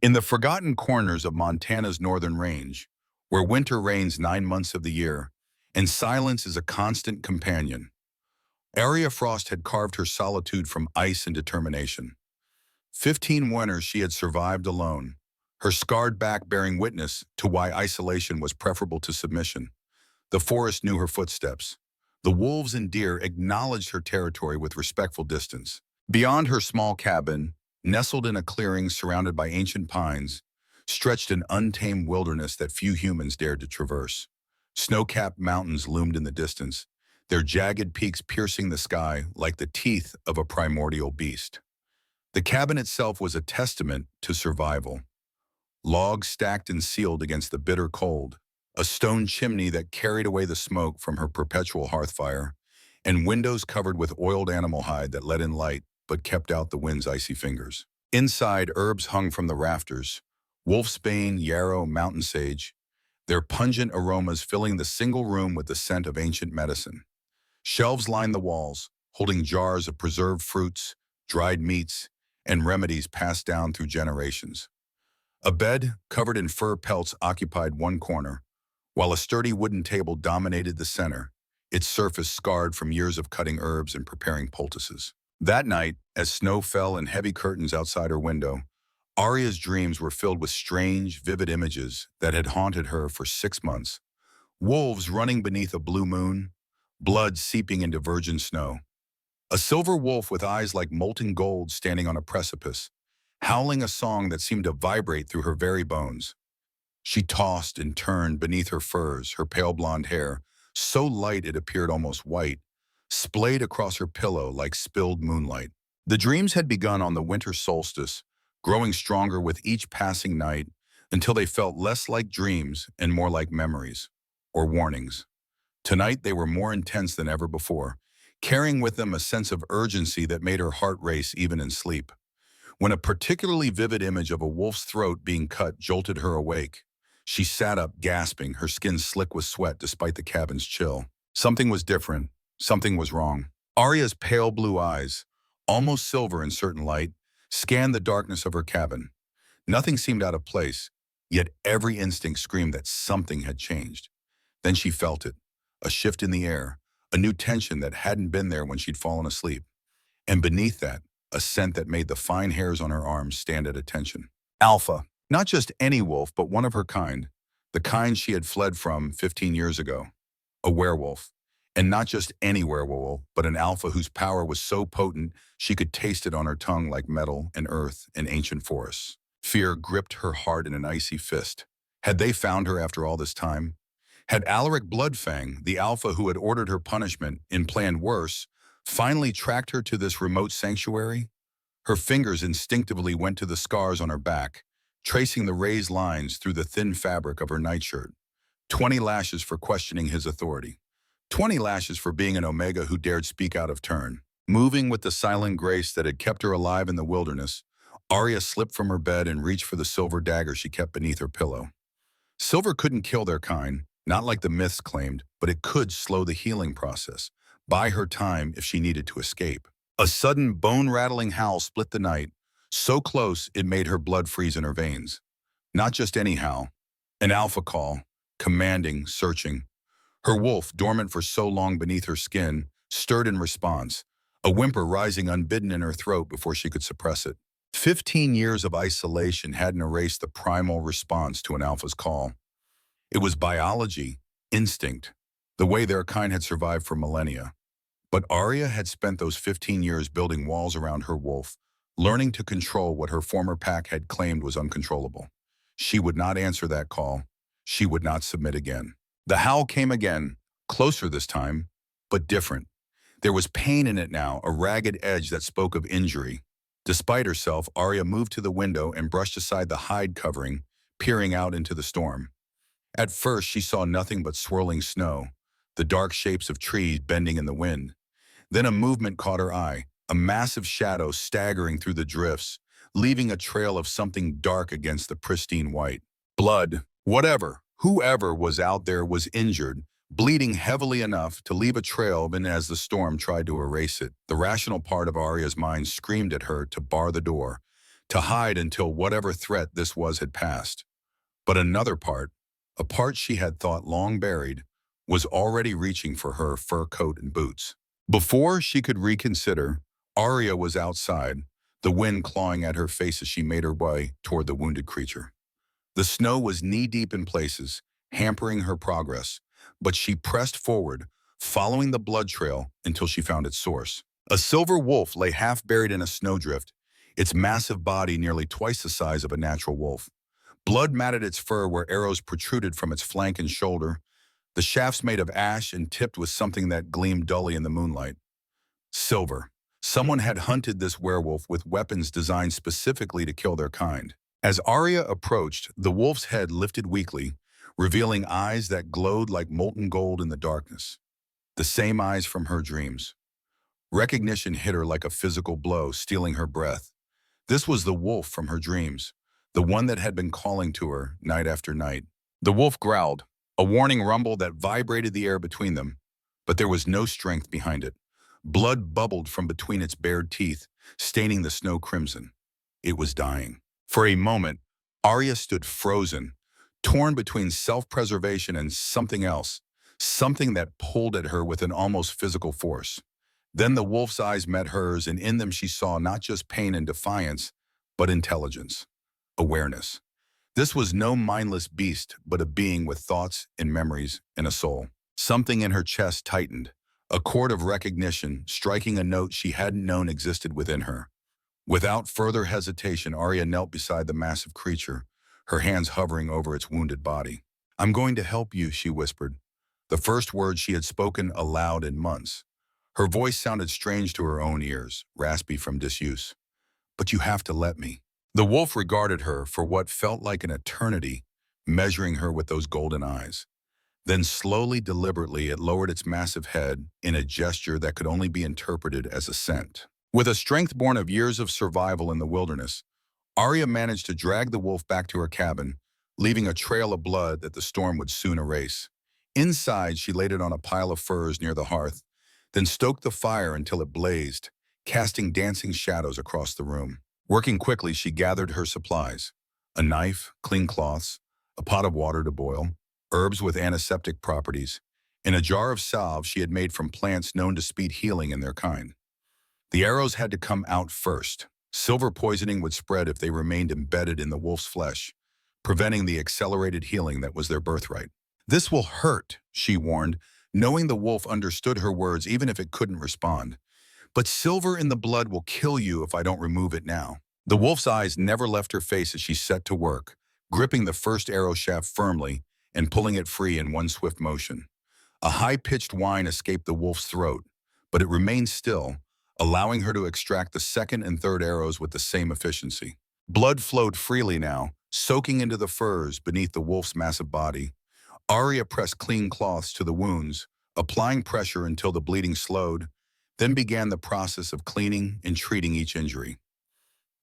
In the forgotten corners of Montana's northern range, where winter reigns 9 months of the year, and silence is a constant companion, Arya Frost had carved her solitude from ice and determination. 15 winters she had survived alone, her scarred back bearing witness to why isolation was preferable to submission. The forest knew her footsteps. The wolves and deer acknowledged her territory with respectful distance. Beyond her small cabin, nestled in a clearing surrounded by ancient pines, stretched an untamed wilderness that few humans dared to traverse. Snow-capped mountains loomed in the distance, their jagged peaks piercing the sky like the teeth of a primordial beast. The cabin itself was a testament to survival. Logs stacked and sealed against the bitter cold, a stone chimney that carried away the smoke from her perpetual hearth fire, and windows covered with oiled animal hide that let in light but kept out the wind's icy fingers. Inside, herbs hung from the rafters, wolfsbane, yarrow, mountain sage, their pungent aromas filling the single room with the scent of ancient medicine. Shelves lined the walls, holding jars of preserved fruits, dried meats, and remedies passed down through generations. A bed, covered in fur pelts, occupied one corner, while a sturdy wooden table dominated the center, its surface scarred from years of cutting herbs and preparing poultices. That night, as snow fell in heavy curtains outside her window, Arya's dreams were filled with strange, vivid images that had haunted her for 6 months. Wolves running beneath a blue moon, blood seeping into virgin snow. A silver wolf with eyes like molten gold standing on a precipice, howling a song that seemed to vibrate through her very bones. She tossed and turned beneath her furs, her pale blonde hair, so light it appeared almost white, splayed across her pillow like spilled moonlight. The dreams had begun on the winter solstice, growing stronger with each passing night until they felt less like dreams and more like memories, or warnings. Tonight they were more intense than ever before, carrying with them a sense of urgency that made her heart race even in sleep. When a particularly vivid image of a wolf's throat being cut jolted her awake, she sat up gasping, her skin slick with sweat despite the cabin's chill. Something was different. Something was wrong. Arya's pale blue eyes, almost silver in certain light, scanned the darkness of her cabin. Nothing seemed out of place, yet every instinct screamed that something had changed. Then she felt it, a shift in the air, a new tension that hadn't been there when she'd fallen asleep. And beneath that, a scent that made the fine hairs on her arms stand at attention. Alpha. Not just any wolf, but one of her kind. The kind she had fled from 15 years ago. A werewolf. And not just any werewolf, but an alpha whose power was so potent she could taste it on her tongue like metal and earth and ancient forests. Fear gripped her heart in an icy fist. Had they found her after all this time? Had Alaric Bloodfang, the alpha who had ordered her punishment and planned worse, finally tracked her to this remote sanctuary? Her fingers instinctively went to the scars on her back, tracing the raised lines through the thin fabric of her nightshirt. 20 lashes for questioning his authority. 20 lashes for being an Omega who dared speak out of turn. Moving with the silent grace that had kept her alive in the wilderness, Arya slipped from her bed and reached for the silver dagger she kept beneath her pillow. Silver couldn't kill their kind, not like the myths claimed, but it could slow the healing process, buy her time if she needed to escape. A sudden bone-rattling howl split the night, so close it made her blood freeze in her veins. Not just any howl, an alpha call, commanding, searching. Her wolf, dormant for so long beneath her skin, stirred in response, a whimper rising unbidden in her throat before she could suppress it. 15 years of isolation hadn't erased the primal response to an alpha's call. It was biology, instinct, the way their kind had survived for millennia. But Arya had spent those 15 years building walls around her wolf, learning to control what her former pack had claimed was uncontrollable. She would not answer that call. She would not submit again. The howl came again, closer this time, but different. There was pain in it now, a ragged edge that spoke of injury. Despite herself, Arya moved to the window and brushed aside the hide covering, peering out into the storm. At first, she saw nothing but swirling snow, the dark shapes of trees bending in the wind. Then a movement caught her eye, a massive shadow staggering through the drifts, leaving a trail of something dark against the pristine white. Blood, whatever, whoever was out there was injured, bleeding heavily enough to leave a trail even as the storm tried to erase it. The rational part of Arya's mind screamed at her to bar the door, to hide until whatever threat this was had passed. But another part, a part she had thought long buried, was already reaching for her fur coat and boots. Before she could reconsider, Arya was outside, the wind clawing at her face as she made her way toward the wounded creature. The snow was knee-deep in places, hampering her progress, but she pressed forward, following the blood trail until she found its source. A silver wolf lay half buried in a snowdrift, its massive body nearly twice the size of a natural wolf. Blood matted its fur where arrows protruded from its flank and shoulder, the shafts made of ash and tipped with something that gleamed dully in the moonlight. Silver. Someone had hunted this werewolf with weapons designed specifically to kill their kind. As Arya approached, the wolf's head lifted weakly, revealing eyes that glowed like molten gold in the darkness. The same eyes from her dreams. Recognition hit her like a physical blow, stealing her breath. This was the wolf from her dreams, the one that had been calling to her night after night. The wolf growled, a warning rumble that vibrated the air between them, but there was no strength behind it. Blood bubbled from between its bared teeth, staining the snow crimson. It was dying. For a moment, Arya stood frozen, torn between self-preservation and something else, something that pulled at her with an almost physical force. Then the wolf's eyes met hers, and in them she saw not just pain and defiance, but intelligence, awareness. This was no mindless beast, but a being with thoughts and memories and a soul. Something in her chest tightened, a chord of recognition striking a note she hadn't known existed within her. Without further hesitation, Arya knelt beside the massive creature, her hands hovering over its wounded body. "I'm going to help you," she whispered, the first words she had spoken aloud in months. Her voice sounded strange to her own ears, raspy from disuse. "But you have to let me." The wolf regarded her for what felt like an eternity, measuring her with those golden eyes. Then slowly, deliberately, it lowered its massive head in a gesture that could only be interpreted as assent. With a strength born of years of survival in the wilderness, Arya managed to drag the wolf back to her cabin, leaving a trail of blood that the storm would soon erase. Inside, she laid it on a pile of furs near the hearth, then stoked the fire until it blazed, casting dancing shadows across the room. Working quickly, she gathered her supplies: a knife, clean cloths, a pot of water to boil, herbs with antiseptic properties, and a jar of salve she had made from plants known to speed healing in their kind. The arrows had to come out first. Silver poisoning would spread if they remained embedded in the wolf's flesh, preventing the accelerated healing that was their birthright. "This will hurt," she warned, knowing the wolf understood her words even if it couldn't respond. "But silver in the blood will kill you if I don't remove it now." The wolf's eyes never left her face as she set to work, gripping the first arrow shaft firmly and pulling it free in one swift motion. A high-pitched whine escaped the wolf's throat, but it remained still, allowing her to extract the second and third arrows with the same efficiency. Blood flowed freely now, soaking into the furs beneath the wolf's massive body. Arya pressed clean cloths to the wounds, applying pressure until the bleeding slowed, then began the process of cleaning and treating each injury.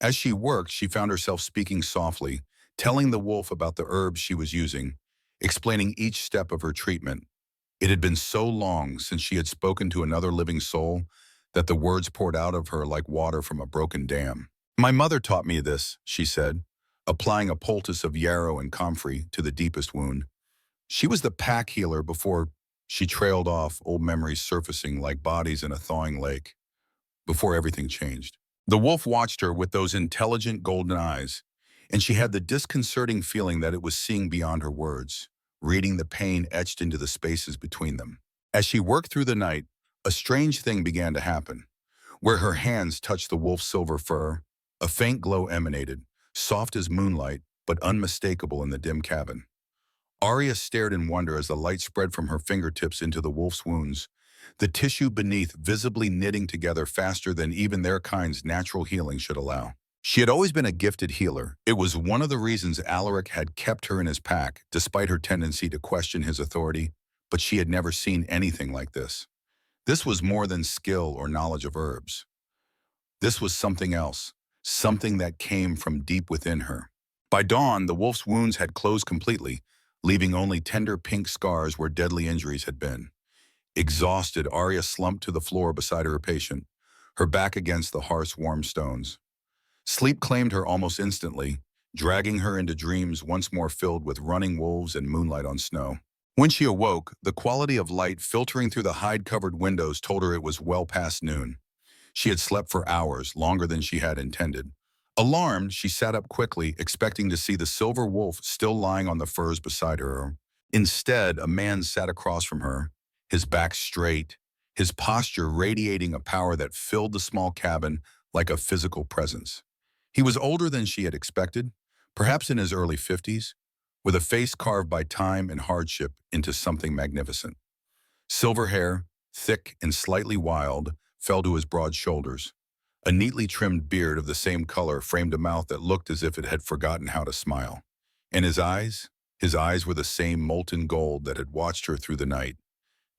As she worked, she found herself speaking softly, telling the wolf about the herbs she was using, explaining each step of her treatment. It had been so long since she had spoken to another living soul that the words poured out of her like water from a broken dam. "My mother taught me this," she said, applying a poultice of yarrow and comfrey to the deepest wound. She was the pack healer before she trailed off, old memories surfacing like bodies in a thawing lake, before everything changed. The wolf watched her with those intelligent golden eyes, and she had the disconcerting feeling that it was seeing beyond her words, reading the pain etched into the spaces between them. As she worked through the night, a strange thing began to happen. Where her hands touched the wolf's silver fur, a faint glow emanated, soft as moonlight, but unmistakable in the dim cabin. Arya stared in wonder as the light spread from her fingertips into the wolf's wounds, the tissue beneath visibly knitting together faster than even their kind's natural healing should allow. She had always been a gifted healer. It was one of the reasons Alaric had kept her in his pack, despite her tendency to question his authority, but she had never seen anything like this. This was more than skill or knowledge of herbs. This was something else, something that came from deep within her. By dawn, the wolf's wounds had closed completely, leaving only tender pink scars where deadly injuries had been. Exhausted, Arya slumped to the floor beside her patient, her back against the hearth's warm stones. Sleep claimed her almost instantly, dragging her into dreams once more filled with running wolves and moonlight on snow. When she awoke, the quality of light filtering through the hide-covered windows told her it was well past noon. She had slept for hours, longer than she had intended. Alarmed, she sat up quickly, expecting to see the silver wolf still lying on the furs beside her. Instead, a man sat across from her, his back straight, his posture radiating a power that filled the small cabin like a physical presence. He was older than she had expected, perhaps in his early 50s, with a face carved by time and hardship into something magnificent. Silver hair, thick and slightly wild, fell to his broad shoulders. A neatly trimmed beard of the same color framed a mouth that looked as if it had forgotten how to smile. And his eyes were the same molten gold that had watched her through the night,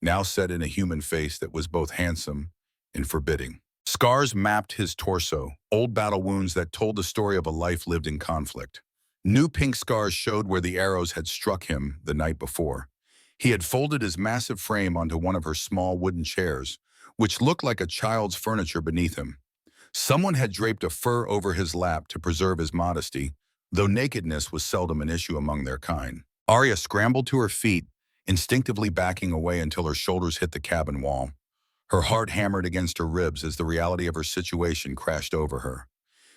now set in a human face that was both handsome and forbidding. Scars mapped his torso, old battle wounds that told the story of a life lived in conflict. New pink scars showed where the arrows had struck him the night before. He had folded his massive frame onto one of her small wooden chairs, which looked like a child's furniture beneath him. Someone had draped a fur over his lap to preserve his modesty, though nakedness was seldom an issue among their kind. Arya scrambled to her feet, instinctively backing away until her shoulders hit the cabin wall. Her heart hammered against her ribs as the reality of her situation crashed over her.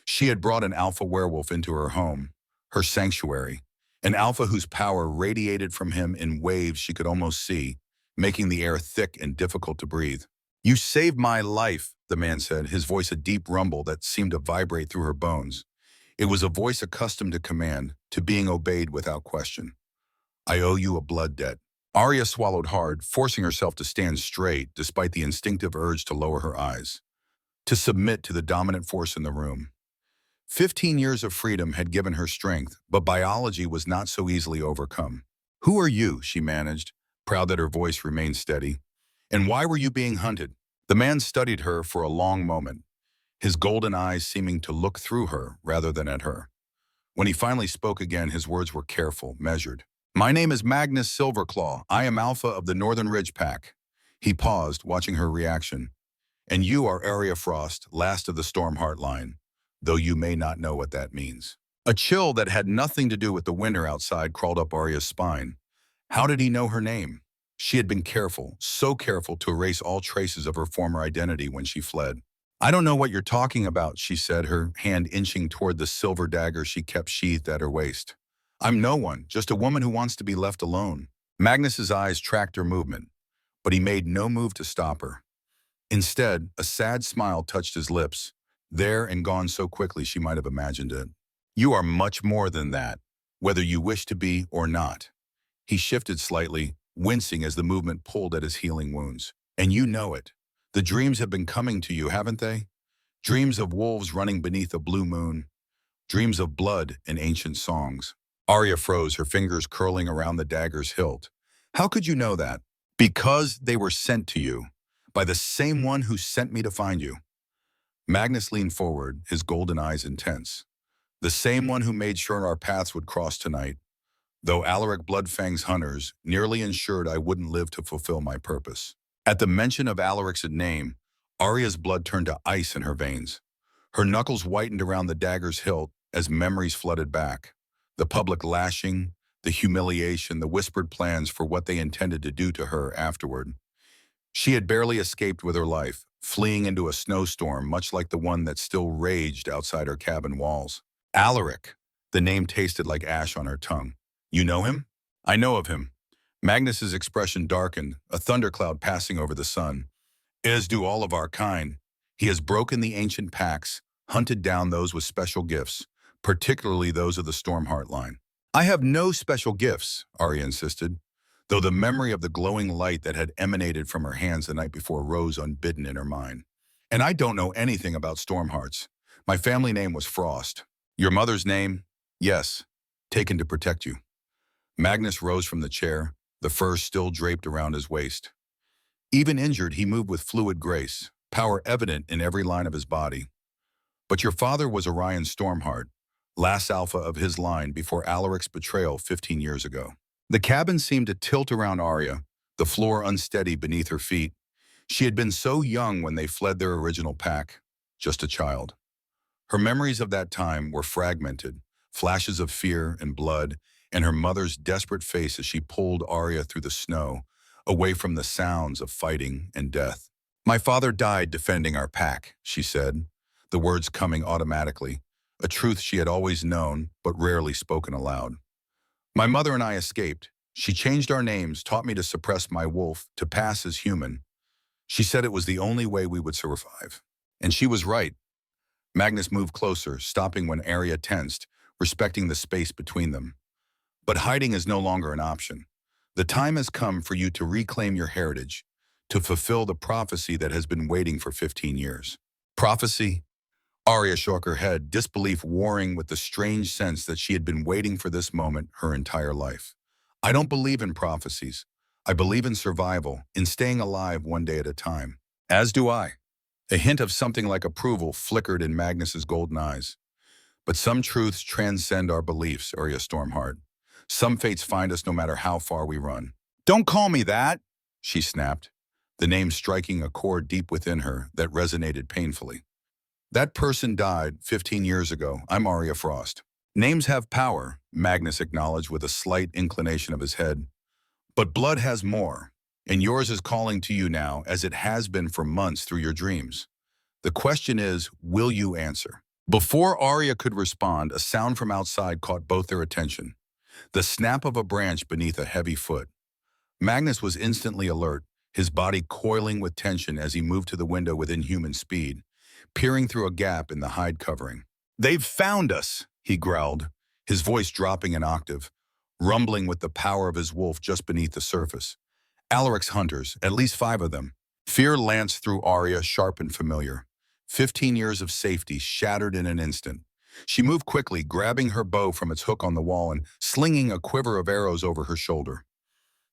She had brought an alpha werewolf into her home, her sanctuary, an alpha whose power radiated from him in waves she could almost see, making the air thick and difficult to breathe. "You saved my life," the man said, his voice a deep rumble that seemed to vibrate through her bones. It was a voice accustomed to command, to being obeyed without question. "I owe you a blood debt." Arya swallowed hard, forcing herself to stand straight despite the instinctive urge to lower her eyes, to submit to the dominant force in the room. 15 years of freedom had given her strength, but biology was not so easily overcome. "Who are you?" she managed, proud that her voice remained steady. "And why were you being hunted?" The man studied her for a long moment, his golden eyes seeming to look through her rather than at her. When he finally spoke again, his words were careful, measured. "My name is Magnus Silverclaw. I am Alpha of the Northern Ridge Pack." He paused, watching her reaction. "And you are Arya Frost, last of the Stormheart line, though you may not know what that means." A chill that had nothing to do with the winter outside crawled up Arya's spine. How did he know her name? She had been careful, so careful to erase all traces of her former identity when she fled. "I don't know what you're talking about," she said, her hand inching toward the silver dagger she kept sheathed at her waist. "I'm no one, just a woman who wants to be left alone." Magnus's eyes tracked her movement, but he made no move to stop her. Instead, a sad smile touched his lips, there and gone so quickly she might have imagined it. "You are much more than that, whether you wish to be or not." He shifted slightly, wincing as the movement pulled at his healing wounds. "And you know it. The dreams have been coming to you, haven't they? Dreams of wolves running beneath a blue moon. Dreams of blood and ancient songs." Arya froze, her fingers curling around the dagger's hilt. "How could you know that?" "Because they were sent to you, by the same one who sent me to find you." Magnus leaned forward, his golden eyes intense. "The same one who made sure our paths would cross tonight, though Alaric Bloodfang's hunters nearly ensured I wouldn't live to fulfill my purpose." At the mention of Alaric's name, Arya's blood turned to ice in her veins. Her knuckles whitened around the dagger's hilt as memories flooded back. The public lashing, the humiliation, the whispered plans for what they intended to do to her afterward. She had barely escaped with her life, fleeing into a snowstorm much like the one that still raged outside her cabin walls. "Alaric." The name tasted like ash on her tongue. "You know him?" "I know of him." Magnus's expression darkened, a thundercloud passing over the sun. "As do all of our kind. He has broken the ancient pacts, hunted down those with special gifts, particularly those of the Stormheart line." "I have no special gifts," Arya insisted, though the memory of the glowing light that had emanated from her hands the night before rose unbidden in her mind. "And I don't know anything about Stormhearts. My family name was Frost." "Your mother's name?" "Yes, taken to protect you." Magnus rose from the chair, the fur still draped around his waist. Even injured, he moved with fluid grace, power evident in every line of his body. "But your father was Orion Stormheart, last alpha of his line before Alaric's betrayal 15 years ago." The cabin seemed to tilt around Arya, the floor unsteady beneath her feet. She had been so young when they fled their original pack, just a child. Her memories of that time were fragmented, flashes of fear and blood, and her mother's desperate face as she pulled Arya through the snow, away from the sounds of fighting and death. "My father died defending our pack," she said, the words coming automatically, a truth she had always known but rarely spoken aloud. "My mother and I escaped. She changed our names, taught me to suppress my wolf, to pass as human. She said it was the only way we would survive." And she was right. Magnus moved closer, stopping when Arya tensed, respecting the space between them. "But hiding is no longer an option. The time has come for you to reclaim your heritage, to fulfill the prophecy that has been waiting for 15 years. Prophecy? Arya shook her head, disbelief warring with the strange sense that she had been waiting for this moment her entire life. "I don't believe in prophecies. I believe in survival, in staying alive one day at a time." "As do I." A hint of something like approval flickered in Magnus's golden eyes. "But some truths transcend our beliefs, Arya Stormheart. Some fates find us no matter how far we run." "Don't call me that," she snapped, the name striking a chord deep within her that resonated painfully. "That person died 15 years ago. I'm Arya Frost." "Names have power," Magnus acknowledged with a slight inclination of his head. "But blood has more, and yours is calling to you now as it has been for months through your dreams. The question is, will you answer?" Before Arya could respond, a sound from outside caught both their attention. The snap of a branch beneath a heavy foot. Magnus was instantly alert, his body coiling with tension as he moved to the window with inhuman speed, peering through a gap in the hide covering. "They've found us," he growled, his voice dropping an octave, rumbling with the power of his wolf just beneath the surface. "Alaric's hunters, at least 5 of them." Fear lanced through Arya, sharp and familiar. 15 years of safety shattered in an instant. She moved quickly, grabbing her bow from its hook on the wall and slinging a quiver of arrows over her shoulder.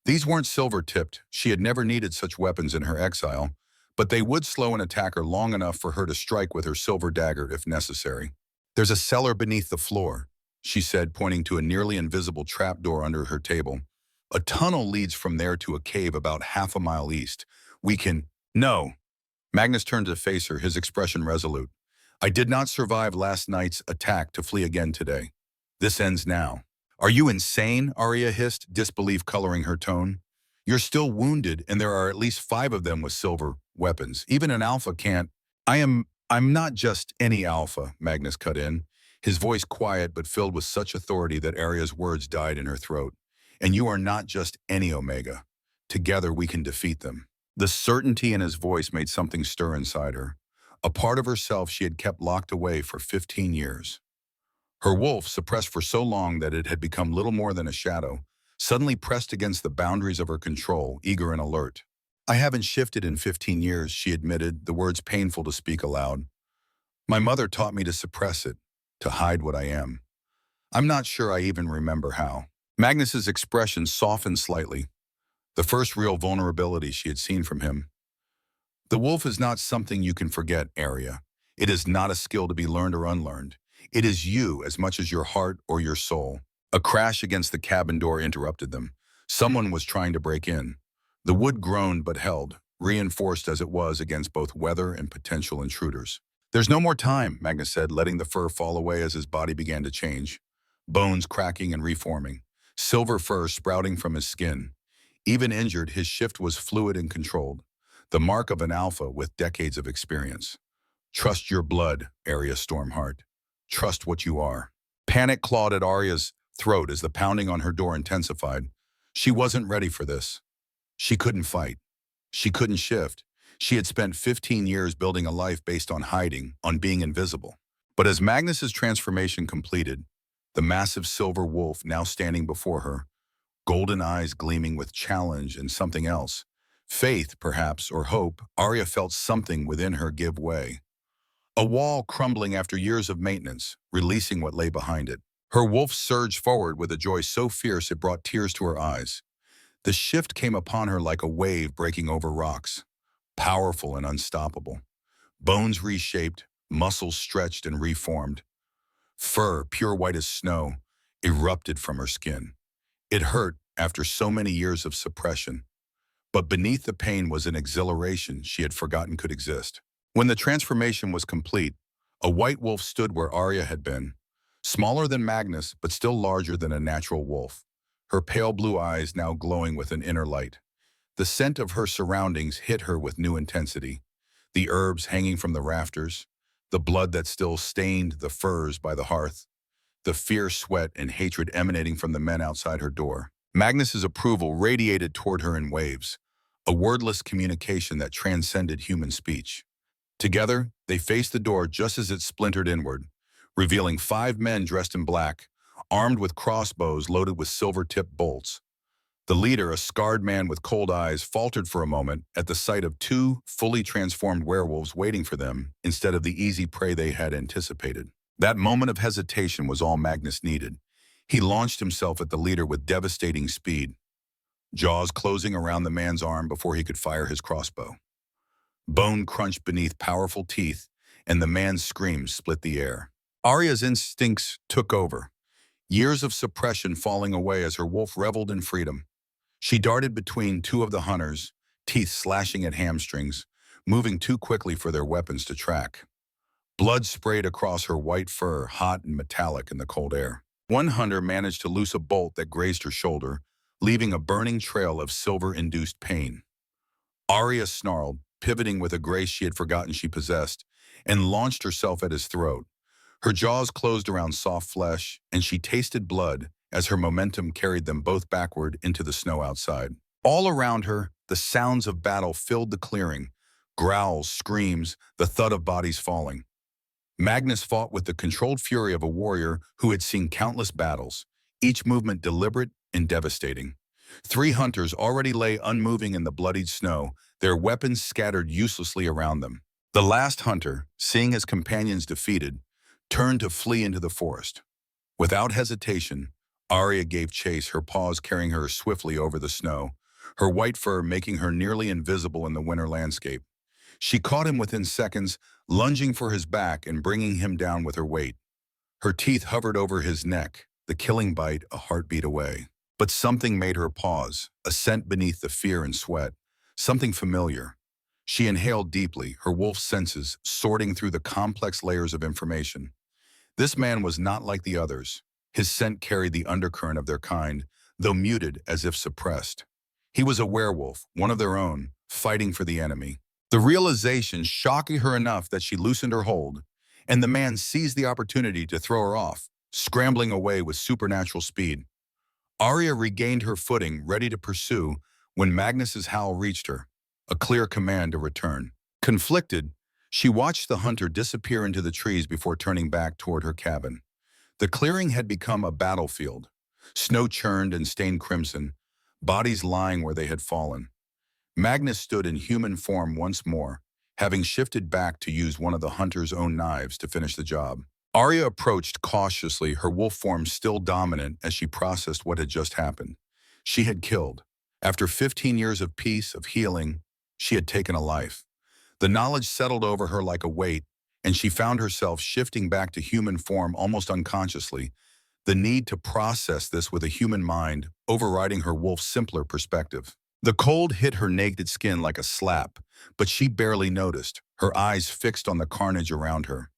These weren't silver-tipped. She had never needed such weapons in her exile, but they would slow an attacker long enough for her to strike with her silver dagger if necessary. "There's a cellar beneath the floor," she said, pointing to a nearly invisible trapdoor under her table. "A tunnel leads from there to a cave about half a mile east. We can—" "No." Magnus turned to face her, his expression resolute. "I did not survive last night's attack to flee again today. This ends now." "Are you insane?" Arya hissed, disbelief coloring her tone. "You're still wounded, and there are at least 5 of them with silver weapons. Even an alpha can't—" I'm not just any alpha," Magnus cut in, his voice quiet but filled with such authority that Arya's words died in her throat. "And you are not just any Omega. Together we can defeat them." The certainty in his voice made something stir inside her, a part of herself she had kept locked away for 15 years. Her wolf, suppressed for so long that it had become little more than a shadow, suddenly pressed against the boundaries of her control, eager and alert. "I haven't shifted in 15 years, she admitted, the words painful to speak aloud. "My mother taught me to suppress it, to hide what I am. I'm not sure I even remember how." Magnus's expression softened slightly, the first real vulnerability she had seen from him. "The wolf is not something you can forget, Arya. It is not a skill to be learned or unlearned. It is you as much as your heart or your soul." A crash against the cabin door interrupted them. Someone was trying to break in. The wood groaned but held, reinforced as it was against both weather and potential intruders. "There's no more time," Magnus said, letting the fur fall away as his body began to change. Bones cracking and reforming, silver fur sprouting from his skin. Even injured, his shift was fluid and controlled, the mark of an alpha with decades of experience. "Trust your blood, Arya Stormheart. Trust what you are." Panic clawed at Arya's throat as the pounding on her door intensified. She wasn't ready for this. She couldn't fight. She couldn't shift. She had spent 15 years building a life based on hiding, on being invisible. But as Magnus's transformation completed, the massive silver wolf now standing before her, golden eyes gleaming with challenge and something else, faith, perhaps, or hope, Arya felt something within her give way. A wall crumbling after years of maintenance, releasing what lay behind it. Her wolf surged forward with a joy so fierce it brought tears to her eyes. The shift came upon her like a wave breaking over rocks, powerful and unstoppable. Bones reshaped, muscles stretched and reformed. Fur, pure white as snow, erupted from her skin. It hurt after so many years of suppression, but beneath the pain was an exhilaration she had forgotten could exist. When the transformation was complete, A white wolf stood where Arya had been, smaller than Magnus, but still larger than a natural wolf, her pale blue eyes now glowing with an inner light. The scent of her surroundings hit her with new intensity. The herbs hanging from the rafters, the blood that still stained the furs by the hearth, the fierce sweat and hatred emanating from the men outside her door. Magnus's approval radiated toward her in waves, a wordless communication that transcended human speech. Together, they faced the door just as it splintered inward, revealing 5 men dressed in black, armed with crossbows loaded with silver-tipped bolts. The leader, a scarred man with cold eyes, faltered for a moment at the sight of 2 fully transformed werewolves waiting for them instead of the easy prey they had anticipated. That moment of hesitation was all Magnus needed. He launched himself at the leader with devastating speed, jaws closing around the man's arm before he could fire his crossbow. Bone crunched beneath powerful teeth, and the man's screams split the air. Arya's instincts took over, years of suppression falling away as her wolf reveled in freedom. She darted between 2 of the hunters, teeth slashing at hamstrings, moving too quickly for their weapons to track. Blood sprayed across her white fur, hot and metallic in the cold air. One hunter managed to loose a bolt that grazed her shoulder, leaving a burning trail of silver-induced pain. Arya snarled, pivoting with a grace she had forgotten she possessed, and launched herself at his throat. Her jaws closed around soft flesh, and she tasted blood as her momentum carried them both backward into the snow outside. All around her, the sounds of battle filled the clearing, growls, screams, the thud of bodies falling. Magnus fought with the controlled fury of a warrior who had seen countless battles, each movement deliberate and devastating. 3 hunters already lay unmoving in the bloodied snow, their weapons scattered uselessly around them. The last hunter, seeing his companions defeated, turned to flee into the forest. Without hesitation, Arya gave chase, her paws carrying her swiftly over the snow, her white fur making her nearly invisible in the winter landscape. She caught him within seconds, lunging for his back and bringing him down with her weight. Her teeth hovered over his neck, the killing bite a heartbeat away. But something made her pause, a scent beneath the fear and sweat, something familiar. She inhaled deeply, her wolf senses sorting through the complex layers of information. This man was not like the others. His scent carried the undercurrent of their kind, though muted as if suppressed. He was a werewolf, one of their own, fighting for the enemy. The realization shocked her enough that she loosened her hold, and the man seized the opportunity to throw her off, scrambling away with supernatural speed. Arya regained her footing, ready to pursue, when Magnus's howl reached her, a clear command to return. Conflicted, she watched the hunter disappear into the trees before turning back toward her cabin. The clearing had become a battlefield, snow churned and stained crimson, bodies lying where they had fallen. Magnus stood in human form once more, having shifted back to use one of the hunter's own knives to finish the job. Arya approached cautiously, her wolf form still dominant as she processed what had just happened. She had killed. After 15 years of peace, of healing, she had taken a life. The knowledge settled over her like a weight, and she found herself shifting back to human form almost unconsciously, the need to process this with a human mind overriding her wolf's simpler perspective. The cold hit her naked skin like a slap, but she barely noticed, her eyes fixed on the carnage around her.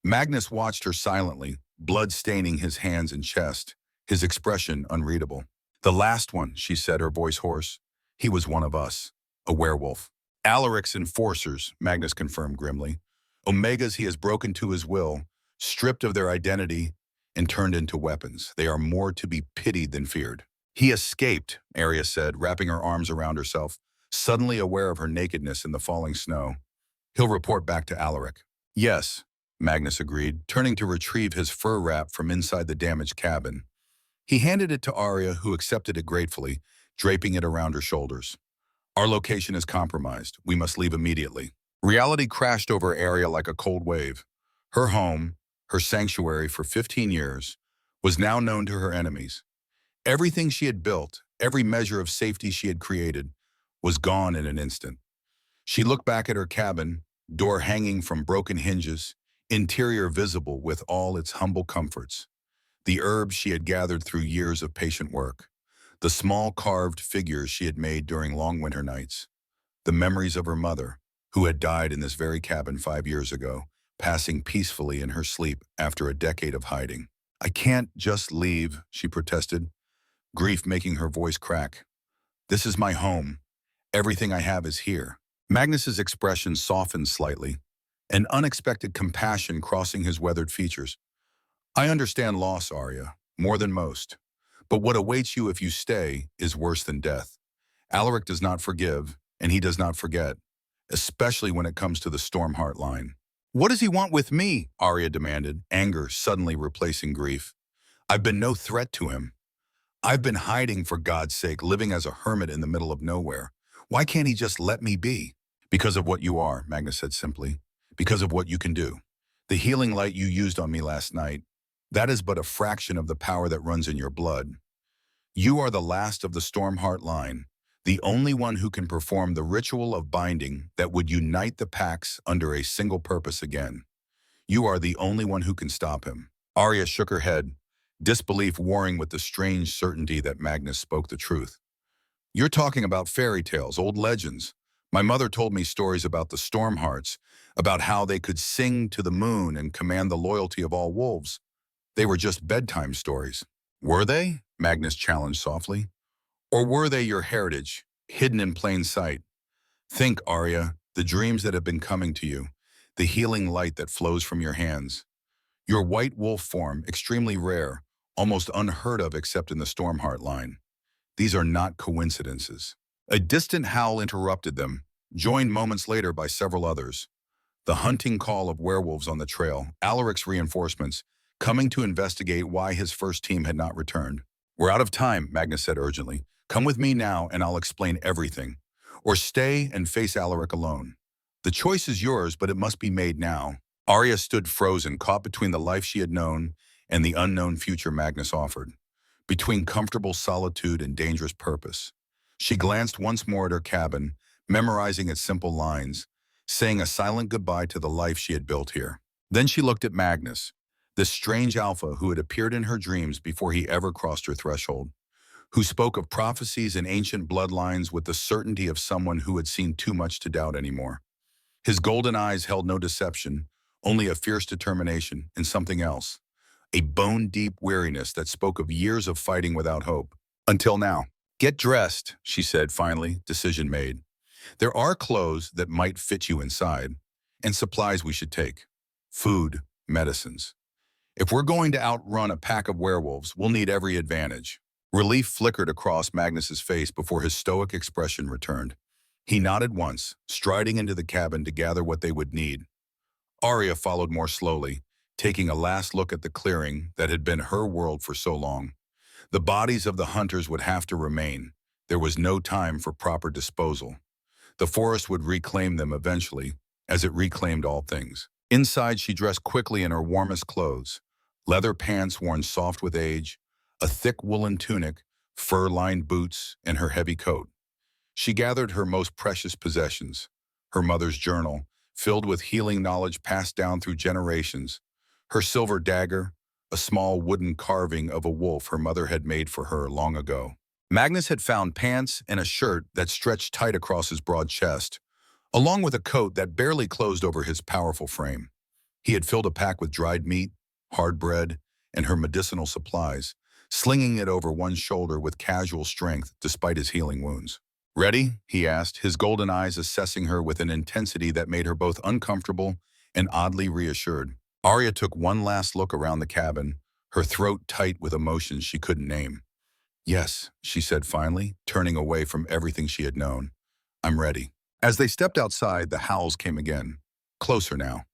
Magnus watched her silently, blood staining his hands and chest, his expression unreadable. "The last one," she said, her voice hoarse. "He was one of us, a werewolf." "Alaric's enforcers," Magnus confirmed grimly. "Omegas he has broken to his will, stripped of their identity, and turned into weapons. They are more to be pitied than feared." "He escaped," Arya said, wrapping her arms around herself, suddenly aware of her nakedness in the falling snow. "He'll report back to Alaric." "Yes," Magnus agreed, turning to retrieve his fur wrap from inside the damaged cabin. He handed it to Arya, who accepted it gratefully, draping it around her shoulders. "Our location is compromised. We must leave immediately." Reality crashed over Arya like a cold wave. Her home, her sanctuary for 15 years, was now known to her enemies. Everything she had built, every measure of safety she had created, was gone in an instant. She looked back at her cabin, door hanging from broken hinges, interior visible with all its humble comforts. The herbs she had gathered through years of patient work. The small carved figures she had made during long winter nights. The memories of her mother, who had died in this very cabin 5 years ago, passing peacefully in her sleep after a decade of hiding. "I can't just leave," she protested, grief making her voice crack. "This is my home. Everything I have is here." Magnus's expression softened slightly, an unexpected compassion crossing his weathered features. "I understand loss, Arya, more than most. But what awaits you if you stay is worse than death. Alaric does not forgive, and he does not forget, especially when it comes to the Stormheart line." "What does he want with me?" Arya demanded, anger suddenly replacing grief. "I've been no threat to him. I've been hiding, for God's sake, living as a hermit in the middle of nowhere. Why can't he just let me be?" "Because of what you are," Magnus said simply. "Because of what you can do. The healing light you used on me last night, that is but a fraction of the power that runs in your blood. You are the last of the Stormheart line, the only one who can perform the ritual of binding that would unite the packs under a single purpose again. You are the only one who can stop him." Arya shook her head, disbelief warring with the strange certainty that Magnus spoke the truth. "You're talking about fairy tales, old legends. My mother told me stories about the Stormhearts, about how they could sing to the moon and command the loyalty of all wolves. They were just bedtime stories." "Were they?" Magnus challenged softly. "Or were they your heritage, hidden in plain sight? Think, Arya, the dreams that have been coming to you, the healing light that flows from your hands. Your white wolf form, extremely rare, almost unheard of except in the Stormheart line. These are not coincidences." A distant howl interrupted them, joined moments later by several others. The hunting call of werewolves on the trail, Alaric's reinforcements, coming to investigate why his first team had not returned. "We're out of time," Magnus said urgently. "Come with me now and I'll explain everything. Or stay and face Alaric alone. The choice is yours, but it must be made now." Arya stood frozen, caught between the life she had known and the unknown future Magnus offered, between comfortable solitude and dangerous purpose. She glanced once more at her cabin, memorizing its simple lines, saying a silent goodbye to the life she had built here. Then she looked at Magnus, this strange alpha who had appeared in her dreams before he ever crossed her threshold, who spoke of prophecies and ancient bloodlines with the certainty of someone who had seen too much to doubt anymore. His golden eyes held no deception, only a fierce determination and something else, a bone-deep weariness that spoke of years of fighting without hope. "Until now." "Get dressed," she said finally, decision made. "There are clothes that might fit you inside, and supplies we should take. Food, medicines. If we're going to outrun a pack of werewolves, we'll need every advantage." Relief flickered across Magnus's face before his stoic expression returned. He nodded once, striding into the cabin to gather what they would need. Arya followed more slowly, taking a last look at the clearing that had been her world for so long. The bodies of the hunters would have to remain. There was no time for proper disposal. The forest would reclaim them eventually, as it reclaimed all things. Inside, she dressed quickly in her warmest clothes, leather pants worn soft with age, a thick woolen tunic, fur-lined boots, and her heavy coat. She gathered her most precious possessions, her mother's journal, filled with healing knowledge passed down through generations, her silver dagger, a small wooden carving of a wolf her mother had made for her long ago. Magnus had found pants and a shirt that stretched tight across his broad chest, along with a coat that barely closed over his powerful frame. He had filled a pack with dried meat, hard bread, and her medicinal supplies, slinging it over one shoulder with casual strength despite his healing wounds. "Ready?" he asked, his golden eyes assessing her with an intensity that made her both uncomfortable and oddly reassured. Arya took one last look around the cabin, her throat tight with emotions she couldn't name. "Yes," she said finally, turning away from everything she had known. "I'm ready." As they stepped outside, the howls came again, closer now.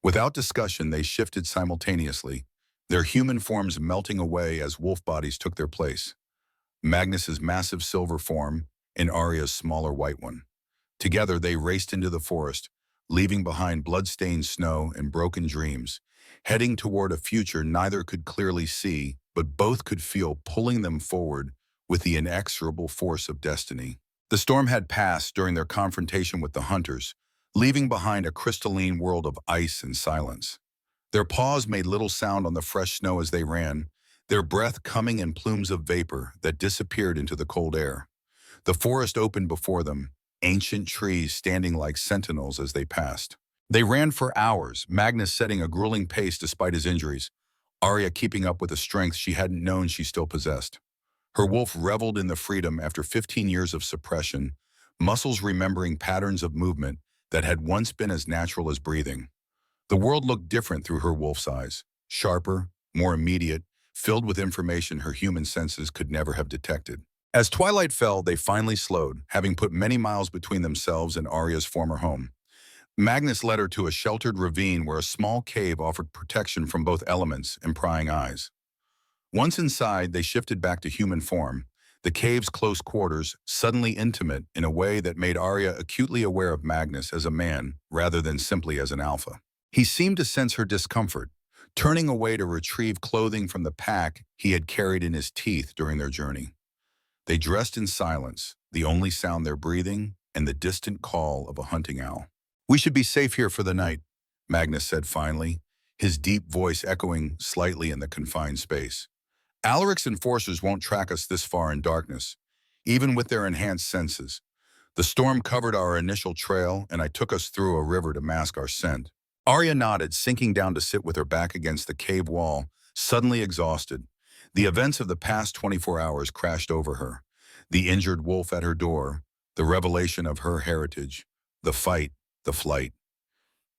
Without discussion, they shifted simultaneously, their human forms melting away as wolf bodies took their place. Magnus's massive silver form and Arya's smaller white one. Together, they raced into the forest, leaving behind blood-stained snow and broken dreams, heading toward a future neither could clearly see, but both could feel pulling them forward with the inexorable force of destiny. The storm had passed during their confrontation with the hunters, leaving behind a crystalline world of ice and silence. Their paws made little sound on the fresh snow as they ran, their breath coming in plumes of vapor that disappeared into the cold air. The forest opened before them, ancient trees standing like sentinels as they passed. They ran for hours, Magnus setting a grueling pace despite his injuries, Arya keeping up with a strength she hadn't known she still possessed. Her wolf reveled in the freedom after 15 years of suppression, muscles remembering patterns of movement that had once been as natural as breathing. The world looked different through her wolf's eyes, sharper, more immediate, filled with information her human senses could never have detected. As twilight fell, they finally slowed, having put many miles between themselves and Arya's former home. Magnus led her to a sheltered ravine where a small cave offered protection from both elements and prying eyes. Once inside, they shifted back to human form, the cave's close quarters suddenly intimate in a way that made Arya acutely aware of Magnus as a man rather than simply as an alpha. He seemed to sense her discomfort, turning away to retrieve clothing from the pack he had carried in his teeth during their journey. They dressed in silence, the only sound their breathing and the distant call of a hunting owl. "We should be safe here for the night," Magnus said finally, his deep voice echoing slightly in the confined space. "Alaric's enforcers won't track us this far in darkness, even with their enhanced senses. The storm covered our initial trail, and I took us through a river to mask our scent." Arya nodded, sinking down to sit with her back against the cave wall, suddenly exhausted. The events of the past 24 hours crashed over her. The injured wolf at her door, the revelation of her heritage, the fight, the flight.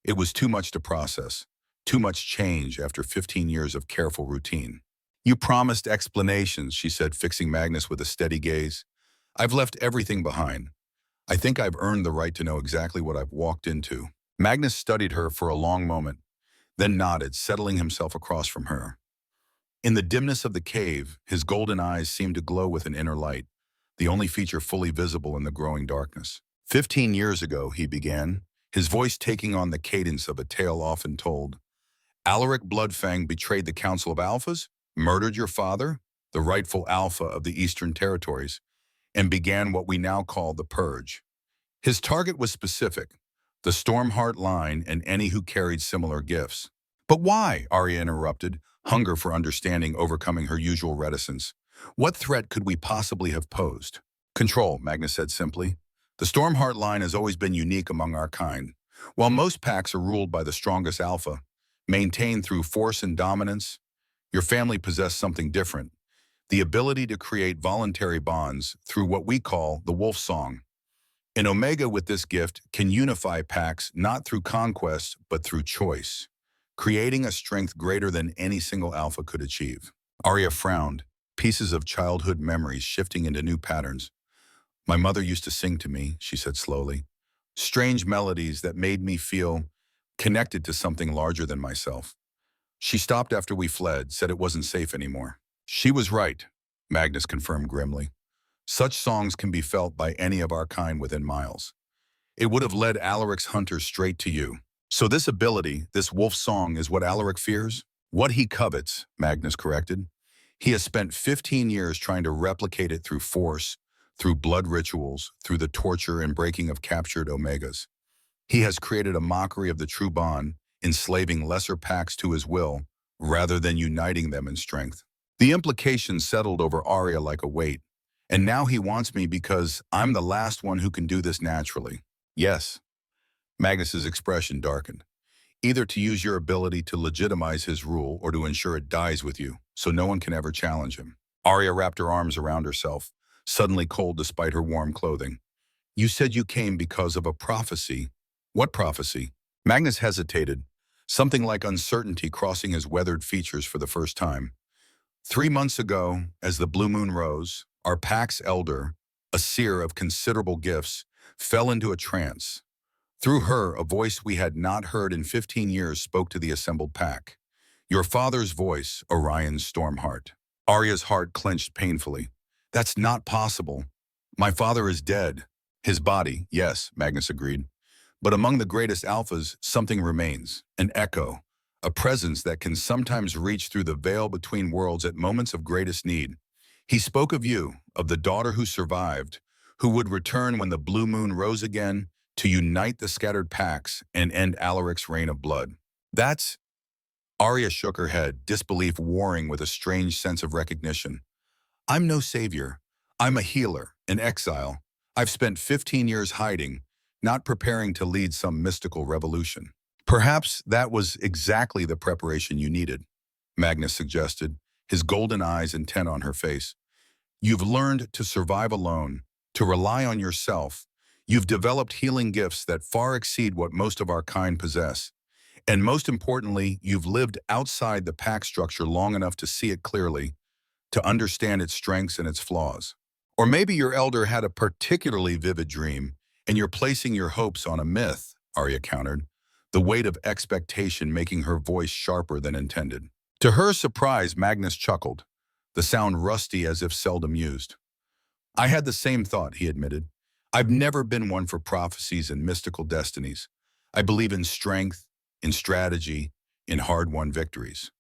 It was too much to process, too much change after 15 years of careful routine. "You promised explanations," she said, fixing Magnus with a steady gaze. "I've left everything behind. I think I've earned the right to know exactly what I've walked into." Magnus studied her for a long moment, then nodded, settling himself across from her. In the dimness of the cave, his golden eyes seemed to glow with an inner light, the only feature fully visible in the growing darkness. "15 years ago," he began, his voice taking on the cadence of a tale often told. "Alaric Bloodfang betrayed the Council of Alphas, murdered your father, the rightful Alpha of the Eastern Territories, and began what we now call the Purge. His target was specific, the Stormheart line and any who carried similar gifts." "But why?" Arya interrupted, hunger for understanding overcoming her usual reticence. "What threat could we possibly have posed?" "Control," Magnus said simply. "The Stormheart line has always been unique among our kind. While most packs are ruled by the strongest alpha, maintained through force and dominance, your family possessed something different, the ability to create voluntary bonds through what we call the Wolf Song. An Omega with this gift can unify packs not through conquest but through choice, creating a strength greater than any single alpha could achieve." Arya frowned, pieces of childhood memories shifting into new patterns. "My mother used to sing to me," she said slowly. "Strange melodies that made me feel connected to something larger than myself. She stopped after we fled, said it wasn't safe anymore." "She was right," Magnus confirmed grimly. "Such songs can be felt by any of our kind within miles. It would have led Alaric's hunters straight to you. So this ability, this wolf song, is what Alaric fears?" "What he covets," Magnus corrected. "He has spent 15 years trying to replicate it through force, through blood rituals, through the torture and breaking of captured Omegas. He has created a mockery of the true bond, enslaving lesser packs to his will, rather than uniting them in strength." The implications settled over Arya like a weight. "And now he wants me because I'm the last one who can do this naturally." "Yes." Magnus's expression darkened. "Either to use your ability to legitimize his rule or to ensure it dies with you, so no one can ever challenge him." Arya wrapped her arms around herself, suddenly cold despite her warm clothing. "You said you came because of a prophecy. What prophecy?" Magnus hesitated, something like uncertainty crossing his weathered features for the first time. 3 months ago, as the blue moon rose, our pack's elder, a seer of considerable gifts, fell into a trance. Through her, a voice we had not heard in 15 years spoke to the assembled pack. Your father's voice, Orion's Stormheart." Arya's heart clenched painfully. "That's not possible. My father is dead." "His body, yes," Magnus agreed. "But among the greatest alphas, something remains, an echo, a presence that can sometimes reach through the veil between worlds at moments of greatest need. He spoke of you, of the daughter who survived, who would return when the blue moon rose again to unite the scattered packs and end Alaric's reign of blood." "That's—" Arya shook her head, disbelief warring with a strange sense of recognition. "I'm no savior. I'm a healer, an exile. I've spent 15 years hiding, not preparing to lead some mystical revolution." Perhaps that was exactly the preparation you needed, Magnus suggested, his golden eyes intent on her face. You've learned to survive alone, to rely on yourself. You've developed healing gifts that far exceed what most of our kind possess. And most importantly, you've lived outside the pack structure long enough to see it clearly, to understand its strengths and its flaws. Or maybe your elder had a particularly vivid dream, and you're placing your hopes on a myth, Arya countered, the weight of expectation making her voice sharper than intended. To her surprise, Magnus chuckled, the sound rusty as if seldom used. I had the same thought, he admitted. I've never been one for prophecies and mystical destinies. I believe in strength, in strategy, in hard-won victories.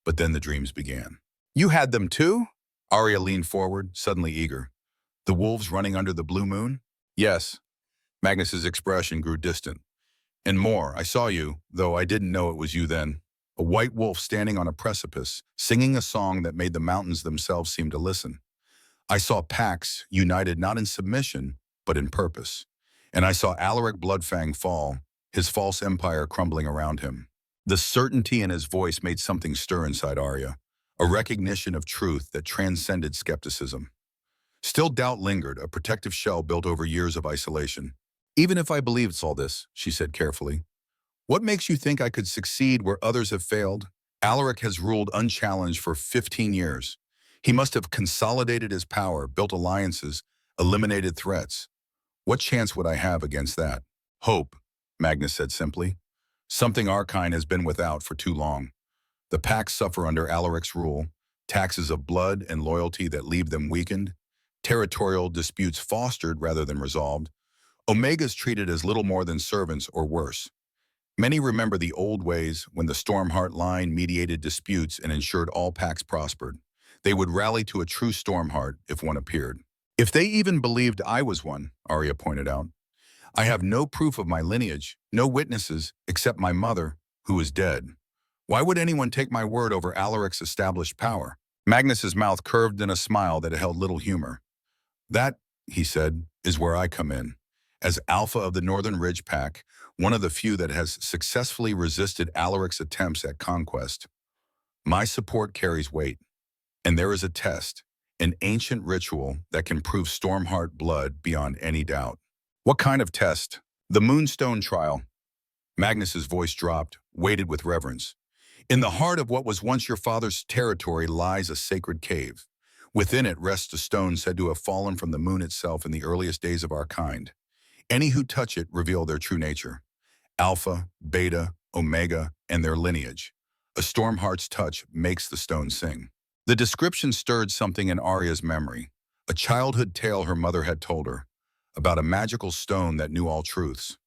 But then the dreams began. You had them too? Arya leaned forward, suddenly eager. The wolves running under the blue moon? Yes. Magnus's expression grew distant. And more, I saw you, though I didn't know it was you then. A white wolf standing on a precipice, singing a song that made the mountains themselves seem to listen. I saw packs united not in submission, but in purpose. And I saw Alaric Bloodfang fall, his false empire crumbling around him. The certainty in his voice made something stir inside Arya, a recognition of truth that transcended skepticism. Still doubt lingered, a protective shell built over years of isolation. Even if I believed all this, she said carefully, what makes you think I could succeed where others have failed? Alaric has ruled unchallenged for 15 years. He must have consolidated his power, built alliances, eliminated threats. What chance would I have against that? Hope, Magnus said simply. Something our kind has been without for too long. The packs suffer under Alaric's rule, taxes of blood and loyalty that leave them weakened, territorial disputes fostered rather than resolved, Omegas treated as little more than servants or worse. Many remember the old ways when the Stormheart line mediated disputes and ensured all packs prospered. They would rally to a true Stormheart if one appeared. If they even believed I was one, Arya pointed out. I have no proof of my lineage, no witnesses, except my mother, who is dead. Why would anyone take my word over Alaric's established power? Magnus's mouth curved in a smile that held little humor. That, he said, is where I come in. As Alpha of the Northern Ridge Pack, one of the few that has successfully resisted Alaric's attempts at conquest. My support carries weight, and there is a test, an ancient ritual that can prove Stormheart blood beyond any doubt. What kind of test? The Moonstone Trial. Magnus's voice dropped, weighted with reverence. In the heart of what was once your father's territory lies a sacred cave. Within it rests a stone said to have fallen from the moon itself in the earliest days of our kind. Any who touch it reveal their true nature. Alpha, Beta, Omega, and their lineage. A Stormheart's touch makes the stone sing. The description stirred something in Arya's memory, a childhood tale her mother had told her, about a magical stone that knew all truths.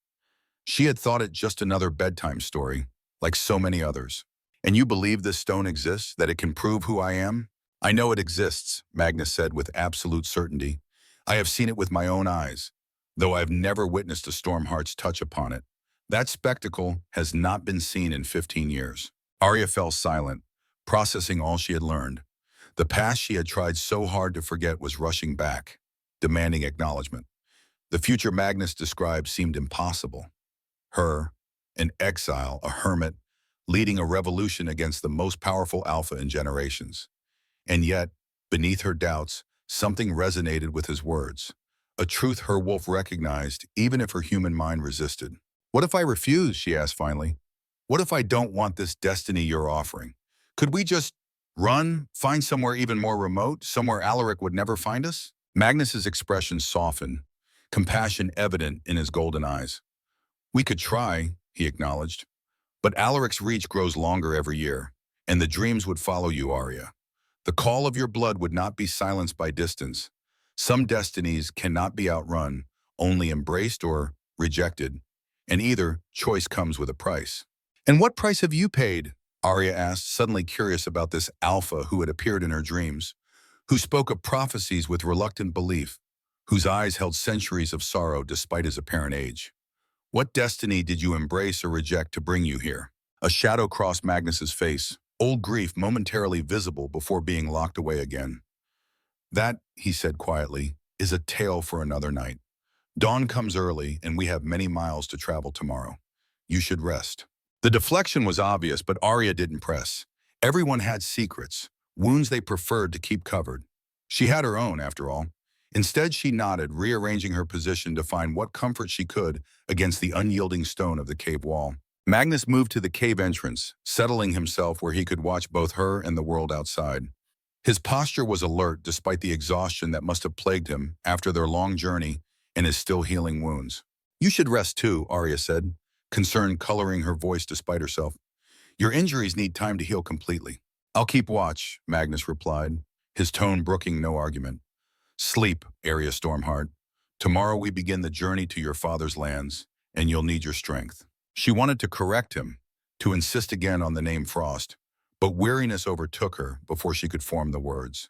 She had thought it just another bedtime story, like so many others. And you believe this stone exists, that it can prove who I am? I know it exists, Magnus said with absolute certainty. I have seen it with my own eyes, though I have never witnessed a Stormheart's touch upon it. That spectacle has not been seen in 15 years. Arya fell silent, processing all she had learned. The past she had tried so hard to forget was rushing back, demanding acknowledgement. The future Magnus described seemed impossible. Her, an exile, a hermit, leading a revolution against the most powerful Alpha in generations. And yet, beneath her doubts, something resonated with his words. A truth her wolf recognized, even if her human mind resisted. What if I refuse, she asked finally. What if I don't want this destiny you're offering? Could we just run, find somewhere even more remote, somewhere Alaric would never find us? Magnus's expression softened, compassion evident in his golden eyes. We could try, he acknowledged. But Alaric's reach grows longer every year, and the dreams would follow you, Arya. The call of your blood would not be silenced by distance. Some destinies cannot be outrun, only embraced or rejected, and either choice comes with a price. And what price have you paid? Arya asked, suddenly curious about this Alpha who had appeared in her dreams, who spoke of prophecies with reluctant belief, whose eyes held centuries of sorrow despite his apparent age. What destiny did you embrace or reject to bring you here? A shadow crossed Magnus's face, old grief momentarily visible before being locked away again. That, he said quietly, is a tale for another night. Dawn comes early, and we have many miles to travel tomorrow. You should rest. The deflection was obvious, but Arya didn't press. Everyone had secrets, wounds they preferred to keep covered. She had her own, after all. Instead, she nodded, rearranging her position to find what comfort she could against the unyielding stone of the cave wall. Magnus moved to the cave entrance, settling himself where he could watch both her and the world outside. His posture was alert despite the exhaustion that must have plagued him after their long journey and his still healing wounds. You should rest too, Arya said, concern coloring her voice despite herself. Your injuries need time to heal completely. I'll keep watch, Magnus replied, his tone brooking no argument. Sleep, Arya Stormheart. Tomorrow we begin the journey to your father's lands, and you'll need your strength. She wanted to correct him, to insist again on the name Frost, but weariness overtook her before she could form the words.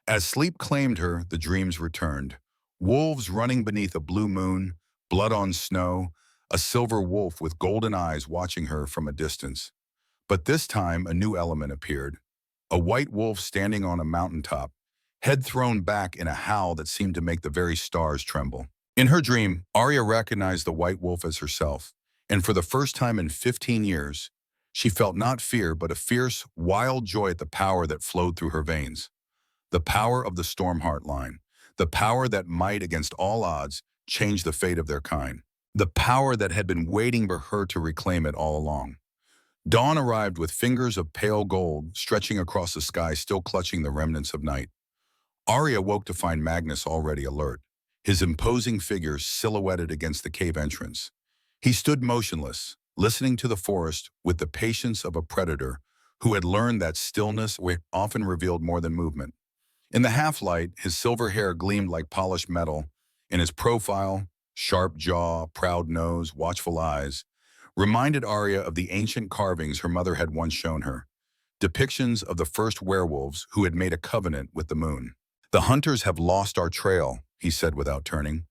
As sleep claimed her, the dreams returned. Wolves running beneath a blue moon, blood on snow, a silver wolf with golden eyes watching her from a distance. But this time a new element appeared. A white wolf standing on a mountaintop, head thrown back in a howl that seemed to make the very stars tremble. In her dream, Arya recognized the white wolf as herself, and for the first time in 15 years, she felt not fear but a fierce, wild joy at the power that flowed through her veins. The power of the Stormheart line, the power that might, against all odds, change the fate of their kind. The power that had been waiting for her to reclaim it all along. Dawn arrived with fingers of pale gold stretching across the sky, still clutching the remnants of night. Arya woke to find Magnus already alert, his imposing figure silhouetted against the cave entrance. He stood motionless, listening to the forest with the patience of a predator who had learned that stillness often revealed more than movement. In the half-light, his silver hair gleamed like polished metal, and his profile, sharp jaw, proud nose, watchful eyes, reminded Arya of the ancient carvings her mother had once shown her, depictions of the first werewolves who had made a covenant with the moon. The hunters have lost our trail, he said without turning,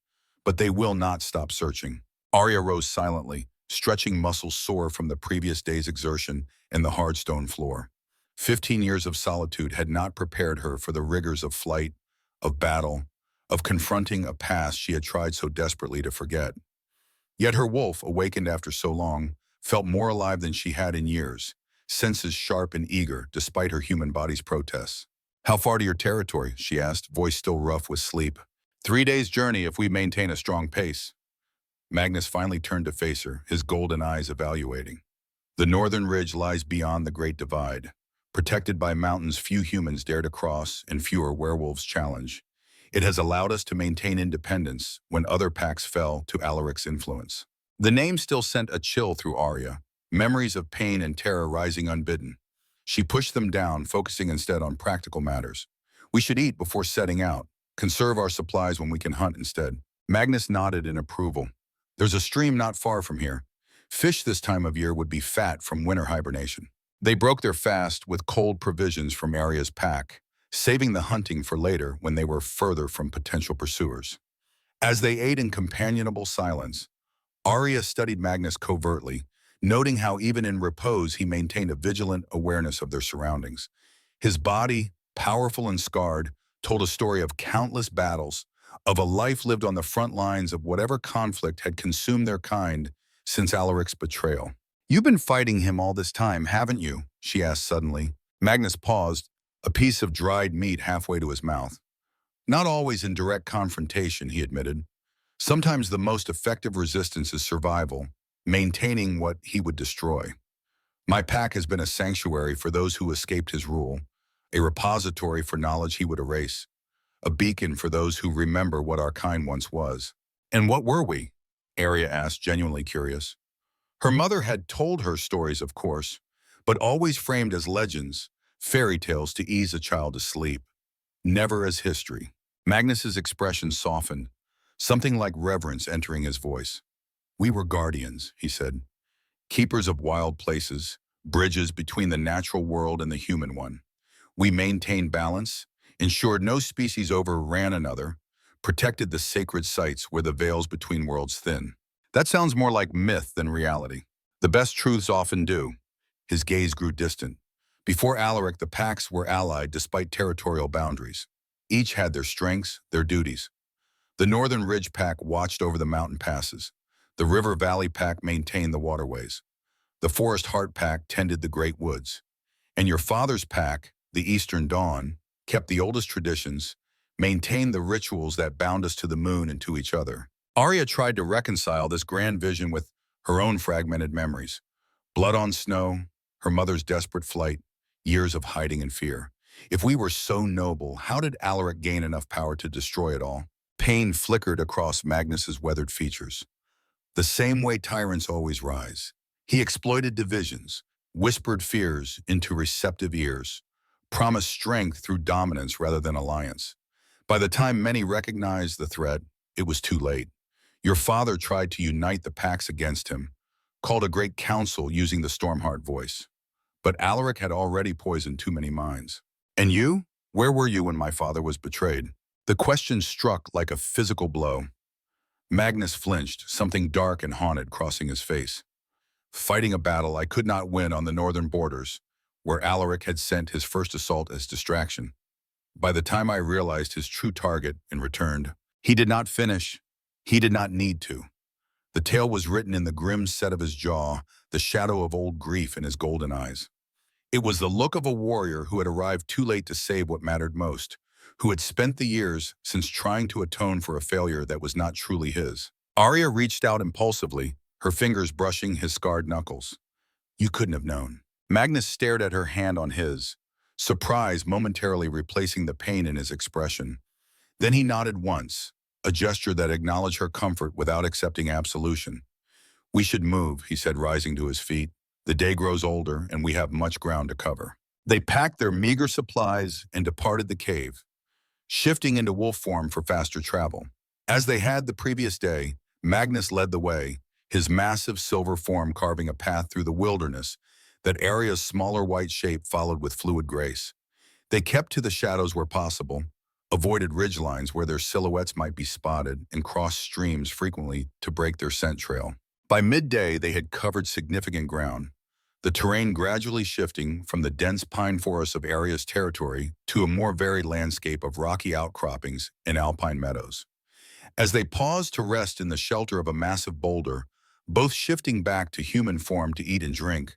but they will not stop searching. Arya rose silently, stretching muscles sore from the previous day's exertion and the hard stone floor. 15 years of solitude had not prepared her for the rigors of flight, of battle, of confronting a past she had tried so desperately to forget. Yet her wolf, awakened after so long, felt more alive than she had in years, senses sharp and eager despite her human body's protests. How far to your territory? She asked, voice still rough with sleep. 3 days' journey if we maintain a strong pace. Magnus finally turned to face her, his golden eyes evaluating. The northern ridge lies beyond the Great Divide, protected by mountains few humans dare to cross and fewer werewolves challenge. It has allowed us to maintain independence when other packs fell to Alaric's influence. The name still sent a chill through Arya, memories of pain and terror rising unbidden. She pushed them down, focusing instead on practical matters. We should eat before setting out, conserve our supplies when we can hunt instead. Magnus nodded in approval. There's a stream not far from here. Fish this time of year would be fat from winter hibernation. They broke their fast with cold provisions from Arya's pack, saving the hunting for later when they were further from potential pursuers. As they ate in companionable silence, Arya studied Magnus covertly, noting how even in repose he maintained a vigilant awareness of their surroundings. His body, powerful and scarred, told a story of countless battles, of a life lived on the front lines of whatever conflict had consumed their kind since Alaric's betrayal. You've been fighting him all this time, haven't you? She asked suddenly. Magnus paused, a piece of dried meat halfway to his mouth. Not always in direct confrontation, he admitted. Sometimes the most effective resistance is survival, maintaining what he would destroy. My pack has been a sanctuary for those who escaped his rule, a repository for knowledge he would erase, a beacon for those who remember what our kind once was. And what were we? Arya asked, genuinely curious. Her mother had told her stories, of course, but always framed as legends, fairy tales to ease a child to sleep, never as history. Magnus's expression softened, something like reverence entering his voice. We were guardians, he said, keepers of wild places, bridges between the natural world and the human one. We maintained balance, ensured no species overran another, protected the sacred sites where the veils between worlds thin. That sounds more like myth than reality. The best truths often do. His gaze grew distant. Before Alaric, the packs were allied despite territorial boundaries. Each had their strengths, their duties. The Northern Ridge Pack watched over the mountain passes, The River Valley Pack maintained the waterways. The Forest Heart Pack tended the great woods. And your father's pack, the Eastern Dawn, kept the oldest traditions, maintained the rituals that bound us to the moon and to each other. Arya tried to reconcile this grand vision with her own fragmented memories. Blood on snow, her mother's desperate flight, years of hiding and fear. If we were so noble, how did Alaric gain enough power to destroy it all? Pain flickered across Magnus's weathered features. The same way tyrants always rise. He exploited divisions, whispered fears into receptive ears, promised strength through dominance rather than alliance. By the time many recognized the threat, it was too late. Your father tried to unite the packs against him, called a great council using the Stormheart voice. But Alaric had already poisoned too many minds. And you? Where were you when my father was betrayed? The question struck like a physical blow. Magnus flinched, something dark and haunted crossing his face. Fighting a battle I could not win on the northern borders, where Alaric had sent his first assault as distraction. By the time I realized his true target and returned, he did not finish. He did not need to. The tale was written in the grim set of his jaw, the shadow of old grief in his golden eyes. It was the look of a warrior who had arrived too late to save what mattered most, who had spent the years since trying to atone for a failure that was not truly his. Arya reached out impulsively, her fingers brushing his scarred knuckles. You couldn't have known. Magnus stared at her hand on his, surprise momentarily replacing the pain in his expression. Then he nodded once, a gesture that acknowledged her comfort without accepting absolution. We should move, he said, rising to his feet. The day grows older, and we have much ground to cover. They packed their meager supplies and departed the cave, shifting into wolf form for faster travel. As they had the previous day, Magnus led the way, his massive silver form carving a path through the wilderness that Arya's smaller white shape followed with fluid grace. They kept to the shadows where possible, avoided ridgelines where their silhouettes might be spotted, and crossed streams frequently to break their scent trail. By midday, they had covered significant ground, the terrain gradually shifting from the dense pine forests of Arya's territory to a more varied landscape of rocky outcroppings and alpine meadows. As they paused to rest in the shelter of a massive boulder, both shifting back to human form to eat and drink,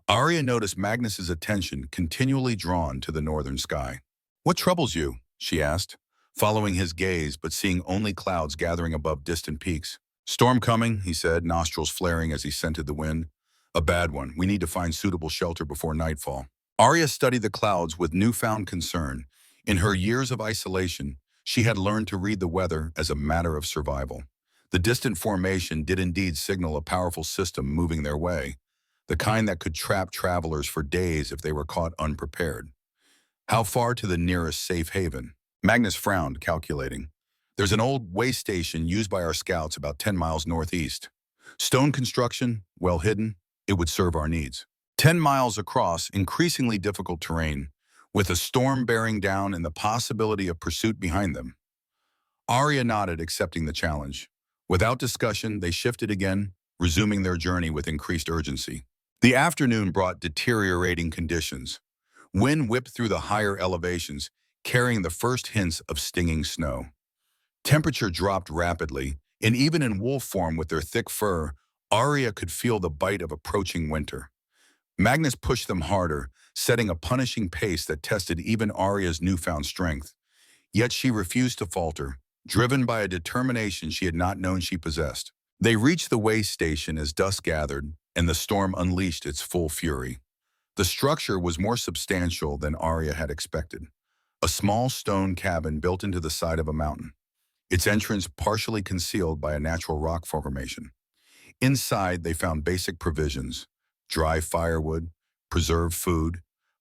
Arya noticed Magnus's attention continually drawn to the northern sky. What troubles you? She asked, following his gaze but seeing only clouds gathering above distant peaks. Storm coming, he said, nostrils flaring as he scented the wind. A bad one. We need to find suitable shelter before nightfall. Arya studied the clouds with newfound concern. In her years of isolation, she had learned to read the weather as a matter of survival. The distant formation did indeed signal a powerful system moving their way, the kind that could trap travelers for days if they were caught unprepared. How far to the nearest safe haven? Magnus frowned, calculating. There's an old way station used by our scouts about 10 miles northeast. Stone construction, well hidden, it would serve our needs. 10 miles across increasingly difficult terrain, with a storm bearing down and the possibility of pursuit behind them. Arya nodded, accepting the challenge. Without discussion, they shifted again, resuming their journey with increased urgency. The afternoon brought deteriorating conditions. Wind whipped through the higher elevations, carrying the first hints of stinging snow. Temperature dropped rapidly, and even in wolf form with their thick fur, Arya could feel the bite of approaching winter. Magnus pushed them harder, setting a punishing pace that tested even Arya's newfound strength. Yet she refused to falter, driven by a determination she had not known she possessed. They reached the way station as dusk gathered, and the storm unleashed its full fury. The structure was more substantial than Arya had expected. A small stone cabin built into the side of a mountain, its entrance partially concealed by a natural rock formation. Inside, they found basic provisions, dry firewood, preserved food,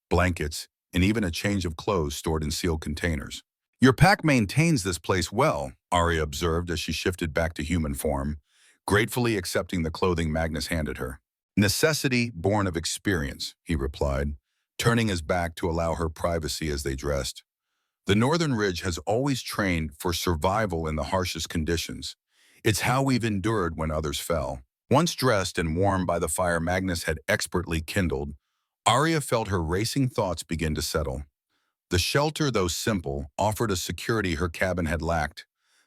blankets, and even a change of clothes stored in sealed containers. Your pack maintains this place well, Arya observed as she shifted back to human form, gratefully accepting the clothing Magnus handed her. Necessity born of experience, he replied, turning his back to allow her privacy as they dressed. The Northern Ridge has always trained for survival in the harshest conditions. It's how we've endured when others fell. Once dressed and warmed by the fire Magnus had expertly kindled, Arya felt her racing thoughts begin to settle. The shelter, though simple, offered a security her cabin had lacked,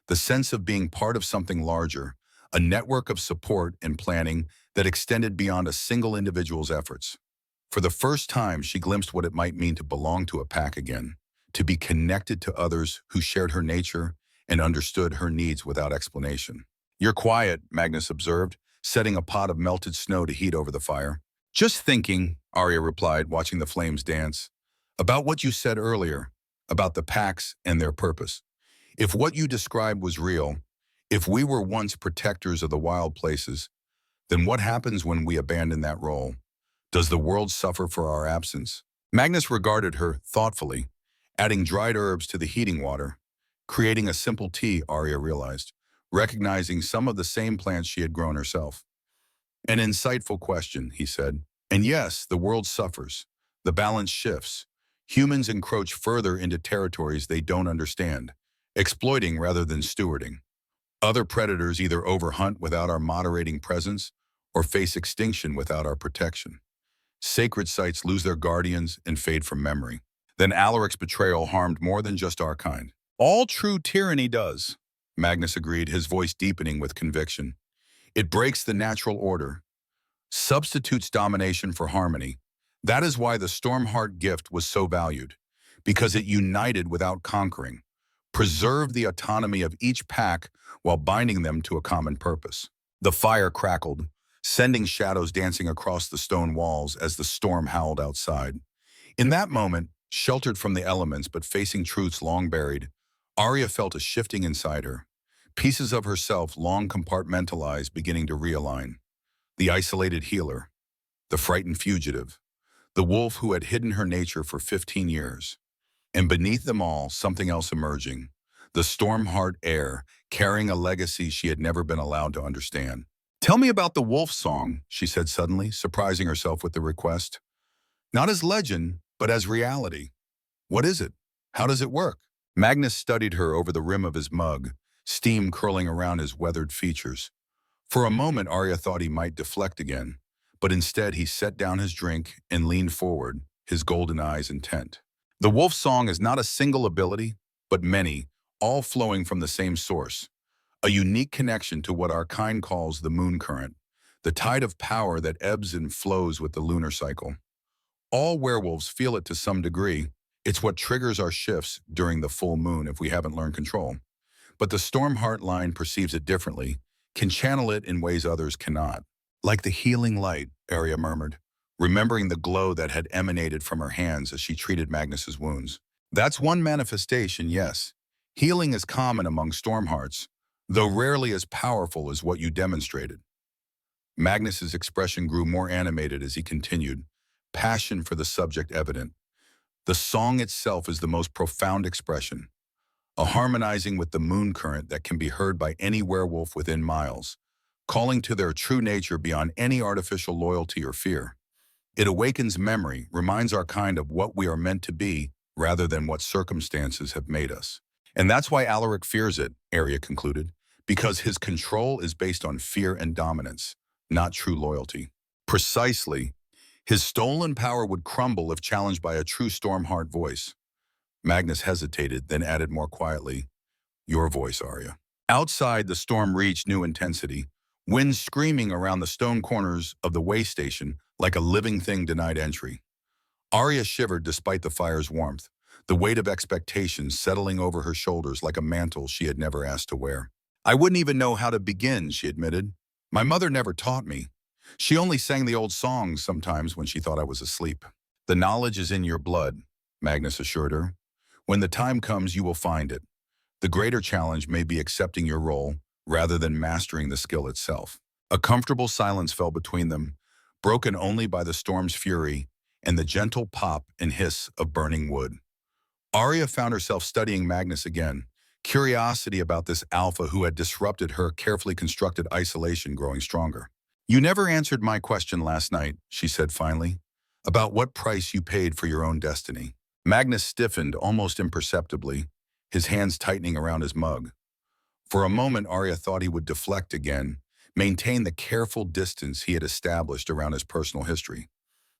the sense of being part of something larger, a network of support and planning that extended beyond a single individual's efforts. For the first time, she glimpsed what it might mean to belong to a pack again, to be connected to others who shared her nature and understood her needs without explanation. "You're quiet," Magnus observed, setting a pot of melted snow to heat over the fire. "Just thinking," Arya replied, watching the flames dance, "about what you said earlier, about the packs and their purpose. If what you described was real, if we were once protectors of the wild places, then what happens when we abandon that role? Does the world suffer for our absence?" Magnus regarded her thoughtfully, adding dried herbs to the heating water, creating a simple tea, Arya realized, recognizing some of the same plants she had grown herself. "An insightful question," he said. "And yes, the world suffers. The balance shifts. Humans encroach further into territories they don't understand, exploiting rather than stewarding. Other predators either overhunt without our moderating presence or face extinction without our protection. Sacred sites lose their guardians and fade from memory. Then Alaric's betrayal harmed more than just our kind. All true tyranny does," Magnus agreed, his voice deepening with conviction. "It breaks the natural order, substitutes domination for harmony. That is why the Stormheart gift was so valued, because it united without conquering, preserved the autonomy of each pack while binding them to a common purpose." The fire crackled, sending shadows dancing across the stone walls as the storm howled outside. In that moment, sheltered from the elements but facing truths long buried, Arya felt a shifting inside her, pieces of herself long compartmentalized beginning to realign. The isolated healer, the frightened fugitive, the wolf who had hidden her nature for 15 years. And beneath them all, something else emerging, the Stormheart heir, carrying a legacy she had never been allowed to understand. "Tell me about the wolf song," she said suddenly, surprising herself with the request. "Not as legend, but as reality. What is it? How does it work?" Magnus studied her over the rim of his mug, steam curling around his weathered features. For a moment, Arya thought he might deflect again, but instead he set down his drink and leaned forward, his golden eyes intent. "The wolf song is not a single ability, but many, all flowing from the same source. A unique connection to what our kind calls the moon current, the tide of power that ebbs and flows with the lunar cycle. All werewolves feel it to some degree. It's what triggers our shifts during the full moon if we haven't learned control. But the Stormheart line perceives it differently, can channel it in ways others cannot. Like the healing light," Arya murmured, remembering the glow that had emanated from her hands as she treated Magnus's wounds. "That's one manifestation, yes. Healing is common among Stormhearts, though rarely as powerful as what you demonstrated." Magnus's expression grew more animated as he continued, passion for the subject evident. "The song itself is the most profound expression, a harmonizing with the moon current that can be heard by any werewolf within miles, calling to their true nature beyond any artificial loyalty or fear. It awakens memory, reminds our kind of what we are meant to be rather than what circumstances have made us. And that's why Alaric fears it," Arya concluded, "because his control is based on fear and dominance, not true loyalty." "Precisely. His stolen power would crumble if challenged by a true Stormheart voice." Magnus hesitated, then added more quietly, "Your voice, Arya." Outside, the storm reached new intensity, wind screaming around the stone corners of the way station like a living thing denied entry. Arya shivered despite the fire's warmth, the weight of expectations settling over her shoulders like a mantle she had never asked to wear. "I wouldn't even know how to begin," she admitted. "My mother never taught me. She only sang the old songs sometimes when she thought I was asleep." "The knowledge is in your blood," Magnus assured her. "When the time comes, you will find it. The greater challenge may be accepting your role rather than mastering the skill itself." A comfortable silence fell between them, broken only by the storm's fury and the gentle pop and hiss of burning wood. Arya found herself studying Magnus again, curiosity about this alpha who had disrupted her carefully constructed isolation growing stronger. "You never answered my question last night," she said finally, "about what price you paid for your own destiny." Magnus stiffened almost imperceptibly, his hands tightening around his mug. For a moment, Arya thought he would deflect again, maintain the careful distance he had established around his personal history.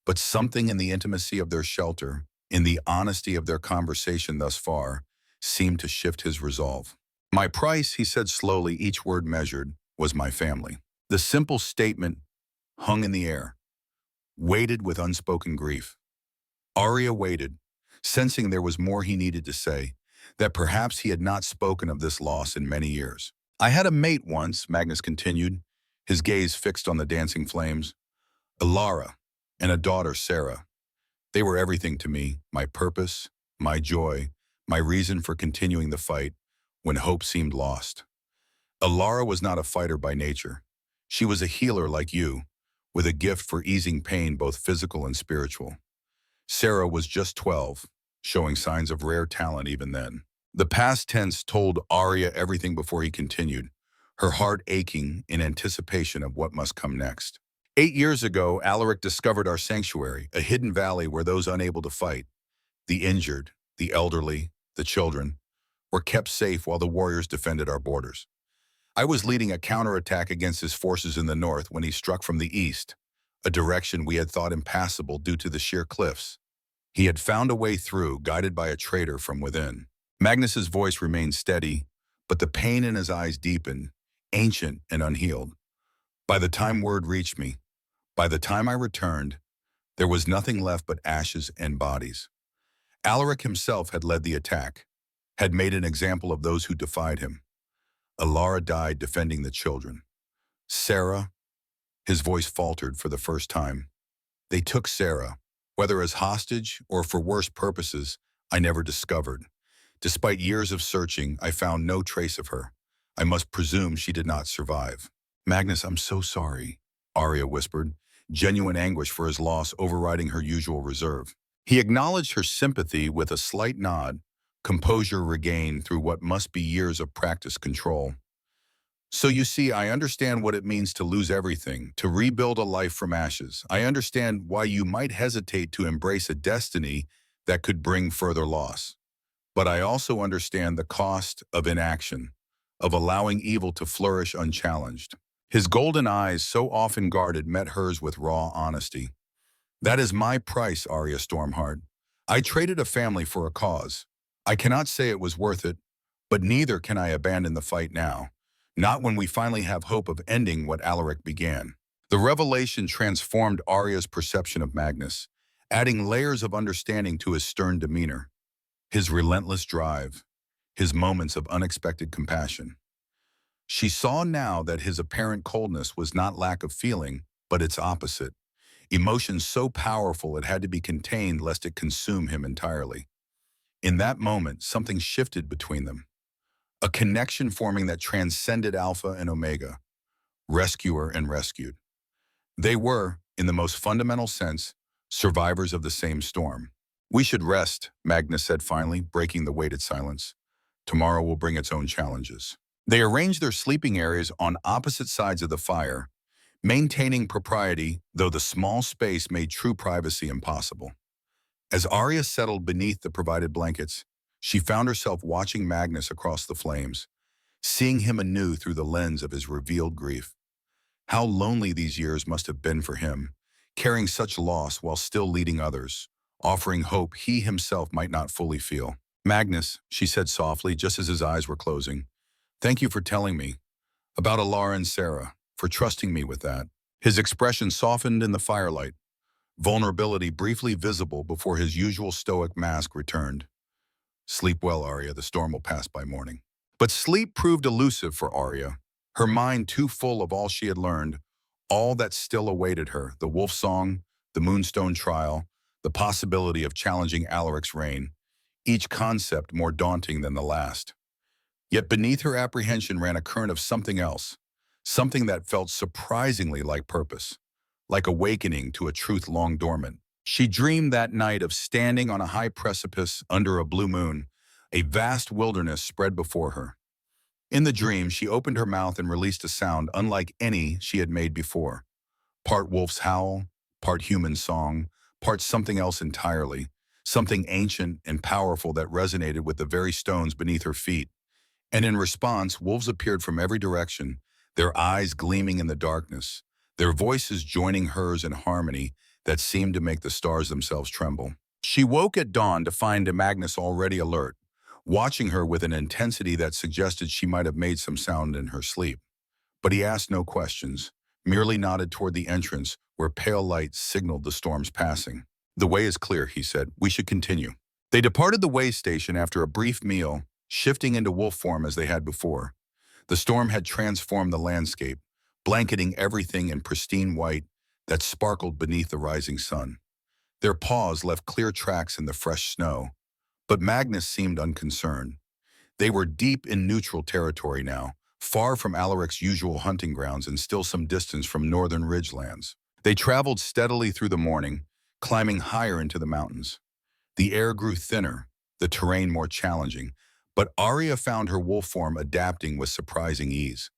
But something in the intimacy of their shelter, in the honesty of their conversation thus far, seemed to shift his resolve. "My price," he said slowly, each word measured, was my family. The simple statement hung in the air, weighted with unspoken grief. Arya waited, sensing there was more he needed to say, that perhaps he had not spoken of this loss in many years. I had a mate once, Magnus continued, his gaze fixed on the dancing flames. Alara and a daughter, Sarah. They were everything to me, my purpose, my joy, my reason for continuing the fight when hope seemed lost. Alara was not a fighter by nature. She was a healer like you, with a gift for easing pain both physical and spiritual. Sarah was just 12, showing signs of rare talent even then. The past tense told Arya everything before he continued, her heart aching in anticipation of what must come next. 8 years ago, Alaric discovered our sanctuary, a hidden valley where those unable to fight, the injured, the elderly, the children, were kept safe while the warriors defended our borders. I was leading a counterattack against his forces in the north when he struck from the east, a direction we had thought impassable due to the sheer cliffs. He had found a way through, guided by a traitor from within. Magnus's voice remained steady, but the pain in his eyes deepened, ancient and unhealed. By the time word reached me, by the time I returned, there was nothing left but ashes and bodies. Alaric himself had led the attack, had made an example of those who defied him. Alara died defending the children. Sarah, his voice faltered for the first time. They took Sarah, whether as hostage or for worse purposes, I never discovered. Despite years of searching, I found no trace of her. I must presume she did not survive. Magnus, I'm so sorry, Arya whispered, genuine anguish for his loss overriding her usual reserve. He acknowledged her sympathy with a slight nod, composure regained through what must be years of practiced control. So you see, I understand what it means to lose everything, to rebuild a life from ashes. I understand why you might hesitate to embrace a destiny that could bring further loss. But I also understand the cost of inaction, of allowing evil to flourish unchallenged. His golden eyes, so often guarded, met hers with raw honesty. That is my price, Arya Stormheart. I traded a family for a cause. I cannot say it was worth it, but neither can I abandon the fight now. Not when we finally have hope of ending what Alaric began. The revelation transformed Arya's perception of Magnus, adding layers of understanding to his stern demeanor, his relentless drive, his moments of unexpected compassion. She saw now that his apparent coldness was not lack of feeling, but its opposite. Emotion so powerful it had to be contained lest it consume him entirely. In that moment, something shifted between them. A connection forming that transcended Alpha and Omega, rescuer and rescued. They were, in the most fundamental sense, survivors of the same storm. We should rest, Magnus said finally, breaking the weighted silence. Tomorrow will bring its own challenges. They arranged their sleeping areas on opposite sides of the fire, maintaining propriety, though the small space made true privacy impossible. As Arya settled beneath the provided blankets, she found herself watching Magnus across the flames, seeing him anew through the lens of his revealed grief. How lonely these years must have been for him, carrying such loss while still leading others, offering hope he himself might not fully feel. Magnus, she said softly, just as his eyes were closing, thank you for telling me about Alara and Sarah, for trusting me with that. His expression softened in the firelight, vulnerability briefly visible before his usual stoic mask returned. Sleep well, Arya, the storm will pass by morning. But sleep proved elusive for Arya, her mind too full of all she had learned, all that still awaited her, the wolf song, the moonstone trial, the possibility of challenging Alaric's reign, each concept more daunting than the last. Yet beneath her apprehension ran a current of something else, something that felt surprisingly like purpose, like awakening to a truth long dormant. She dreamed that night of standing on a high precipice under a blue moon, a vast wilderness spread before her. In the dream, she opened her mouth and released a sound unlike any she had made before. Part wolf's howl, part human song, part something else entirely, something ancient and powerful that resonated with the very stones beneath her feet. And in response, wolves appeared from every direction, their eyes gleaming in the darkness, their voices joining hers in harmony that seemed to make the stars themselves tremble. She woke at dawn to find Magnus already alert, watching her with an intensity that suggested she might have made some sound in her sleep. But he asked no questions, merely nodded toward the entrance where pale light signaled the storm's passing. "The way is clear," he said. "We should continue." They departed the way station after a brief meal, shifting into wolf form as they had before. The storm had transformed the landscape, blanketing everything in pristine white that sparkled beneath the rising sun. Their paws left clear tracks in the fresh snow, but Magnus seemed unconcerned. They were deep in neutral territory now, far from Alaric's usual hunting grounds and still some distance from northern ridgelands. They traveled steadily through the morning, climbing higher into the mountains. The air grew thinner, the terrain more challenging, but Arya found her wolf form adapting with surprising ease.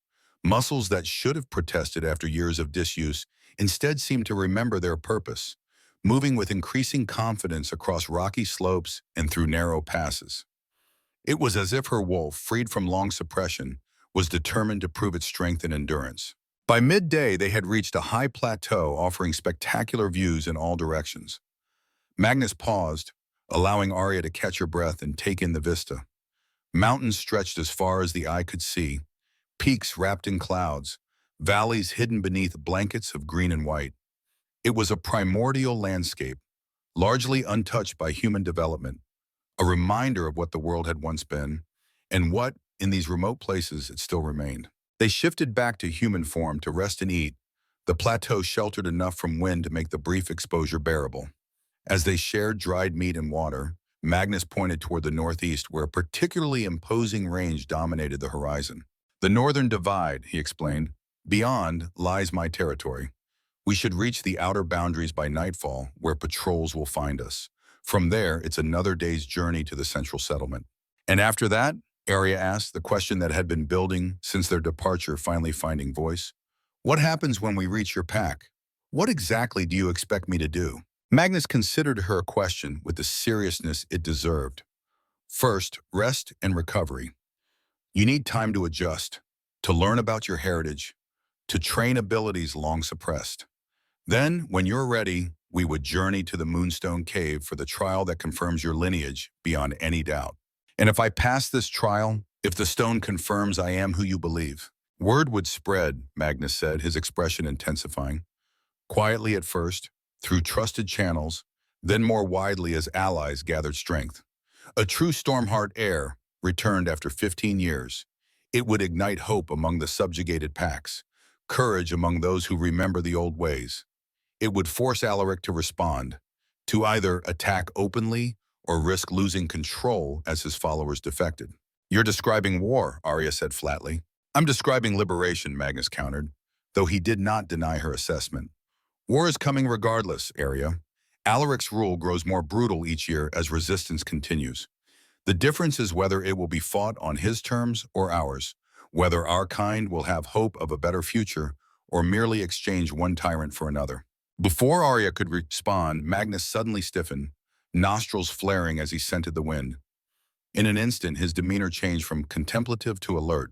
Muscles that should have protested after years of disuse instead seemed to remember their purpose, moving with increasing confidence across rocky slopes and through narrow passes. It was as if her wolf, freed from long suppression, was determined to prove its strength and endurance. By midday, they had reached a high plateau offering spectacular views in all directions. Magnus paused, allowing Arya to catch her breath and take in the vista. Mountains stretched as far as the eye could see, peaks wrapped in clouds, valleys hidden beneath blankets of green and white. It was a primordial landscape, largely untouched by human development, a reminder of what the world had once been, and what, in these remote places, it still remained. They shifted back to human form to rest and eat, the plateau sheltered enough from wind to make the brief exposure bearable. As they shared dried meat and water, Magnus pointed toward the northeast where a particularly imposing range dominated the horizon. "The northern divide," he explained. "Beyond lies my territory. We should reach the outer boundaries by nightfall, where patrols will find us. From there, it's another day's journey to the central settlement." "And after that?" Arya asked, the question that had been building since their departure finally finding voice. "What happens when we reach your pack? What exactly do you expect me to do?" Magnus considered her question with the seriousness it deserved. "First, rest and recovery. You need time to adjust, to learn about your heritage, to train abilities long suppressed. Then, when you're ready, we would journey to the Moonstone Cave for the trial that confirms your lineage beyond any doubt. And if I pass this trial, if the stone confirms I am who you believe." "Word would spread," Magnus said, his expression intensifying. "Quietly at first, through trusted channels, then more widely as allies gathered strength. A true Stormheart heir returned after 15 years. It would ignite hope among the subjugated packs, courage among those who remember the old ways. It would force Alaric to respond, to either attack openly or risk losing control as his followers defected." "You're describing war," Arya said flatly. "I'm describing liberation," Magnus countered, though he did not deny her assessment. "War is coming regardless, Arya. Alaric's rule grows more brutal each year as resistance continues. The difference is whether it will be fought on his terms or ours, whether our kind will have hope of a better future or merely exchange one tyrant for another." Before Arya could respond, Magnus suddenly stiffened, nostrils flaring as he scented the wind. In an instant, his demeanor changed from contemplative to alert,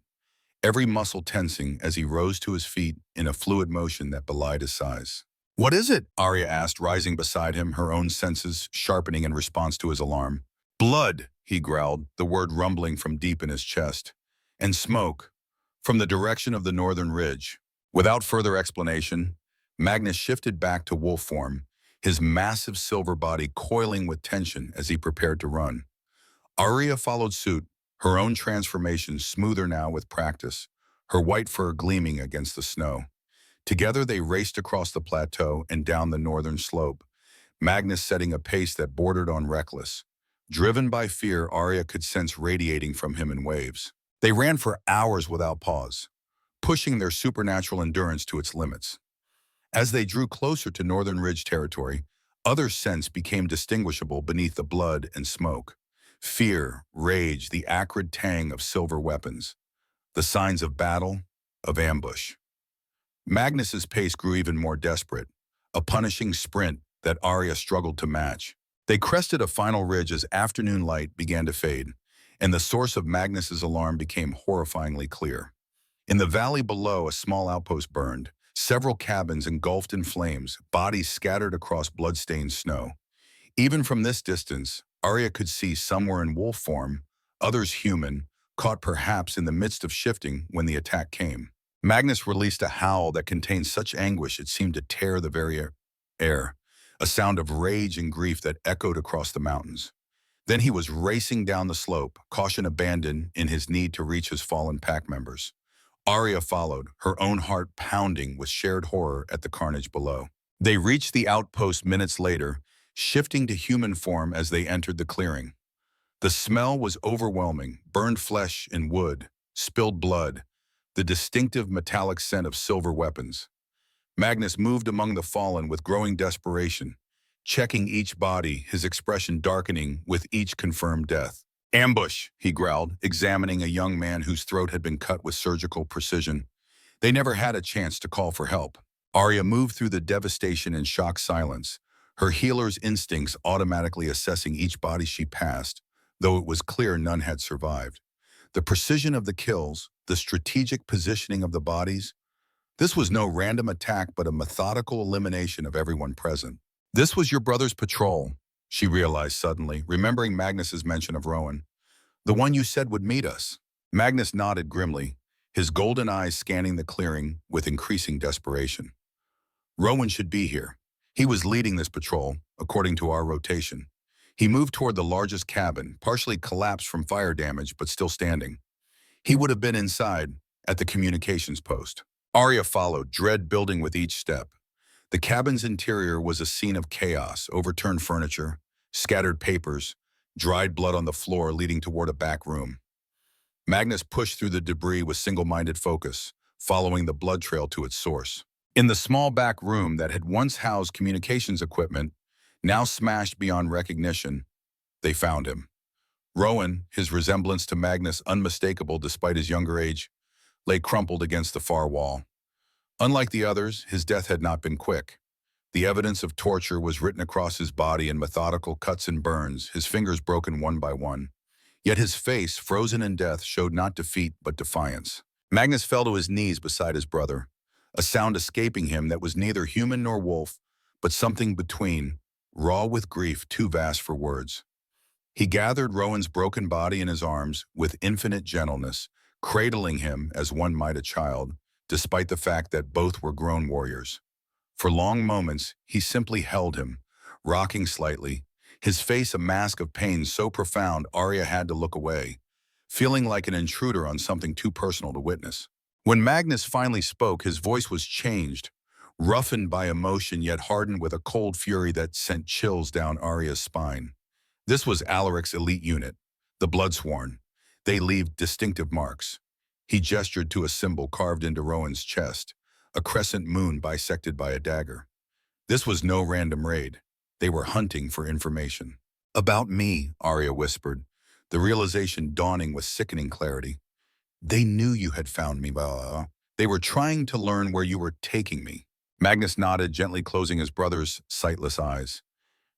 every muscle tensing as he rose to his feet in a fluid motion that belied his size. "What is it?" Arya asked, rising beside him, her own senses sharpening in response to his alarm. "Blood," he growled, the word rumbling from deep in his chest. "And smoke, from the direction of the northern ridge." Without further explanation, Magnus shifted back to wolf form, his massive silver body coiling with tension as he prepared to run. Arya followed suit, her own transformation smoother now with practice, her white fur gleaming against the snow. Together they raced across the plateau and down the northern slope, Magnus setting a pace that bordered on reckless. Driven by fear, Arya could sense radiating from him in waves. They ran for hours without pause, pushing their supernatural endurance to its limits. As they drew closer to Northern Ridge territory, other scents became distinguishable beneath the blood and smoke. Fear, rage, the acrid tang of silver weapons. The signs of battle, of ambush. Magnus's pace grew even more desperate, a punishing sprint that Arya struggled to match. They crested a final ridge as afternoon light began to fade, and the source of Magnus's alarm became horrifyingly clear. In the valley below, a small outpost burned, several cabins engulfed in flames, bodies scattered across blood-stained snow. Even from this distance, Arya could see some were in wolf form, others human, caught perhaps in the midst of shifting when the attack came. Magnus released a howl that contained such anguish it seemed to tear the very air, a sound of rage and grief that echoed across the mountains. Then he was racing down the slope, caution abandoned in his need to reach his fallen pack members. Arya followed, her own heart pounding with shared horror at the carnage below. They reached the outpost minutes later, shifting to human form as they entered the clearing. The smell was overwhelming, burned flesh and wood, spilled blood, the distinctive metallic scent of silver weapons. Magnus moved among the fallen with growing desperation, checking each body, his expression darkening with each confirmed death. "Ambush," he growled, examining a young man whose throat had been cut with surgical precision. They never had a chance to call for help. Arya moved through the devastation in shocked silence, her healer's instincts automatically assessing each body she passed, though it was clear none had survived. The precision of the kills, the strategic positioning of the bodies, this was no random attack but a methodical elimination of everyone present. "This was your brother's patrol," she realized suddenly, remembering Magnus's mention of Rowan. "The one you said would meet us." Magnus nodded grimly, his golden eyes scanning the clearing with increasing desperation. "Rowan should be here. He was leading this patrol, according to our rotation." He moved toward the largest cabin, partially collapsed from fire damage but still standing. He would have been inside, at the communications post. Arya followed, dread building with each step. The cabin's interior was a scene of chaos, overturned furniture, scattered papers, dried blood on the floor leading toward a back room. Magnus pushed through the debris with single-minded focus, following the blood trail to its source. In the small back room that had once housed communications equipment, now smashed beyond recognition, they found him. Rowan, his resemblance to Magnus unmistakable despite his younger age, lay crumpled against the far wall. Unlike the others, his death had not been quick. The evidence of torture was written across his body in methodical cuts and burns, his fingers broken one by one. Yet his face, frozen in death, showed not defeat but defiance. Magnus fell to his knees beside his brother, a sound escaping him that was neither human nor wolf, but something between, raw with grief too vast for words. He gathered Rowan's broken body in his arms with infinite gentleness, cradling him as one might a child, despite the fact that both were grown warriors. For long moments, he simply held him, rocking slightly, his face a mask of pain so profound Arya had to look away, feeling like an intruder on something too personal to witness. When Magnus finally spoke, his voice was changed, roughened by emotion yet hardened with a cold fury that sent chills down Arya's spine. This was Alaric's elite unit, the Bloodsworn. They leave distinctive marks. He gestured to a symbol carved into Rowan's chest, a crescent moon bisected by a dagger. This was no random raid. They were hunting for information. "About me," Arya whispered, the realization dawning with sickening clarity. "They knew you had found me, but they were trying to learn where you were taking me." Magnus nodded, gently closing his brother's sightless eyes.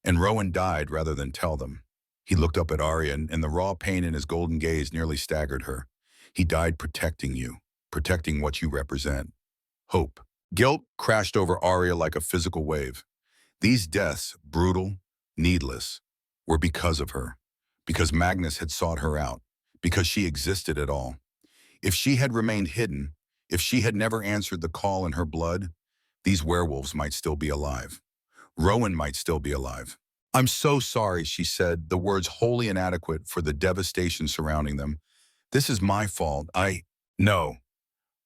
"And Rowan died rather than tell them." He looked up at Arya, and the raw pain in his golden gaze nearly staggered her. "He died protecting you, protecting what you represent. Hope." Guilt crashed over Arya like a physical wave. These deaths, brutal, needless, were because of her, because Magnus had sought her out, because she existed at all. If she had remained hidden, if she had never answered the call in her blood, these werewolves might still be alive. Rowan might still be alive. "I'm so sorry," she said, the words wholly inadequate for the devastation surrounding them. "This is my fault. No."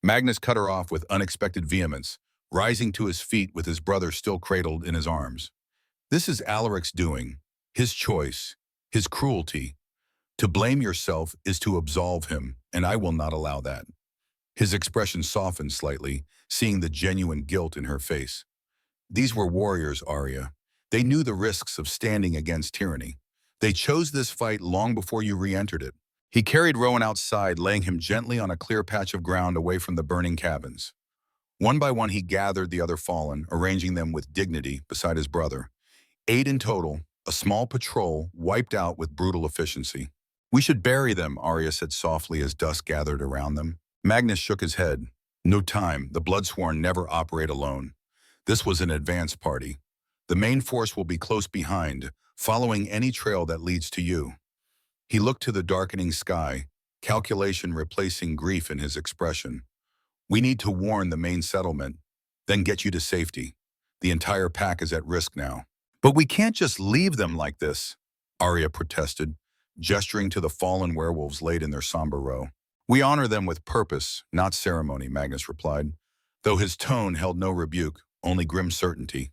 Magnus cut her off with unexpected vehemence, rising to his feet with his brother still cradled in his arms. "This is Alaric's doing, his choice, his cruelty. To blame yourself is to absolve him, and I will not allow that." His expression softened slightly, seeing the genuine guilt in her face. "These were warriors, Arya. They knew the risks of standing against tyranny. They chose this fight long before you re-entered it." He carried Rowan outside, laying him gently on a clear patch of ground away from the burning cabins. One by one he gathered the other fallen, arranging them with dignity beside his brother. 8 in total, a small patrol wiped out with brutal efficiency. "We should bury them," Arya said softly as dusk gathered around them. Magnus shook his head. "No time. The Bloodsworn never operate alone. This was an advance party. The main force will be close behind, following any trail that leads to you." He looked to the darkening sky, calculation replacing grief in his expression. We need to warn the main settlement, then get you to safety. The entire pack is at risk now. But we can't just leave them like this, Arya protested, gesturing to the fallen werewolves laid in their somber row. We honor them with purpose, not ceremony, Magnus replied, though his tone held no rebuke, only grim certainty.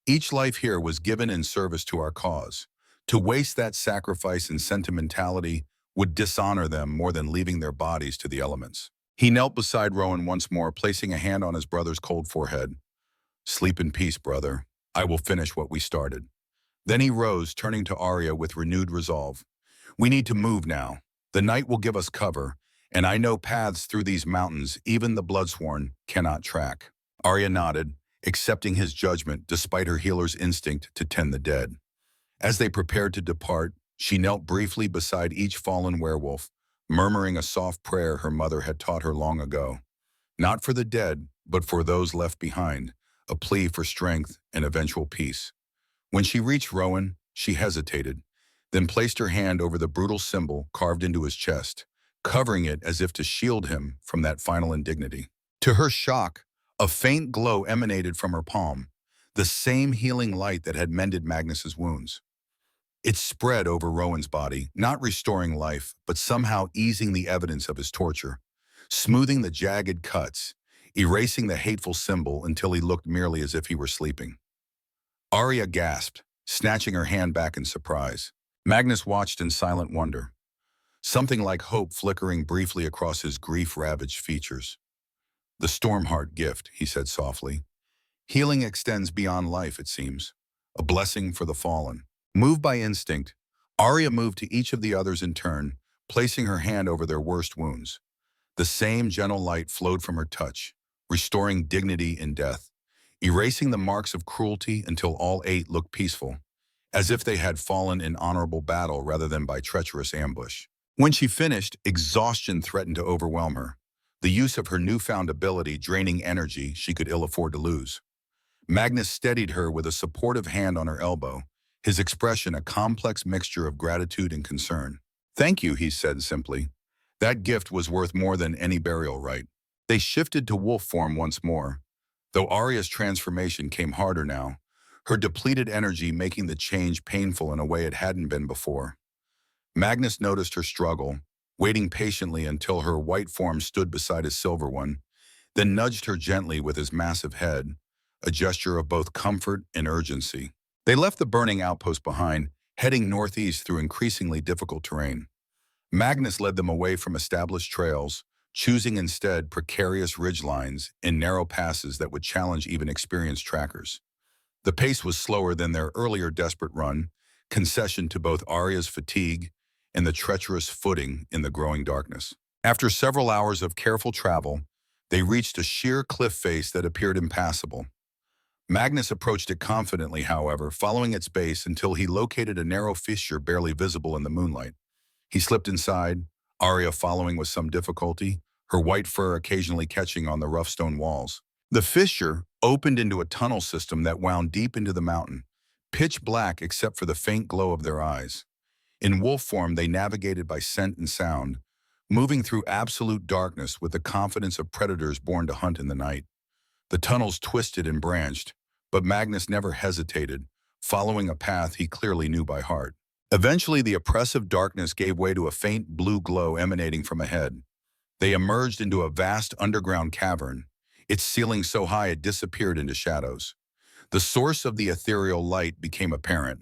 Each life here was given in service to our cause. To waste that sacrifice in sentimentality would dishonor them more than leaving their bodies to the elements. He knelt beside Rowan once more, placing a hand on his brother's cold forehead. Sleep in peace, brother. I will finish what we started. Then he rose, turning to Arya with renewed resolve. We need to move now. The night will give us cover, and I know paths through these mountains even the Bloodsworn cannot track. Arya nodded, accepting his judgment despite her healer's instinct to tend the dead. As they prepared to depart, she knelt briefly beside each fallen werewolf, murmuring a soft prayer her mother had taught her long ago. Not for the dead, but for those left behind, a plea for strength and eventual peace. When she reached Rowan, she hesitated, then placed her hand over the brutal symbol carved into his chest, covering it as if to shield him from that final indignity. To her shock, a faint glow emanated from her palm, the same healing light that had mended Magnus's wounds. It spread over Rowan's body, not restoring life, but somehow easing the evidence of his torture, smoothing the jagged cuts, erasing the hateful symbol until he looked merely as if he were sleeping. Arya gasped, snatching her hand back in surprise. Magnus watched in silent wonder, something like hope flickering briefly across his grief-ravaged features. The Stormheart gift, he said softly. Healing extends beyond life, it seems. A blessing for the fallen. Moved by instinct, Arya moved to each of the others in turn, placing her hand over their worst wounds. The same gentle light flowed from her touch, restoring dignity in death, erasing the marks of cruelty until all 8 looked peaceful, as if they had fallen in honorable battle rather than by treacherous ambush. When she finished, exhaustion threatened to overwhelm her, the use of her newfound ability draining energy she could ill afford to lose. Magnus steadied her with a supportive hand on her elbow, his expression a complex mixture of gratitude and concern. Thank you, he said simply. That gift was worth more than any burial rite. They shifted to wolf form once more, though Arya's transformation came harder now, her depleted energy making the change painful in a way it hadn't been before. Magnus noticed her struggle, waiting patiently until her white form stood beside his silver one, then nudged her gently with his massive head, a gesture of both comfort and urgency. They left the burning outpost behind, heading northeast through increasingly difficult terrain. Magnus led them away from established trails, choosing instead precarious ridgelines and narrow passes that would challenge even experienced trackers. The pace was slower than their earlier desperate run, concession to both Arya's fatigue and the treacherous footing in the growing darkness. After several hours of careful travel, they reached a sheer cliff face that appeared impassable. Magnus approached it confidently, however, following its base until he located a narrow fissure barely visible in the moonlight. He slipped inside, Arya following with some difficulty, her white fur occasionally catching on the rough stone walls. The fissure opened into a tunnel system that wound deep into the mountain, pitch black except for the faint glow of their eyes. In wolf form, they navigated by scent and sound, moving through absolute darkness with the confidence of predators born to hunt in the night. The tunnels twisted and branched, but Magnus never hesitated, following a path he clearly knew by heart. Eventually, the oppressive darkness gave way to a faint blue glow emanating from ahead. They emerged into a vast underground cavern, its ceiling so high it disappeared into shadows. The source of the ethereal light became apparent,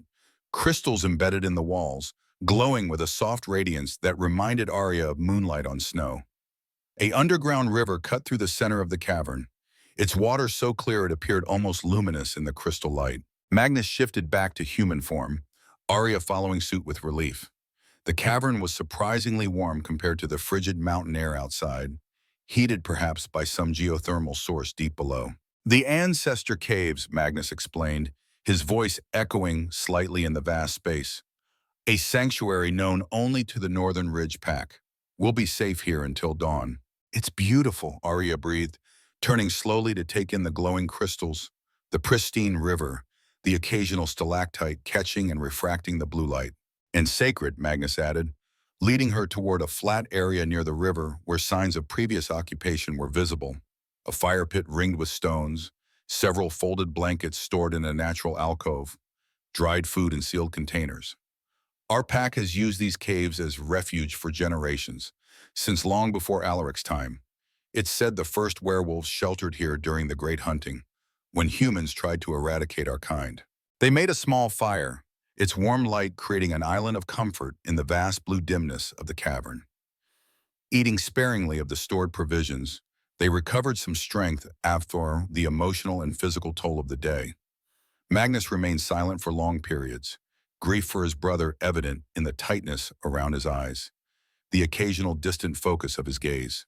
crystals embedded in the walls, glowing with a soft radiance that reminded Arya of moonlight on snow. An underground river cut through the center of the cavern, its water so clear it appeared almost luminous in the crystal light. Magnus shifted back to human form, Arya following suit with relief. The cavern was surprisingly warm compared to the frigid mountain air outside, heated perhaps by some geothermal source deep below. The Ancestor Caves, Magnus explained, his voice echoing slightly in the vast space. A sanctuary known only to the Northern Ridge Pack. We'll be safe here until dawn. It's beautiful, Arya breathed, turning slowly to take in the glowing crystals, the pristine river, the occasional stalactite catching and refracting the blue light. And sacred, Magnus added, leading her toward a flat area near the river where signs of previous occupation were visible. a fire pit ringed with stones, several folded blankets stored in a natural alcove, dried food in sealed containers. Our pack has used these caves as refuge for generations, since long before Alaric's time. It's said the first werewolves sheltered here during the Great Hunting, when humans tried to eradicate our kind. They made a small fire, its warm light creating an island of comfort in the vast blue dimness of the cavern. Eating sparingly of the stored provisions, they recovered some strength after the emotional and physical toll of the day. Magnus remained silent for long periods, grief for his brother evident in the tightness around his eyes, the occasional distant focus of his gaze.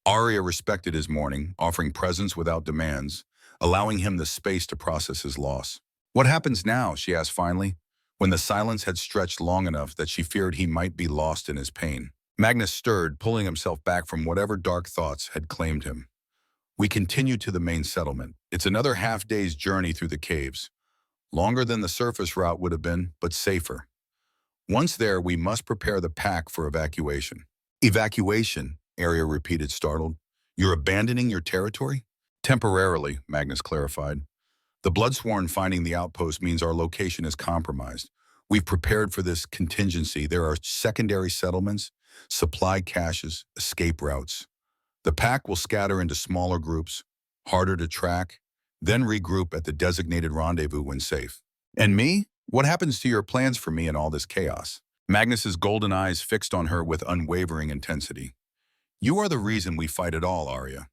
Arya respected his mourning, offering presents without demands, allowing him the space to process his loss. "What happens now?" she asked finally, when the silence had stretched long enough that she feared he might be lost in his pain. Magnus stirred, pulling himself back from whatever dark thoughts had claimed him. "We continue to the main settlement. It's another half-day's journey through the caves. Longer than the surface route would have been, but safer. Once there, we must prepare the pack for evacuation." "Evacuation?" Arya repeated, startled. "You're abandoning your territory?" "Temporarily," Magnus clarified. "The Bloodsworn finding the outpost means our location is compromised. We've prepared for this contingency. There are secondary settlements, supply caches, escape routes. The pack will scatter into smaller groups, harder to track, then regroup at the designated rendezvous when safe." "And me? What happens to your plans for me in all this chaos?" Magnus's golden eyes fixed on her with unwavering intensity. "You are the reason we fight at all, Arya.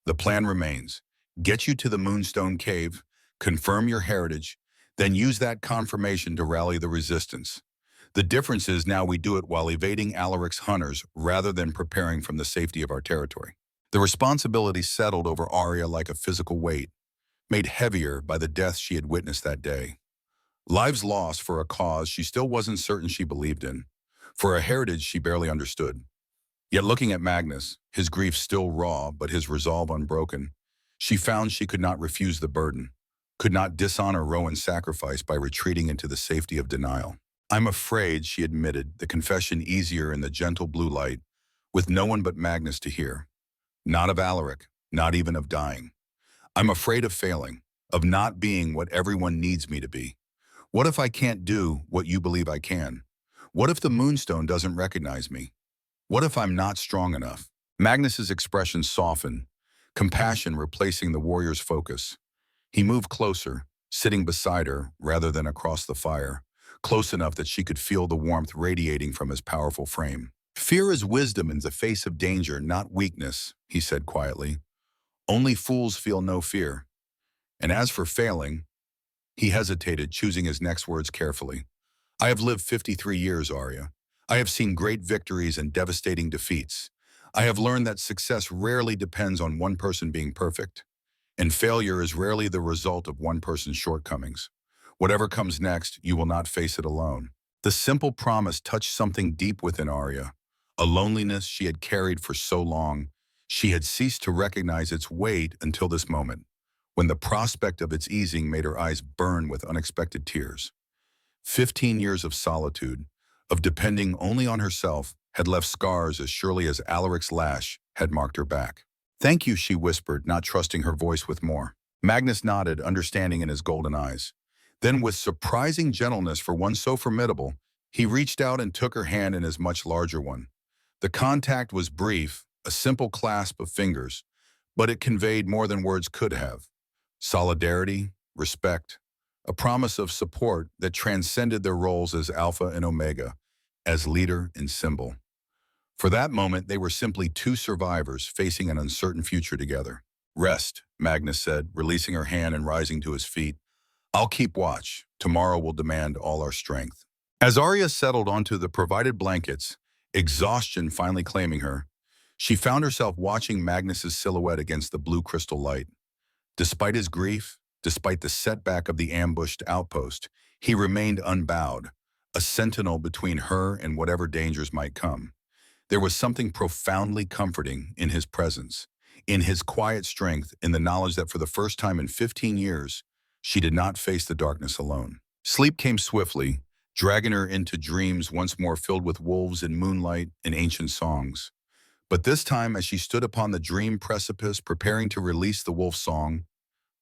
The plan remains. Get you to the Moonstone Cave, confirm your heritage, then use that confirmation to rally the resistance. The difference is now we do it while evading Alaric's hunters rather than preparing from the safety of our territory." The responsibility settled over Arya like a physical weight, made heavier by the death she had witnessed that day. Lives lost for a cause she still wasn't certain she believed in, for a heritage she barely understood. Yet looking at Magnus, his grief still raw but his resolve unbroken, she found she could not refuse the burden, could not dishonor Rowan's sacrifice by retreating into the safety of denial. "I'm afraid," she admitted, the confession easier in the gentle blue light, with no one but Magnus to hear. "Not of Alaric, not even of dying. I'm afraid of failing, of not being what everyone needs me to be. What if I can't do what you believe I can? What if the Moonstone doesn't recognize me? What if I'm not strong enough?" Magnus's expression softened, compassion replacing the warrior's focus. He moved closer, sitting beside her rather than across the fire, close enough that she could feel the warmth radiating from his powerful frame. "Fear is wisdom in the face of danger, not weakness," he said quietly. "Only fools feel no fear. And as for failing," he hesitated, choosing his next words carefully. "I have lived 53 years, Arya. I have seen great victories and devastating defeats. I have learned that success rarely depends on one person being perfect, and failure is rarely the result of one person's shortcomings. Whatever comes next, you will not face it alone." The simple promise touched something deep within Arya, a loneliness she had carried for so long. She had ceased to recognize its weight until this moment, when the prospect of its easing made her eyes burn with unexpected tears. 15 years of solitude, of depending only on herself, had left scars as surely as Alaric's lash had marked her back. "Thank you," she whispered, not trusting her voice with more. Magnus nodded, understanding in his golden eyes. Then, with surprising gentleness for one so formidable, he reached out and took her hand in his much larger one. The contact was brief, a simple clasp of fingers, but it conveyed more than words could have. Solidarity, respect, a promise of support that transcended their roles as Alpha and Omega, as leader and symbol. For that moment, they were simply two survivors facing an uncertain future together. "Rest," Magnus said, releasing her hand and rising to his feet. "I'll keep watch. Tomorrow will demand all our strength." As Arya settled onto the provided blankets, exhaustion finally claiming her, she found herself watching Magnus's silhouette against the blue crystal light. Despite his grief, despite the setback of the ambushed outpost, he remained unbowed, a sentinel between her and whatever dangers might come. There was something profoundly comforting in his presence, in his quiet strength, in the knowledge that for the first time in 15 years, she did not face the darkness alone. Sleep came swiftly, dragging her into dreams once more filled with wolves and moonlight and ancient songs. But this time, as she stood upon the dream precipice preparing to release the wolf song,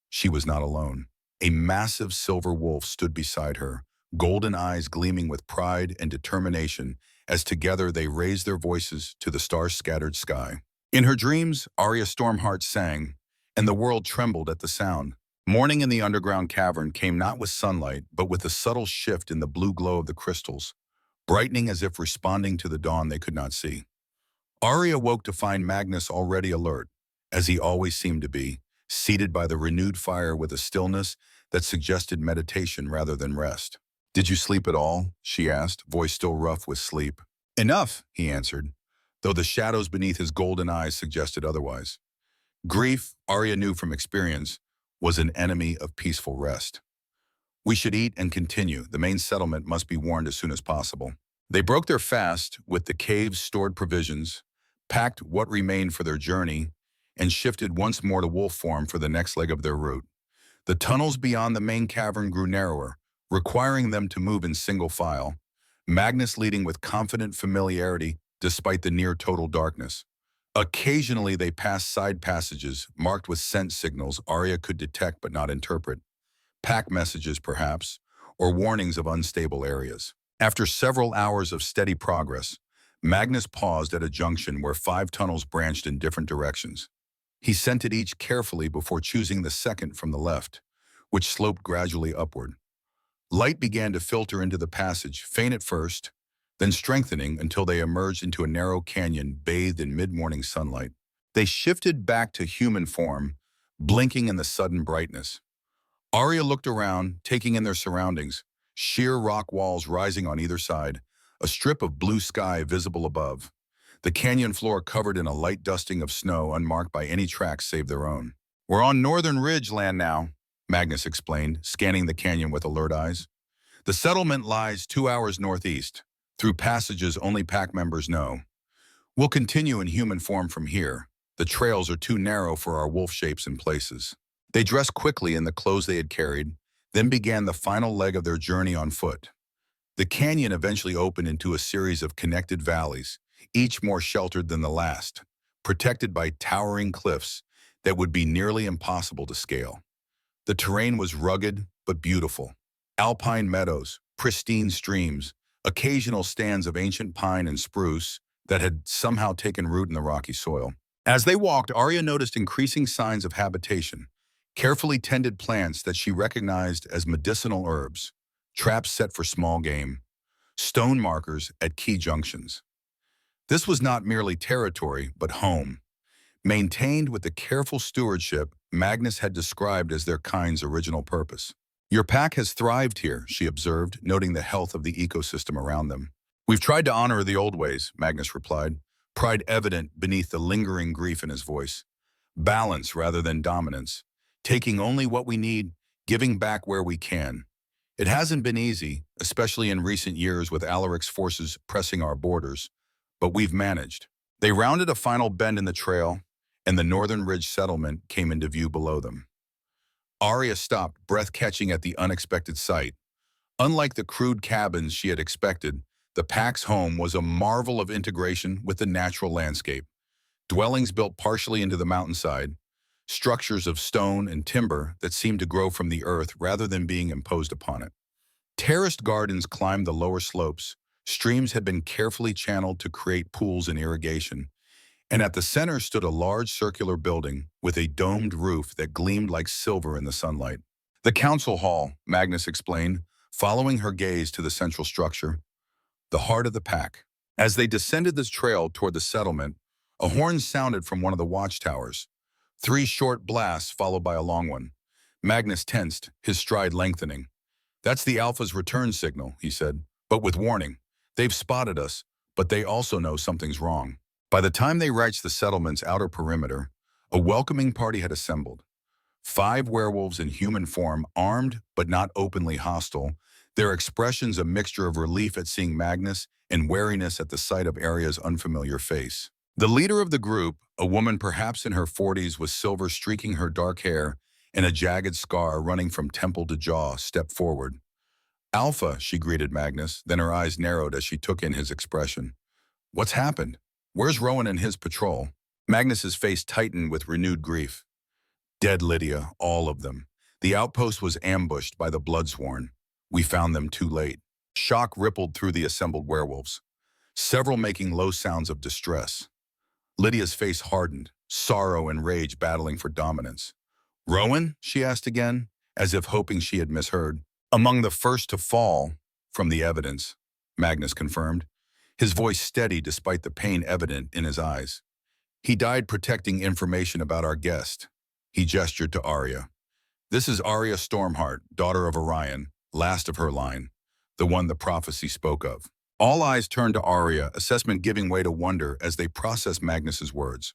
she was not alone. A massive silver wolf stood beside her, golden eyes gleaming with pride and determination as together they raised their voices to the star-scattered sky. In her dreams, Arya Stormheart sang, and the world trembled at the sound. Morning in the underground cavern came not with sunlight, but with a subtle shift in the blue glow of the crystals, brightening as if responding to the dawn they could not see. Arya woke to find Magnus already alert, as he always seemed to be, seated by the renewed fire with a stillness that suggested meditation rather than rest. "Did you sleep at all?" she asked, voice still rough with sleep. "Enough," he answered, though the shadows beneath his golden eyes suggested otherwise. Grief, Arya knew from experience, was an enemy of peaceful rest. "We should eat and continue. The main settlement must be warned as soon as possible." They broke their fast with the cave's stored provisions, packed what remained for their journey, and shifted once more to wolf form for the next leg of their route. The tunnels beyond the main cavern grew narrower, requiring them to move in single file, Magnus leading with confident familiarity despite the near-total darkness. Occasionally they passed side passages marked with scent signals Arya could detect but not interpret, pack messages perhaps, or warnings of unstable areas. After several hours of steady progress, Magnus paused at a junction where 5 tunnels branched in different directions. He scented each carefully before choosing the second from the left, which sloped gradually upward. Light began to filter into the passage, faint at first, then strengthening until they emerged into a narrow canyon bathed in mid-morning sunlight. They shifted back to human form, blinking in the sudden brightness. Arya looked around, taking in their surroundings, sheer rock walls rising on either side, a strip of blue sky visible above. The canyon floor covered in a light dusting of snow unmarked by any tracks save their own. "We're on Northern Ridge land now," Magnus explained, scanning the canyon with alert eyes. "The settlement lies 2 hours northeast, through passages only pack members know. We'll continue in human form from here. The trails are too narrow for our wolf shapes in places." They dressed quickly in the clothes they had carried, then began the final leg of their journey on foot. The canyon eventually opened into a series of connected valleys, each more sheltered than the last, protected by towering cliffs that would be nearly impossible to scale. The terrain was rugged but beautiful. Alpine meadows, pristine streams, occasional stands of ancient pine and spruce that had somehow taken root in the rocky soil. As they walked, Arya noticed increasing signs of habitation, carefully tended plants that she recognized as medicinal herbs, traps set for small game, stone markers at key junctions. This was not merely territory, but home, maintained with the careful stewardship Magnus had described as their kind's original purpose. "Your pack has thrived here," she observed, noting the health of the ecosystem around them. "We've tried to honor the old ways," Magnus replied, pride evident beneath the lingering grief in his voice. "Balance rather than dominance, taking only what we need, giving back where we can. It hasn't been easy, especially in recent years with Alaric's forces pressing our borders, but we've managed." They rounded a final bend in the trail, and the Northern Ridge settlement came into view below them. Arya stopped, breath-catching at the unexpected sight. Unlike the crude cabins she had expected, the pack's home was a marvel of integration with the natural landscape. Dwellings built partially into the mountainside, structures of stone and timber that seemed to grow from the earth rather than being imposed upon it. Terraced gardens climbed the lower slopes, streams had been carefully channeled to create pools and irrigation, and at the center stood a large circular building with a domed roof that gleamed like silver in the sunlight. "The council hall," Magnus explained, following her gaze to the central structure, the heart of the pack. As they descended this trail toward the settlement, a horn sounded from one of the watchtowers. 3 short blasts followed by a long one. Magnus tensed, his stride lengthening. "That's the Alpha's return signal," he said, "but with warning. They've spotted us, but they also know something's wrong." By the time they reached the settlement's outer perimeter, a welcoming party had assembled. 5 werewolves in human form, armed but not openly hostile, their expressions a mixture of relief at seeing Magnus and wariness at the sight of Arya's unfamiliar face. The leader of the group, a woman perhaps in her 40s with silver streaking her dark hair and a jagged scar running from temple to jaw, stepped forward. "Alpha," she greeted Magnus, then her eyes narrowed as she took in his expression. "What's happened? Where's Rowan and his patrol? Magnus's face tightened with renewed grief. Dead, Lydia, all of them. The outpost was ambushed by the Bloodsworn. We found them too late. Shock rippled through the assembled werewolves, several making low sounds of distress. Lydia's face hardened, sorrow and rage battling for dominance. Rowan? She asked again, as if hoping she had misheard. Among the first to fall, from the evidence, Magnus confirmed, his voice steady despite the pain evident in his eyes. He died protecting information about our guest. He gestured to Arya. This is Arya Stormheart, daughter of Orion, last of her line, the one the prophecy spoke of. All eyes turned to Arya, assessment giving way to wonder as they processed Magnus's words.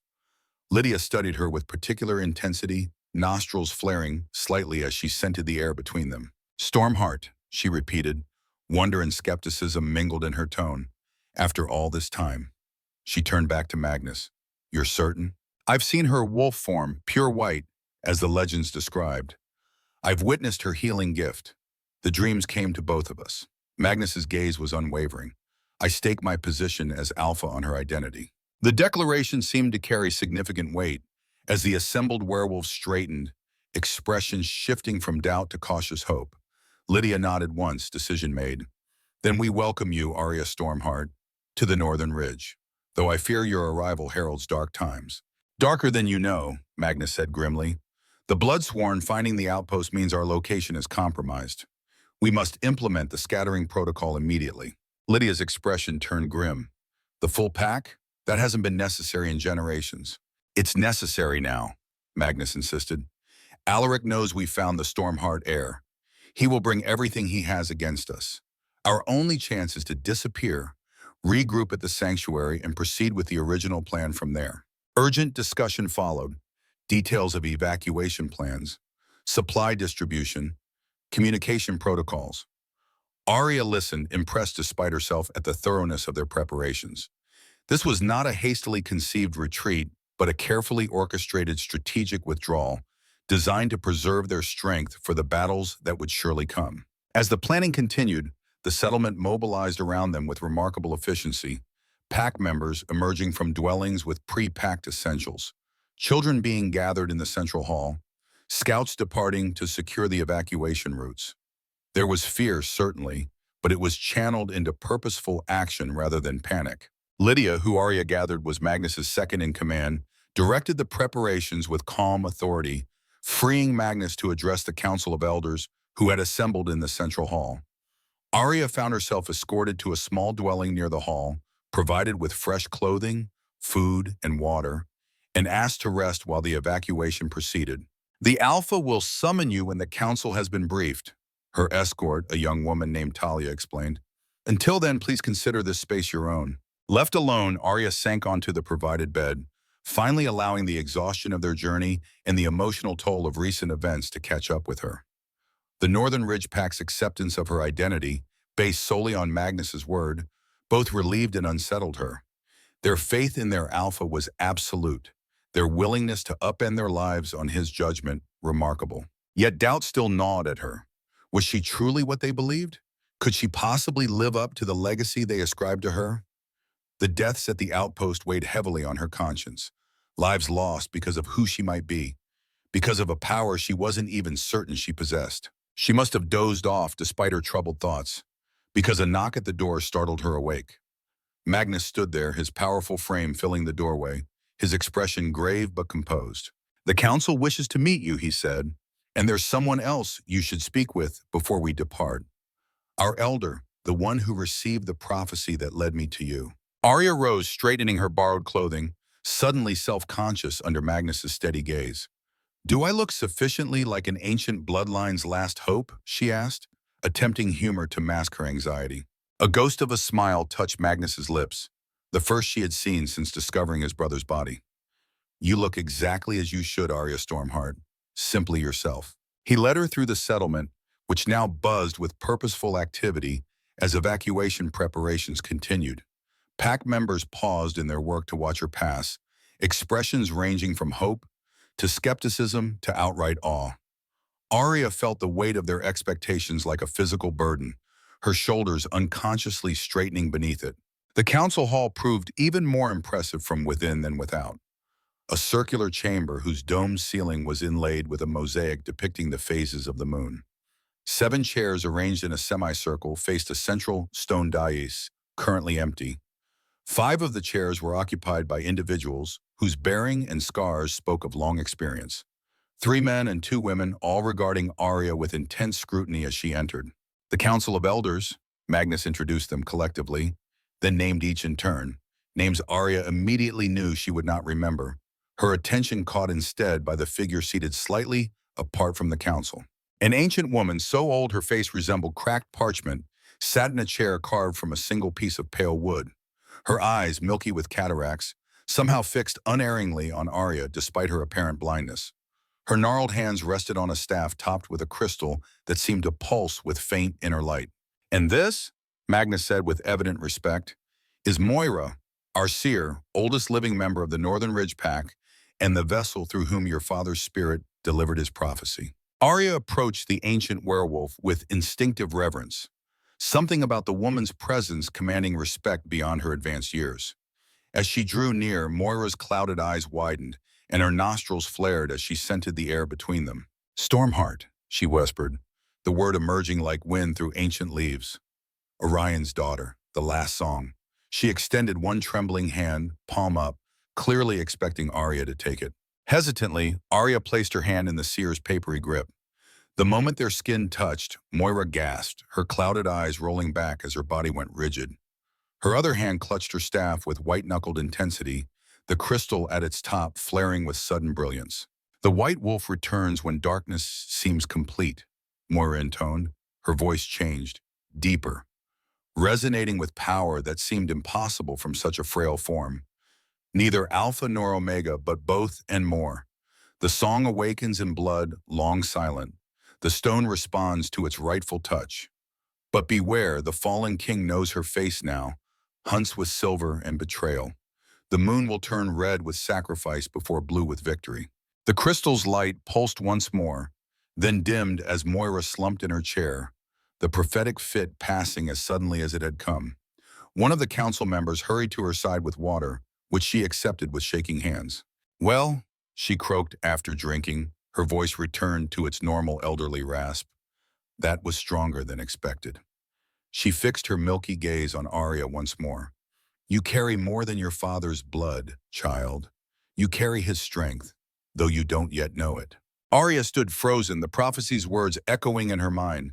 Lydia studied her with particular intensity, nostrils flaring slightly as she scented the air between them. Stormheart, she repeated, wonder and skepticism mingled in her tone. After all this time, she turned back to Magnus. You're certain? I've seen her wolf form, pure white, as the legends described. I've witnessed her healing gift. The dreams came to both of us. Magnus's gaze was unwavering. I stake my position as alpha on her identity. The declaration seemed to carry significant weight as the assembled werewolves straightened, expressions shifting from doubt to cautious hope. Lydia nodded once, decision made. Then we welcome you, Arya Stormheart, to the Northern Ridge, though I fear your arrival heralds dark times. Darker than you know, Magnus said grimly. The Bloodsworn finding the outpost means our location is compromised. We must implement the scattering protocol immediately. Lydia's expression turned grim. The full pack? That hasn't been necessary in generations. It's necessary now, Magnus insisted. Alaric knows we found the Stormheart heir. He will bring everything he has against us. Our only chance is to disappear, regroup at the sanctuary, and proceed with the original plan from there. Urgent discussion followed. Details of evacuation plans, supply distribution, communication protocols. Arya listened, impressed despite herself at the thoroughness of their preparations. This was not a hastily conceived retreat, but a carefully orchestrated strategic withdrawal designed to preserve their strength for the battles that would surely come. As the planning continued, the settlement mobilized around them with remarkable efficiency, pack members emerging from dwellings with pre-packed essentials, children being gathered in the central hall, scouts departing to secure the evacuation routes. There was fear, certainly, but it was channeled into purposeful action rather than panic. Lydia, who Arya gathered was Magnus's second in command, directed the preparations with calm authority, freeing Magnus to address the Council of Elders who had assembled in the central hall. Arya found herself escorted to a small dwelling near the hall, provided with fresh clothing, food, and water, and asked to rest while the evacuation proceeded. The Alpha will summon you when the council has been briefed, her escort, a young woman named Talia, explained. Until then, please consider this space your own. Left alone, Arya sank onto the provided bed, finally allowing the exhaustion of their journey and the emotional toll of recent events to catch up with her. The Northern Ridge Pack's acceptance of her identity, based solely on Magnus's word, both relieved and unsettled her. Their faith in their Alpha was absolute, their willingness to upend their lives on his judgment remarkable. Yet doubt still gnawed at her. Was she truly what they believed? Could she possibly live up to the legacy they ascribed to her? The deaths at the outpost weighed heavily on her conscience. Lives lost because of who she might be, because of a power she wasn't even certain she possessed. She must have dozed off despite her troubled thoughts, because a knock at the door startled her awake. Magnus stood there, his powerful frame filling the doorway, his expression grave but composed. The council wishes to meet you, he said, and there's someone else you should speak with before we depart. Our elder, the one who received the prophecy that led me to you. Arya rose, straightening her borrowed clothing, suddenly self-conscious under Magnus's steady gaze. Do I look sufficiently like an ancient bloodline's last hope? She asked, attempting humor to mask her anxiety. A ghost of a smile touched Magnus's lips, the first she had seen since discovering his brother's body. You look exactly as you should, Arya Stormheart, simply yourself. He led her through the settlement, which now buzzed with purposeful activity as evacuation preparations continued. Pack members paused in their work to watch her pass, expressions ranging from hope to skepticism to outright awe. Arya felt the weight of their expectations like a physical burden, her shoulders unconsciously straightening beneath it. The council hall proved even more impressive from within than without. A circular chamber whose domed ceiling was inlaid with a mosaic depicting the phases of the moon. 7 chairs arranged in a semicircle faced a central stone dais, currently empty. 5 of the chairs were occupied by individuals whose bearing and scars spoke of long experience. 3 men and 2 women, all regarding Arya with intense scrutiny as she entered. The Council of Elders, Magnus introduced them collectively, then named each in turn. Names Arya immediately knew she would not remember. Her attention caught instead by the figure seated slightly apart from the council. An ancient woman, so old her face resembled cracked parchment, sat in a chair carved from a single piece of pale wood. Her eyes, milky with cataracts, somehow fixed unerringly on Arya despite her apparent blindness. Her gnarled hands rested on a staff topped with a crystal that seemed to pulse with faint inner light. "And this," Magnus said with evident respect, "is Moira, our seer, oldest living member of the Northern Ridge Pack, and the vessel through whom your father's spirit delivered his prophecy." Arya approached the ancient werewolf with instinctive reverence, something about the woman's presence commanding respect beyond her advanced years. As she drew near, Moira's clouded eyes widened, and her nostrils flared as she scented the air between them. "Stormheart," she whispered, the word emerging like wind through ancient leaves. "Orion's daughter, the last song." She extended one trembling hand, palm up, clearly expecting Arya to take it. Hesitantly, Arya placed her hand in the seer's papery grip. The moment their skin touched, Moira gasped, her clouded eyes rolling back as her body went rigid. Her other hand clutched her staff with white-knuckled intensity, the crystal at its top flaring with sudden brilliance. "The white wolf returns when darkness seems complete," Moira intoned. Her voice changed, deeper, resonating with power that seemed impossible from such a frail form. "Neither Alpha nor Omega, but both and more. The song awakens in blood, long silent. The stone responds to its rightful touch. But beware, the fallen king knows her face now, hunts with silver and betrayal. The moon will turn red with sacrifice before blue with victory." The crystal's light pulsed once more, then dimmed as Moira slumped in her chair, the prophetic fit passing as suddenly as it had come. One of the council members hurried to her side with water, which she accepted with shaking hands. "Well," she croaked after drinking, her voice returned to its normal elderly rasp. "That was stronger than expected." She fixed her milky gaze on Arya once more. "You carry more than your father's blood, child. You carry his strength, though you don't yet know it." Arya stood frozen, the prophecy's words echoing in her mind.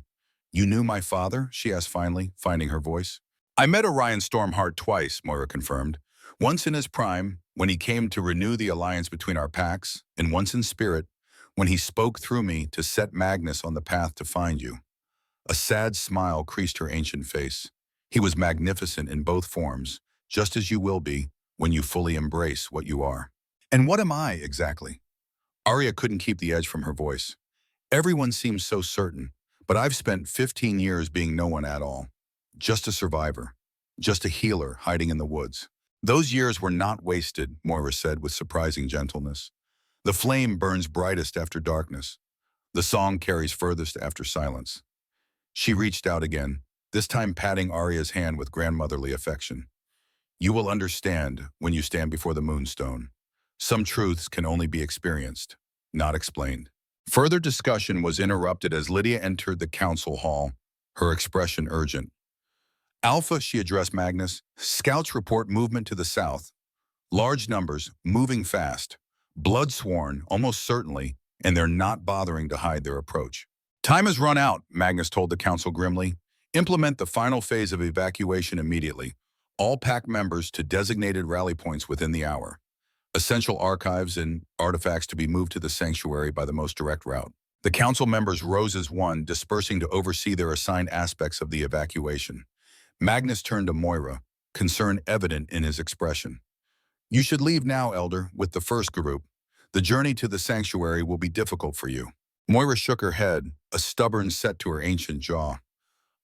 "You knew my father?" she asked finally, finding her voice. "I met Orion Stormheart twice," Moira confirmed. "Once in his prime, when he came to renew the alliance between our packs, and once in spirit, when he spoke through me to set Magnus on the path to find you." A sad smile creased her ancient face. "He was magnificent in both forms, just as you will be when you fully embrace what you are." "And what am I, exactly?" Arya couldn't keep the edge from her voice. "Everyone seems so certain, but I've spent 15 years being no one at all. Just a survivor. Just a healer hiding in the woods." "Those years were not wasted," Moira said with surprising gentleness. "The flame burns brightest after darkness. The song carries furthest after silence." She reached out again, this time patting Arya's hand with grandmotherly affection. "You will understand when you stand before the moonstone. Some truths can only be experienced, not explained." Further discussion was interrupted as Lydia entered the council hall, her expression urgent. "Alpha," she addressed Magnus, "scouts report movement to the south. Large numbers, moving fast. Blood-sworn, almost certainly, and they're not bothering to hide their approach." "Time has run out," Magnus told the council grimly. "Implement the final phase of evacuation immediately. All pack members to designated rally points within the hour. Essential archives and artifacts to be moved to the sanctuary by the most direct route." The council members rose as one, dispersing to oversee their assigned aspects of the evacuation. Magnus turned to Moira, concern evident in his expression. "You should leave now, Elder, with the first group. The journey to the sanctuary will be difficult for you." Moira shook her head, a stubborn set to her ancient jaw.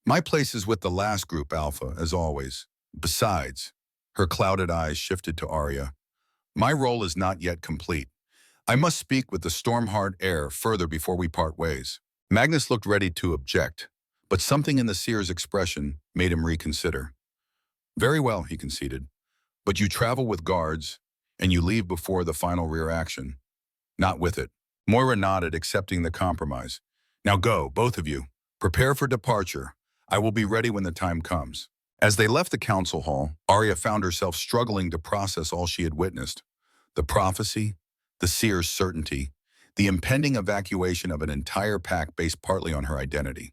"My place is with the last group, Alpha, as always. Besides," her clouded eyes shifted to Arya, "my role is not yet complete. I must speak with the Stormheart heir further before we part ways." Magnus looked ready to object, but something in the seer's expression made him reconsider. Very well, he conceded. But you travel with guards, and you leave before the final rear action. Not with it. Moira nodded, accepting the compromise. Now go, both of you. Prepare for departure. I will be ready when the time comes. As they left the council hall, Arya found herself struggling to process all she had witnessed. The prophecy, the seer's certainty, the impending evacuation of an entire pack based partly on her identity.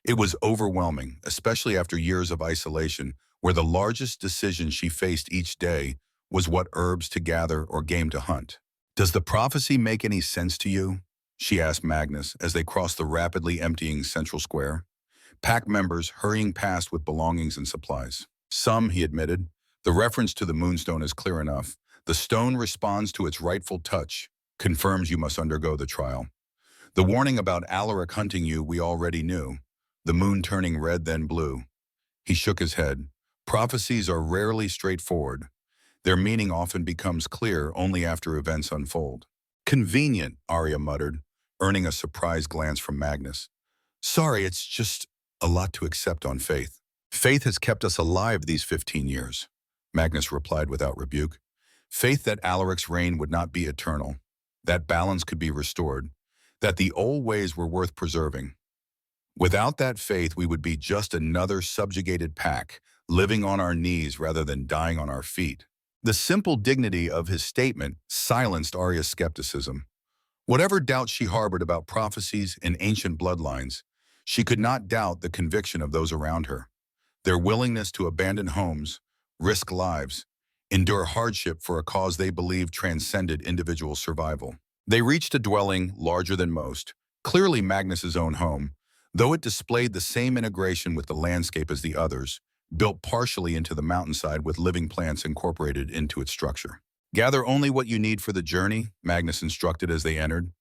It was overwhelming, especially after years of isolation, where the largest decision she faced each day was what herbs to gather or game to hunt. Does the prophecy make any sense to you? She asked Magnus as they crossed the rapidly emptying central square. Pack members hurrying past with belongings and supplies. Some, he admitted. The reference to the moonstone is clear enough. The stone responds to its rightful touch, confirms you must undergo the trial. The warning about Alaric hunting you we already knew. The moon turning red then blue. He shook his head. Prophecies are rarely straightforward. Their meaning often becomes clear only after events unfold. Convenient, Arya muttered, earning a surprised glance from Magnus. Sorry, it's just a lot to accept on faith. Faith has kept us alive these 15 years, Magnus replied without rebuke. Faith that Alaric's reign would not be eternal, that balance could be restored, that the old ways were worth preserving. Without that faith, we would be just another subjugated pack, living on our knees rather than dying on our feet. The simple dignity of his statement silenced Arya's skepticism. Whatever doubts she harbored about prophecies and ancient bloodlines, she could not doubt the conviction of those around her. Their willingness to abandon homes, risk lives, endure hardship for a cause they believed transcended individual survival. They reached a dwelling larger than most, clearly Magnus's own home, though it displayed the same integration with the landscape as the others, built partially into the mountainside with living plants incorporated into its structure. Gather only what you need for the journey, Magnus instructed as they entered.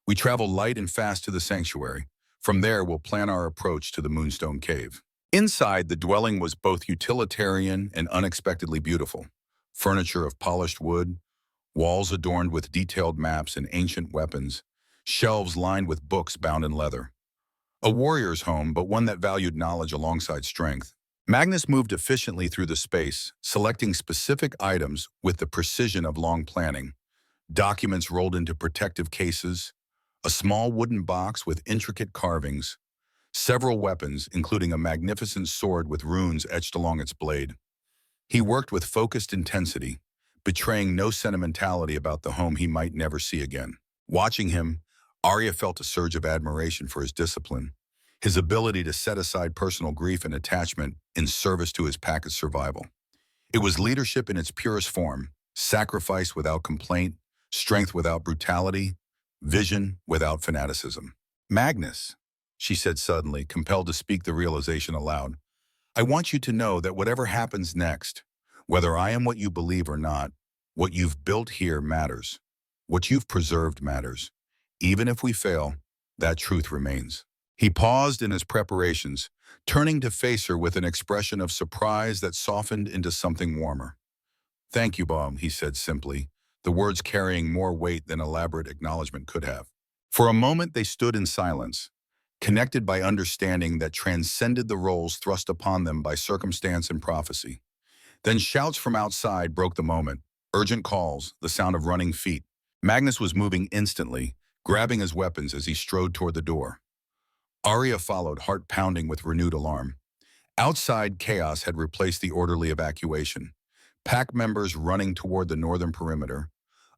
We travel light and fast to the sanctuary. From there, we'll plan our approach to the Moonstone Cave. Inside, the dwelling was both utilitarian and unexpectedly beautiful. Furniture of polished wood, walls adorned with detailed maps and ancient weapons, shelves lined with books bound in leather. A warrior's home, but one that valued knowledge alongside strength. Magnus moved efficiently through the space, selecting specific items with the precision of long planning. Documents rolled into protective cases, a small wooden box with intricate carvings, several weapons, including a magnificent sword with runes etched along its blade. He worked with focused intensity, betraying no sentimentality about the home he might never see again. Watching him, Arya felt a surge of admiration for his discipline, his ability to set aside personal grief and attachment in service to his pack's survival. It was leadership in its purest form, sacrifice without complaint, strength without brutality, vision without fanaticism. Magnus, she said suddenly, compelled to speak the realization aloud, I want you to know that whatever happens next, whether I am what you believe or not, what you've built here matters. What you've preserved matters. Even if we fail, that truth remains. He paused in his preparations, turning to face her with an expression of surprise that softened into something warmer. Thank you, Baum, he said simply, the words carrying more weight than elaborate acknowledgement could have. For a moment they stood in silence, connected by understanding that transcended the roles thrust upon them by circumstance and prophecy. Then shouts from outside broke the moment, urgent calls, the sound of running feet. Magnus was moving instantly, grabbing his weapons as he strode toward the door. Arya followed, heart pounding with renewed alarm. Outside, chaos had replaced the orderly evacuation. Pack members running toward the northern perimeter,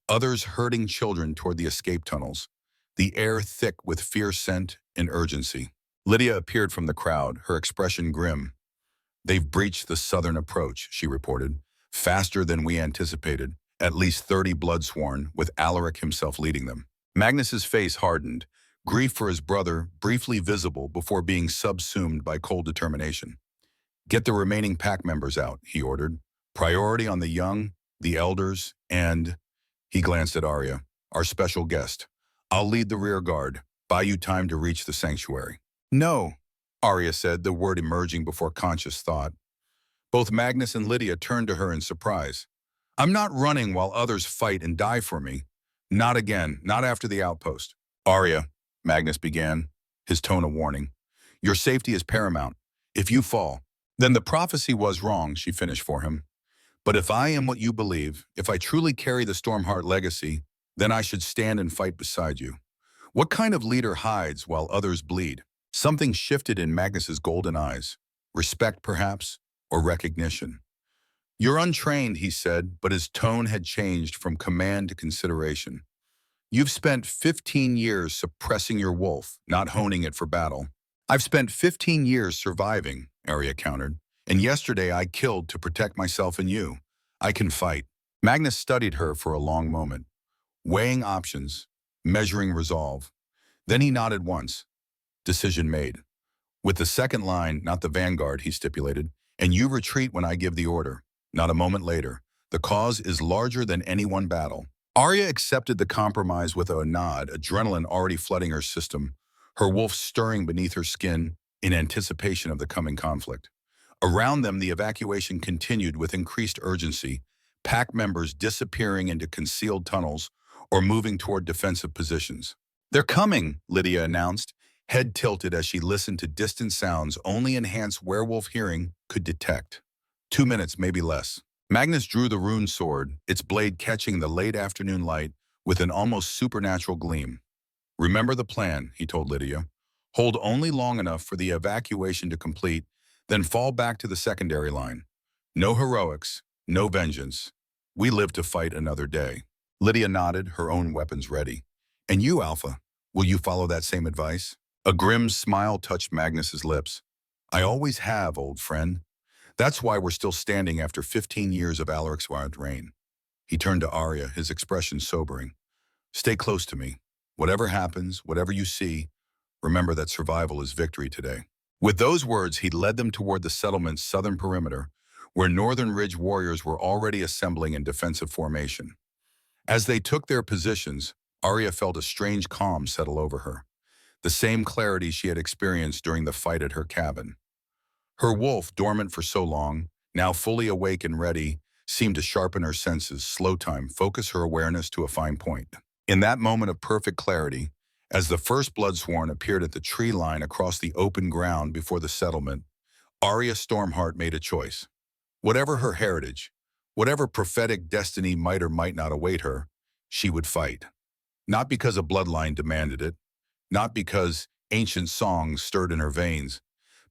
others herding children toward the escape tunnels, the air thick with fear scent and urgency. Lydia appeared from the crowd, her expression grim. They've breached the southern approach, she reported, faster than we anticipated, at least 30 bloodsworn, with Alaric himself leading them. Magnus's face hardened, grief for his brother briefly visible before being subsumed by cold determination. Get the remaining pack members out, he ordered. Priority on the young, the elders, and, he glanced at Arya, our special guest. I'll lead the rear guard, buy you time to reach the sanctuary. No, Arya said, the word emerging before conscious thought. Both Magnus and Lydia turned to her in surprise. I'm not running while others fight and die for me. Not again, not after the outpost. Arya, Magnus began, his tone a warning. Your safety is paramount. If you fall, Then the prophecy was wrong, she finished for him. But if I am what you believe, if I truly carry the Stormheart legacy, then I should stand and fight beside you. What kind of leader hides while others bleed? Something shifted in Magnus's golden eyes. Respect, perhaps, or recognition. You're untrained, he said, but his tone had changed from command to consideration. You've spent 15 years suppressing your wolf, not honing it for battle. I've spent 15 years surviving, Arya countered, and yesterday I killed to protect myself and you. I can fight. Magnus studied her for a long moment, weighing options, measuring resolve. Then he nodded once. Decision made. With the second line, not the vanguard, he stipulated, and you retreat when I give the order. Not a moment later. The cause is larger than any one battle. Arya accepted the compromise with a nod, adrenaline already flooding her system, her wolf stirring beneath her skin in anticipation of the coming conflict. Around them, the evacuation continued with increased urgency, pack members disappearing into concealed tunnels or moving toward defensive positions. They're coming, Lydia announced, head tilted as she listened to distant sounds only enhanced werewolf hearing could detect. 2 minutes, maybe less. Magnus drew the rune sword, its blade catching the late afternoon light with an almost supernatural gleam. Remember the plan, he told Lydia. Hold only long enough for the evacuation to complete, then fall back to the secondary line. No heroics, no vengeance. We live to fight another day. Lydia nodded, her own weapons ready. And you, Alpha, will you follow that same advice? A grim smile touched Magnus's lips. I always have, old friend. That's why we're still standing after 15 years of Alaric's wild reign. He turned to Arya, his expression sobering. Stay close to me. Whatever happens, whatever you see, remember that survival is victory today. With those words, he led them toward the settlement's southern perimeter, where Northern Ridge warriors were already assembling in defensive formation. As they took their positions, Arya felt a strange calm settle over her, the same clarity she had experienced during the fight at her cabin. Her wolf, dormant for so long, now fully awake and ready, seemed to sharpen her senses, slow time, focus her awareness to a fine point. In that moment of perfect clarity, as the first Bloodsworn appeared at the tree line across the open ground before the settlement, Arya Stormheart made a choice. Whatever her heritage, whatever prophetic destiny might or might not await her, she would fight. Not because a bloodline demanded it, not because ancient songs stirred in her veins,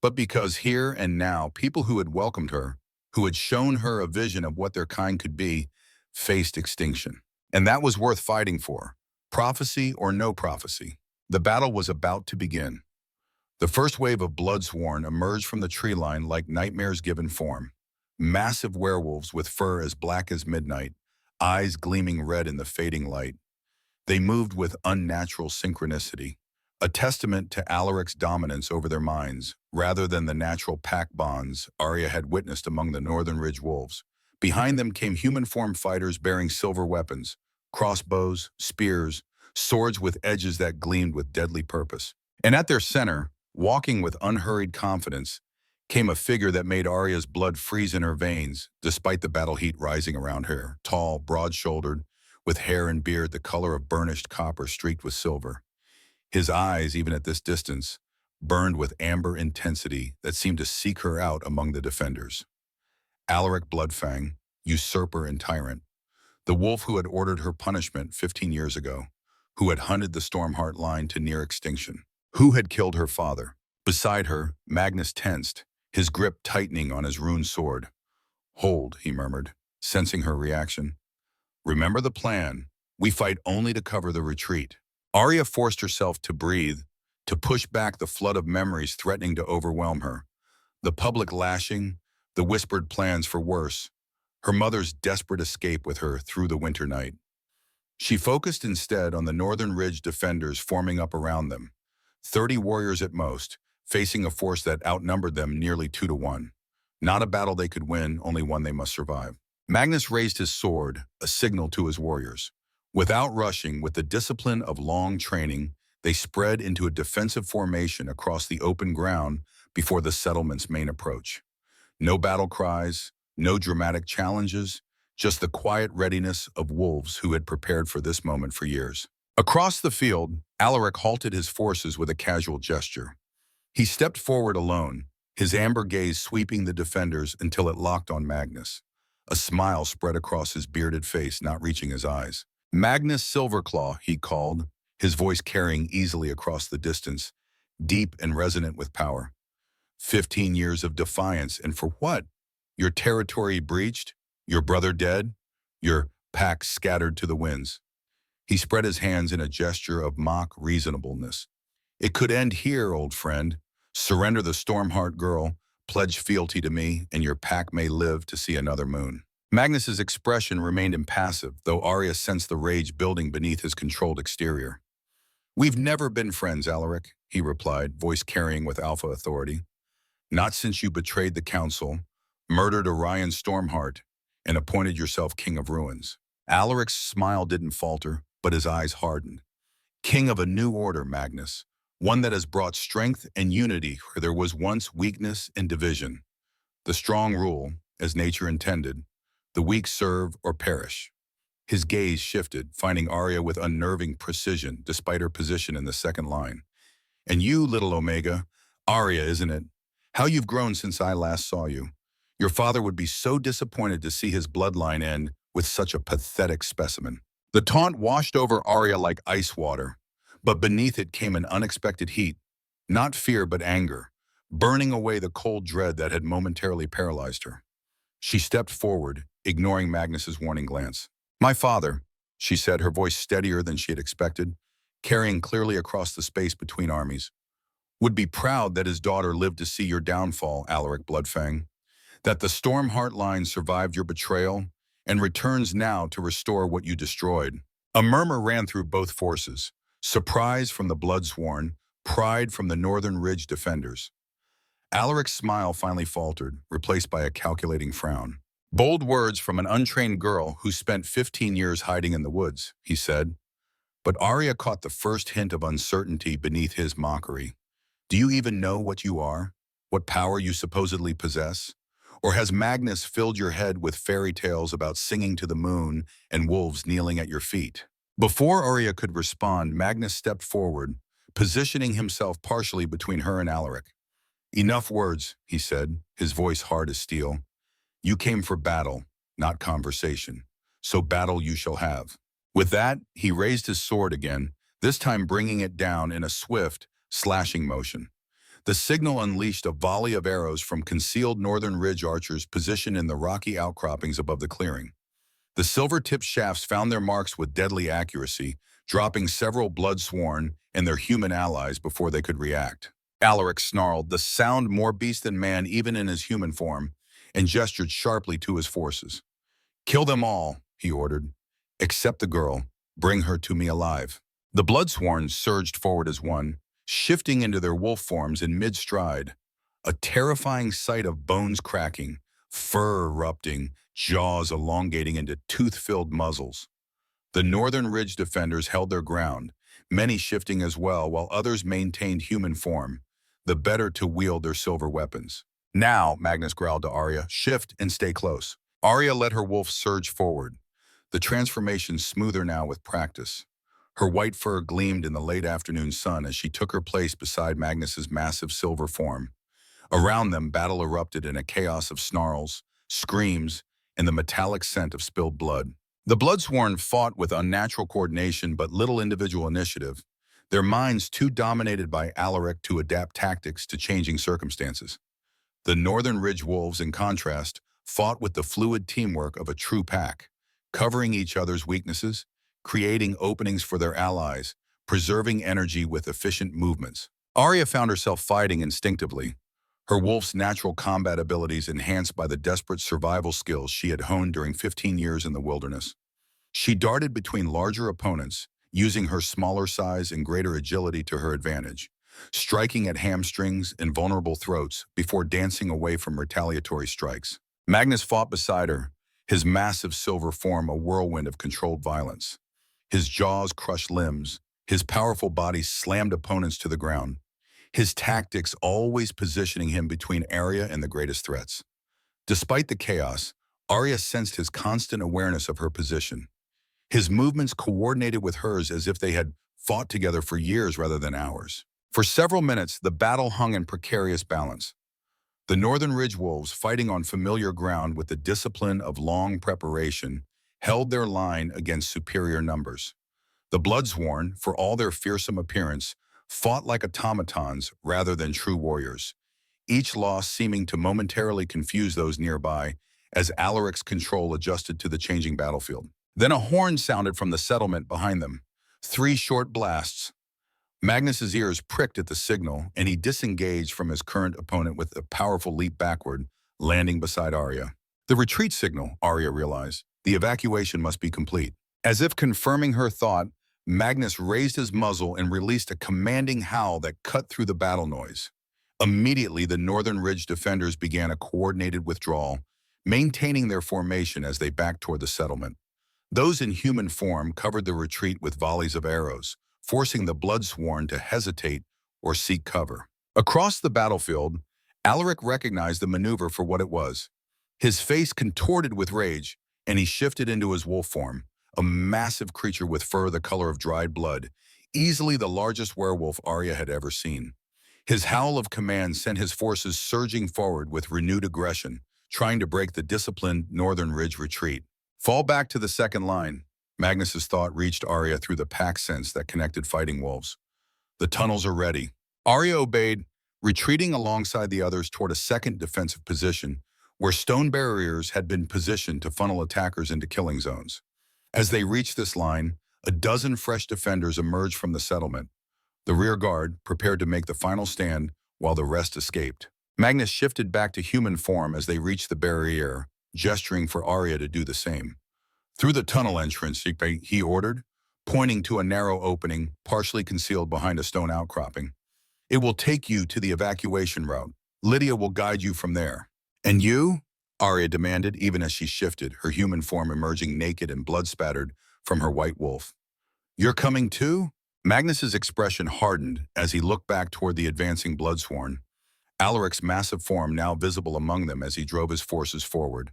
but because here and now, people who had welcomed her, who had shown her a vision of what their kind could be, faced extinction. And that was worth fighting for, prophecy or no prophecy. The battle was about to begin. The first wave of Bloodsworn emerged from the tree line like nightmares given form. Massive werewolves with fur as black as midnight, eyes gleaming red in the fading light. They moved with unnatural synchronicity, a testament to Alaric's dominance over their minds, rather than the natural pack bonds Arya had witnessed among the Northern Ridge wolves. Behind them came human-form fighters bearing silver weapons, crossbows, spears, swords with edges that gleamed with deadly purpose. And at their center, walking with unhurried confidence, came a figure that made Arya's blood freeze in her veins, despite the battle heat rising around her, tall, broad-shouldered, with hair and beard the color of burnished copper streaked with silver. His eyes, even at this distance, burned with amber intensity that seemed to seek her out among the defenders. Alaric Bloodfang, usurper and tyrant, the wolf who had ordered her punishment 15 years ago, who had hunted the Stormheart line to near extinction, who had killed her father. Beside her, Magnus tensed, his grip tightening on his rune sword. Hold, he murmured, sensing her reaction. Remember the plan. We fight only to cover the retreat. Arya forced herself to breathe, to push back the flood of memories threatening to overwhelm her. The public lashing, the whispered plans for worse, her mother's desperate escape with her through the winter night. She focused instead on the Northern Ridge defenders forming up around them, 30 warriors at most, facing a force that outnumbered them nearly 2-1. Not a battle they could win, only one they must survive. Magnus raised his sword, a signal to his warriors. Without rushing, with the discipline of long training, they spread into a defensive formation across the open ground before the settlement's main approach. No battle cries, no dramatic challenges, just the quiet readiness of wolves who had prepared for this moment for years. Across the field, Alaric halted his forces with a casual gesture. He stepped forward alone, his amber gaze sweeping the defenders until it locked on Magnus. A smile spread across his bearded face, not reaching his eyes. Magnus Silverclaw, he called, his voice carrying easily across the distance, deep and resonant with power. 15 years of defiance, and for what? Your territory breached? Your brother dead? Your pack scattered to the winds? He spread his hands in a gesture of mock reasonableness. It could end here, old friend. Surrender the Stormheart girl, pledge fealty to me, and your pack may live to see another moon. Magnus's expression remained impassive, though Arya sensed the rage building beneath his controlled exterior. We've never been friends, Alaric, he replied, voice carrying with alpha authority. Not since you betrayed the council, murdered Orion Stormheart, and appointed yourself King of Ruins. Alaric's smile didn't falter, but his eyes hardened. King of a new order, Magnus, one that has brought strength and unity where there was once weakness and division. The strong rule, as nature intended, the weak serve or perish. His gaze shifted, finding Arya with unnerving precision despite her position in the second line. And you, little Omega, Arya, isn't it? How you've grown since I last saw you. Your father would be so disappointed to see his bloodline end with such a pathetic specimen. The taunt washed over Arya like ice water, but beneath it came an unexpected heat, not fear but anger, burning away the cold dread that had momentarily paralyzed her. She stepped forward, ignoring Magnus's warning glance. My father, she said, her voice steadier than she had expected, carrying clearly across the space between armies, would be proud that his daughter lived to see your downfall, Alaric Bloodfang, that the Stormheart line survived your betrayal and returns now to restore what you destroyed. A murmur ran through both forces, surprise from the Bloodsworn, pride from the Northern Ridge defenders. Alaric's smile finally faltered, replaced by a calculating frown. Bold words from an untrained girl who spent 15 years hiding in the woods, he said. But Arya caught the first hint of uncertainty beneath his mockery. Do you even know what you are? What power you supposedly possess? Or has Magnus filled your head with fairy tales about singing to the moon and wolves kneeling at your feet? Before Arya could respond, Magnus stepped forward, positioning himself partially between her and Alaric. Enough words, he said, his voice hard as steel. You came for battle, not conversation. So battle you shall have. With that, he raised his sword again, this time bringing it down in a swift, slashing motion. The signal unleashed a volley of arrows from concealed Northern Ridge archers positioned in the rocky outcroppings above the clearing. The silver-tipped shafts found their marks with deadly accuracy, dropping several Bloodsworn and their human allies before they could react. Alaric snarled, the sound more beast than man even in his human form, and gestured sharply to his forces. Kill them all, he ordered. Except the girl. Bring her to me alive. The Bloodsworn surged forward as one, shifting into their wolf forms in mid-stride. A terrifying sight of bones cracking, fur erupting, jaws elongating into tooth-filled muzzles. The Northern Ridge defenders held their ground, many shifting as well, while others maintained human form, the better to wield their silver weapons. Now, Magnus growled to Arya, shift and stay close. Arya let her wolf surge forward, the transformation smoother now with practice. Her white fur gleamed in the late afternoon sun as she took her place beside Magnus's massive silver form. Around them, battle erupted in a chaos of snarls, screams, and the metallic scent of spilled blood. The Bloodsworn fought with unnatural coordination but little individual initiative, their minds too dominated by Alaric to adapt tactics to changing circumstances. The Northern Ridge Wolves, in contrast, fought with the fluid teamwork of a true pack, covering each other's weaknesses, creating openings for their allies, preserving energy with efficient movements. Arya found herself fighting instinctively, her wolf's natural combat abilities enhanced by the desperate survival skills she had honed during 15 years in the wilderness. She darted between larger opponents, using her smaller size and greater agility to her advantage, striking at hamstrings and vulnerable throats before dancing away from retaliatory strikes. Magnus fought beside her, his massive silver form a whirlwind of controlled violence. His jaws crushed limbs, his powerful body slammed opponents to the ground, his tactics always positioning him between Arya and the greatest threats. Despite the chaos, Arya sensed his constant awareness of her position. His movements coordinated with hers as if they had fought together for years rather than hours. For several minutes, the battle hung in precarious balance. The Northern Ridge Wolves, fighting on familiar ground with the discipline of long preparation, held their line against superior numbers. The Bloodsworn, for all their fearsome appearance, fought like automatons rather than true warriors, each loss seeming to momentarily confuse those nearby as Alaric's control adjusted to the changing battlefield. Then a horn sounded from the settlement behind them. 3 short blasts. Magnus's ears pricked at the signal, and he disengaged from his current opponent with a powerful leap backward, landing beside Arya. The retreat signal, Arya realized. The evacuation must be complete. As if confirming her thought, Magnus raised his muzzle and released a commanding howl that cut through the battle noise. Immediately, the Northern Ridge defenders began a coordinated withdrawal, maintaining their formation as they backed toward the settlement. Those in human form covered the retreat with volleys of arrows, forcing the Bloodsworn to hesitate or seek cover. Across the battlefield, Alaric recognized the maneuver for what it was. His face contorted with rage, and he shifted into his wolf form, a massive creature with fur the color of dried blood, easily the largest werewolf Arya had ever seen. His howl of command sent his forces surging forward with renewed aggression, trying to break the disciplined Northern Ridge retreat. Fall back to the second line. Magnus's thought reached Arya through the pack sense that connected fighting wolves. The tunnels are ready. Arya obeyed, retreating alongside the others toward a second defensive position, where stone barriers had been positioned to funnel attackers into killing zones. As they reached this line, a dozen fresh defenders emerged from the settlement. The rear guard prepared to make the final stand while the rest escaped. Magnus shifted back to human form as they reached the barrier, gesturing for Arya to do the same. Through the tunnel entrance, he ordered, pointing to a narrow opening partially concealed behind a stone outcropping. It will take you to the evacuation route. Lydia will guide you from there. And you? Arya demanded, even as she shifted, her human form emerging naked and blood-spattered from her white wolf. You're coming too? Magnus's expression hardened as he looked back toward the advancing Bloodsworn, Alaric's massive form now visible among them as he drove his forces forward.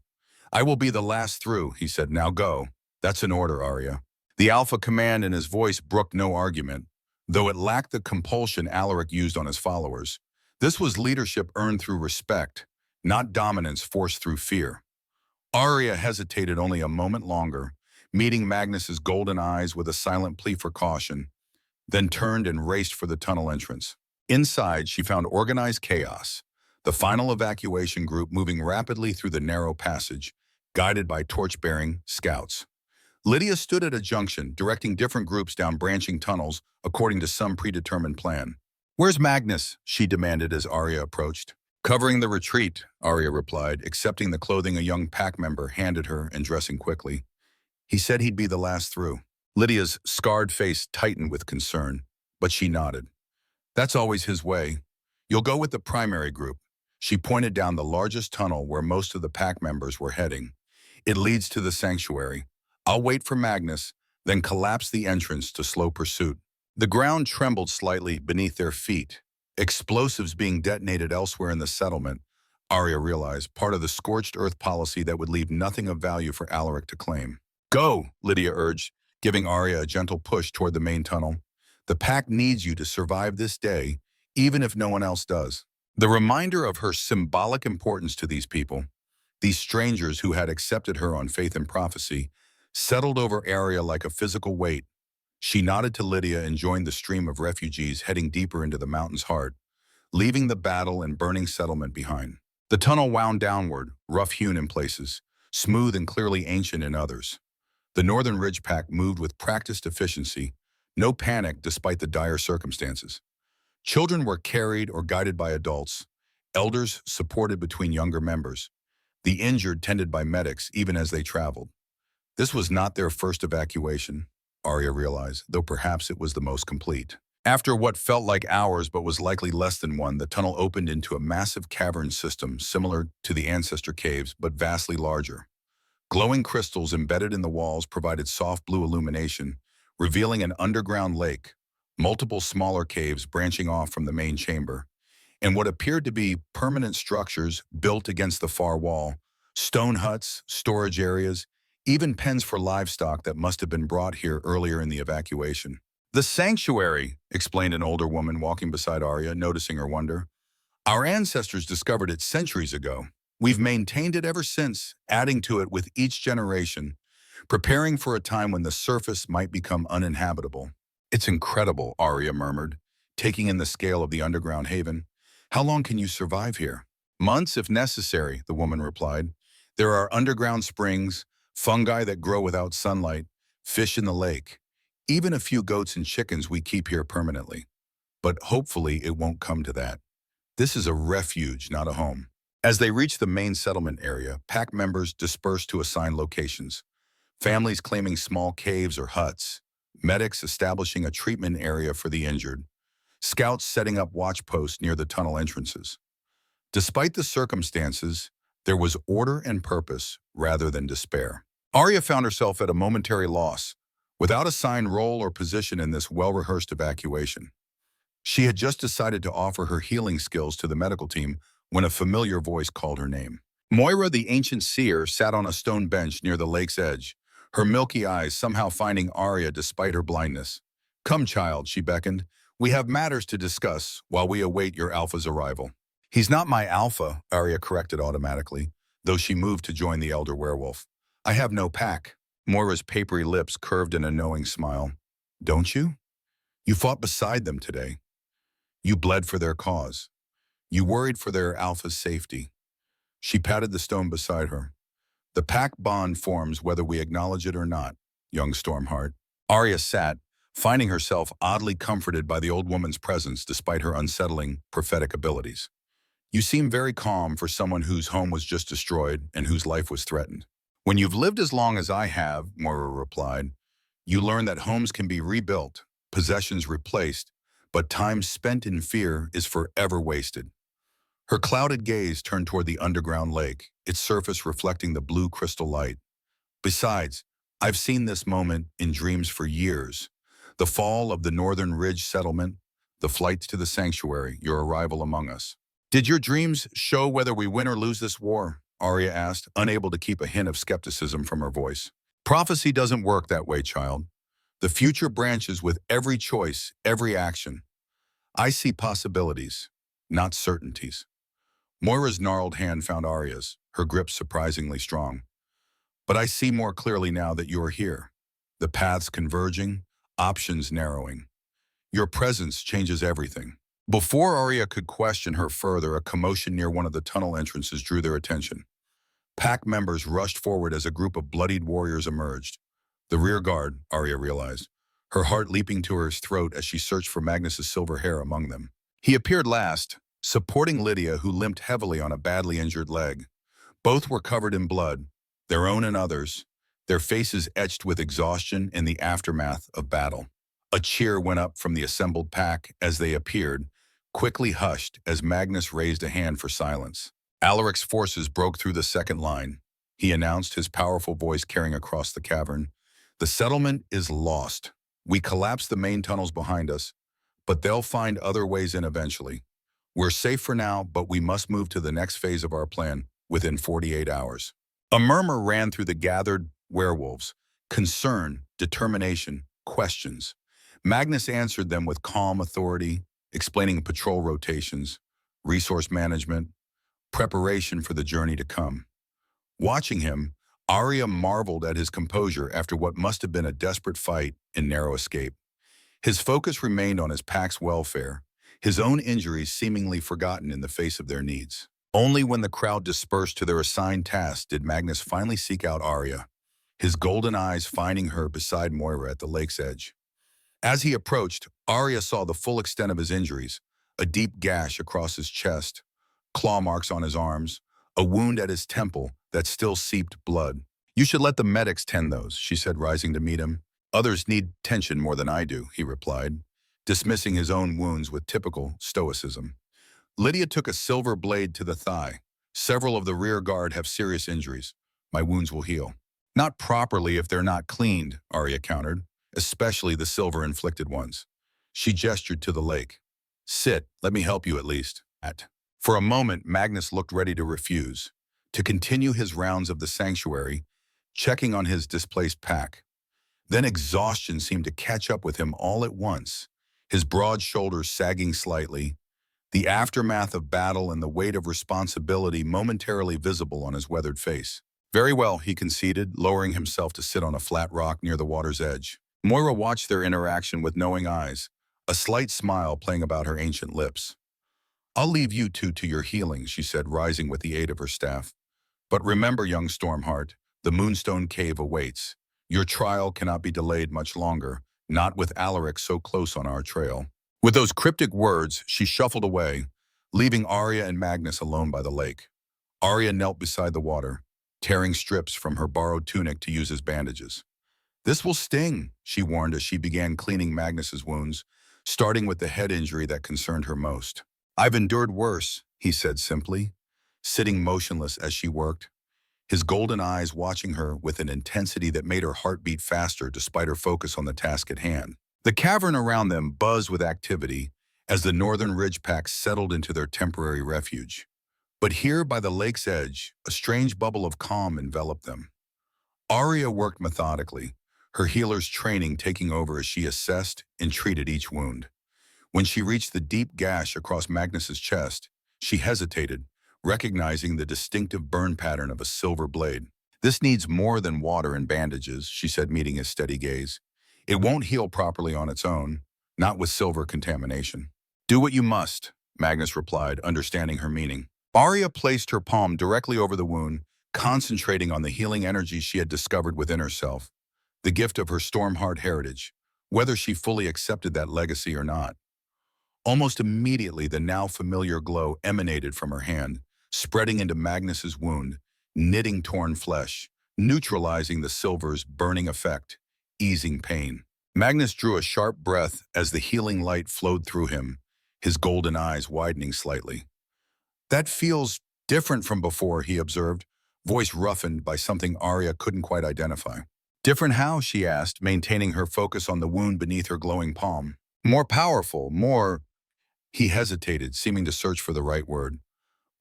I will be the last through, he said. Now go. That's an order, Arya. The alpha command in his voice brooked no argument, though it lacked the compulsion Alaric used on his followers. This was leadership earned through respect, not dominance forced through fear. Arya hesitated only a moment longer, meeting Magnus's golden eyes with a silent plea for caution, then turned and raced for the tunnel entrance. Inside, she found organized chaos, the final evacuation group moving rapidly through the narrow passage, guided by torch-bearing scouts. Lydia stood at a junction, directing different groups down branching tunnels according to some predetermined plan. Where's Magnus? She demanded as Arya approached. Covering the retreat, Arya replied, accepting the clothing a young pack member handed her and dressing quickly. He said he'd be the last through. Lydia's scarred face tightened with concern, but she nodded. That's always his way. You'll go with the primary group. She pointed down the largest tunnel where most of the pack members were heading. It leads to the sanctuary. I'll wait for Magnus, then collapse the entrance to slow pursuit. The ground trembled slightly beneath their feet. Explosives being detonated elsewhere in the settlement, Arya realized, part of the scorched earth policy that would leave nothing of value for Alaric to claim. Go, Lydia urged, giving Arya a gentle push toward the main tunnel. The pack needs you to survive this day, even if no one else does. The reminder of her symbolic importance to these people, these strangers who had accepted her on faith and prophecy, settled over Arya like a physical weight. She nodded to Lydia and joined the stream of refugees heading deeper into the mountain's heart, leaving the battle and burning settlement behind. The tunnel wound downward, rough-hewn in places, smooth and clearly ancient in others. The Northern Ridge Pack moved with practiced efficiency, no panic despite the dire circumstances. Children were carried or guided by adults, elders supported between younger members, the injured tended by medics even as they traveled. This was not their first evacuation, Arya realized, though perhaps it was the most complete. After what felt like hours but was likely less than one, the tunnel opened into a massive cavern system similar to the ancestor caves but vastly larger. Glowing crystals embedded in the walls provided soft blue illumination, revealing an underground lake, multiple smaller caves branching off from the main chamber, and what appeared to be permanent structures built against the far wall, stone huts, storage areas, even pens for livestock that must have been brought here earlier in the evacuation. The sanctuary, explained an older woman walking beside Arya, noticing her wonder. Our ancestors discovered it centuries ago. We've maintained it ever since, adding to it with each generation, preparing for a time when the surface might become uninhabitable. It's incredible, Arya murmured, taking in the scale of the underground haven. How long can you survive here? Months if necessary, the woman replied. There are underground springs, fungi that grow without sunlight, fish in the lake, even a few goats and chickens we keep here permanently. But hopefully it won't come to that. This is a refuge, not a home. As they reached the main settlement area, pack members dispersed to assigned locations. Families claiming small caves or huts, medics establishing a treatment area for the injured, scouts setting up watch posts near the tunnel entrances. Despite the circumstances, there was order and purpose rather than despair. Arya found herself at a momentary loss, without a signed role or position in this well-rehearsed evacuation. She had just decided to offer her healing skills to the medical team when a familiar voice called her name. Moira, the ancient seer, sat on a stone bench near the lake's edge, her milky eyes somehow finding Arya despite her blindness. Come, child, she beckoned. We have matters to discuss while we await your alpha's arrival. He's not my alpha, Arya corrected automatically, though she moved to join the elder werewolf. I have no pack. Moira's papery lips curved in a knowing smile. Don't you? You fought beside them today. You bled for their cause. You worried for their alpha's safety. She patted the stone beside her. The pack bond forms whether we acknowledge it or not, young Stormheart. Arya sat, finding herself oddly comforted by the old woman's presence despite her unsettling prophetic abilities. You seem very calm for someone whose home was just destroyed and whose life was threatened. When you've lived as long as I have, Moira replied, you learn that homes can be rebuilt, possessions replaced, but time spent in fear is forever wasted. Her clouded gaze turned toward the underground lake, its surface reflecting the blue crystal light. Besides, I've seen this moment in dreams for years. The fall of the Northern Ridge settlement, the flights to the sanctuary, your arrival among us. Did your dreams show whether we win or lose this war? Arya asked, unable to keep a hint of skepticism from her voice. Prophecy doesn't work that way, child. The future branches with every choice, every action. I see possibilities, not certainties. Moira's gnarled hand found Arya's, her grip surprisingly strong. But I see more clearly now that you are here. The paths converging, options narrowing. Your presence changes everything. Before Arya could question her further, a commotion near one of the tunnel entrances drew their attention. Pack members rushed forward as a group of bloodied warriors emerged. The rear guard, Arya realized, her heart leaping to her throat as she searched for Magnus's silver hair among them. He appeared last, supporting Lydia, who limped heavily on a badly injured leg. Both were covered in blood, their own and others, their faces etched with exhaustion in the aftermath of battle. A cheer went up from the assembled pack as they appeared, quickly hushed as Magnus raised a hand for silence. Alaric's forces broke through the second line. He announced, his powerful voice carrying across the cavern. The settlement is lost. We collapsed the main tunnels behind us, but they'll find other ways in eventually. We're safe for now, but we must move to the next phase of our plan within 48 hours. A murmur ran through the gathered werewolves. Concern, determination, questions. Magnus answered them with calm authority, explaining patrol rotations, resource management, preparation for the journey to come. Watching him, Arya marveled at his composure after what must have been a desperate fight and narrow escape. His focus remained on his pack's welfare, his own injuries seemingly forgotten in the face of their needs. Only when the crowd dispersed to their assigned tasks did Magnus finally seek out Arya, his golden eyes finding her beside Moira at the lake's edge. As he approached, Arya saw the full extent of his injuries, a deep gash across his chest, claw marks on his arms, a wound at his temple that still seeped blood. You should let the medics tend those, she said, rising to meet him. Others need attention more than I do, he replied, dismissing his own wounds with typical stoicism. Lydia took a silver blade to the thigh. Several of the rear guard have serious injuries. My wounds will heal. Not properly if they're not cleaned, Arya countered, especially the silver-inflicted ones. She gestured to the lake. Sit, let me help you at least. For a moment, Magnus looked ready to refuse, to continue his rounds of the sanctuary, checking on his displaced pack. Then exhaustion seemed to catch up with him all at once, his broad shoulders sagging slightly, the aftermath of battle and the weight of responsibility momentarily visible on his weathered face. Very well, he conceded, lowering himself to sit on a flat rock near the water's edge. Moira watched their interaction with knowing eyes, a slight smile playing about her ancient lips. "I'll leave you two to your healing," she said, rising with the aid of her staff. "But remember, young Stormheart, the Moonstone Cave awaits. Your trial cannot be delayed much longer, not with Alaric so close on our trail." With those cryptic words, she shuffled away, leaving Arya and Magnus alone by the lake. Arya knelt beside the water, tearing strips from her borrowed tunic to use as bandages. "This will sting," she warned as she began cleaning Magnus's wounds, starting with the head injury that concerned her most. "I've endured worse," he said simply, sitting motionless as she worked, his golden eyes watching her with an intensity that made her heart beat faster despite her focus on the task at hand. The cavern around them buzzed with activity as the northern ridge packs settled into their temporary refuge. But here by the lake's edge, a strange bubble of calm enveloped them. Arya worked methodically, her healer's training taking over as she assessed and treated each wound. When she reached the deep gash across Magnus's chest, she hesitated, recognizing the distinctive burn pattern of a silver blade. "This needs more than water and bandages," she said, meeting his steady gaze. "It won't heal properly on its own, not with silver contamination." "Do what you must," Magnus replied, understanding her meaning. Arya placed her palm directly over the wound, concentrating on the healing energy she had discovered within herself, the gift of her Stormheart heritage, whether she fully accepted that legacy or not. Almost immediately, the now familiar glow emanated from her hand, spreading into Magnus's wound, knitting torn flesh, neutralizing the silver's burning effect, easing pain. Magnus drew a sharp breath as the healing light flowed through him, his golden eyes widening slightly. "That feels different from before," he observed, voice roughened by something Arya couldn't quite identify. "Different how?" she asked, maintaining her focus on the wound beneath her glowing palm. "More powerful, more—" He hesitated, seeming to search for the right word.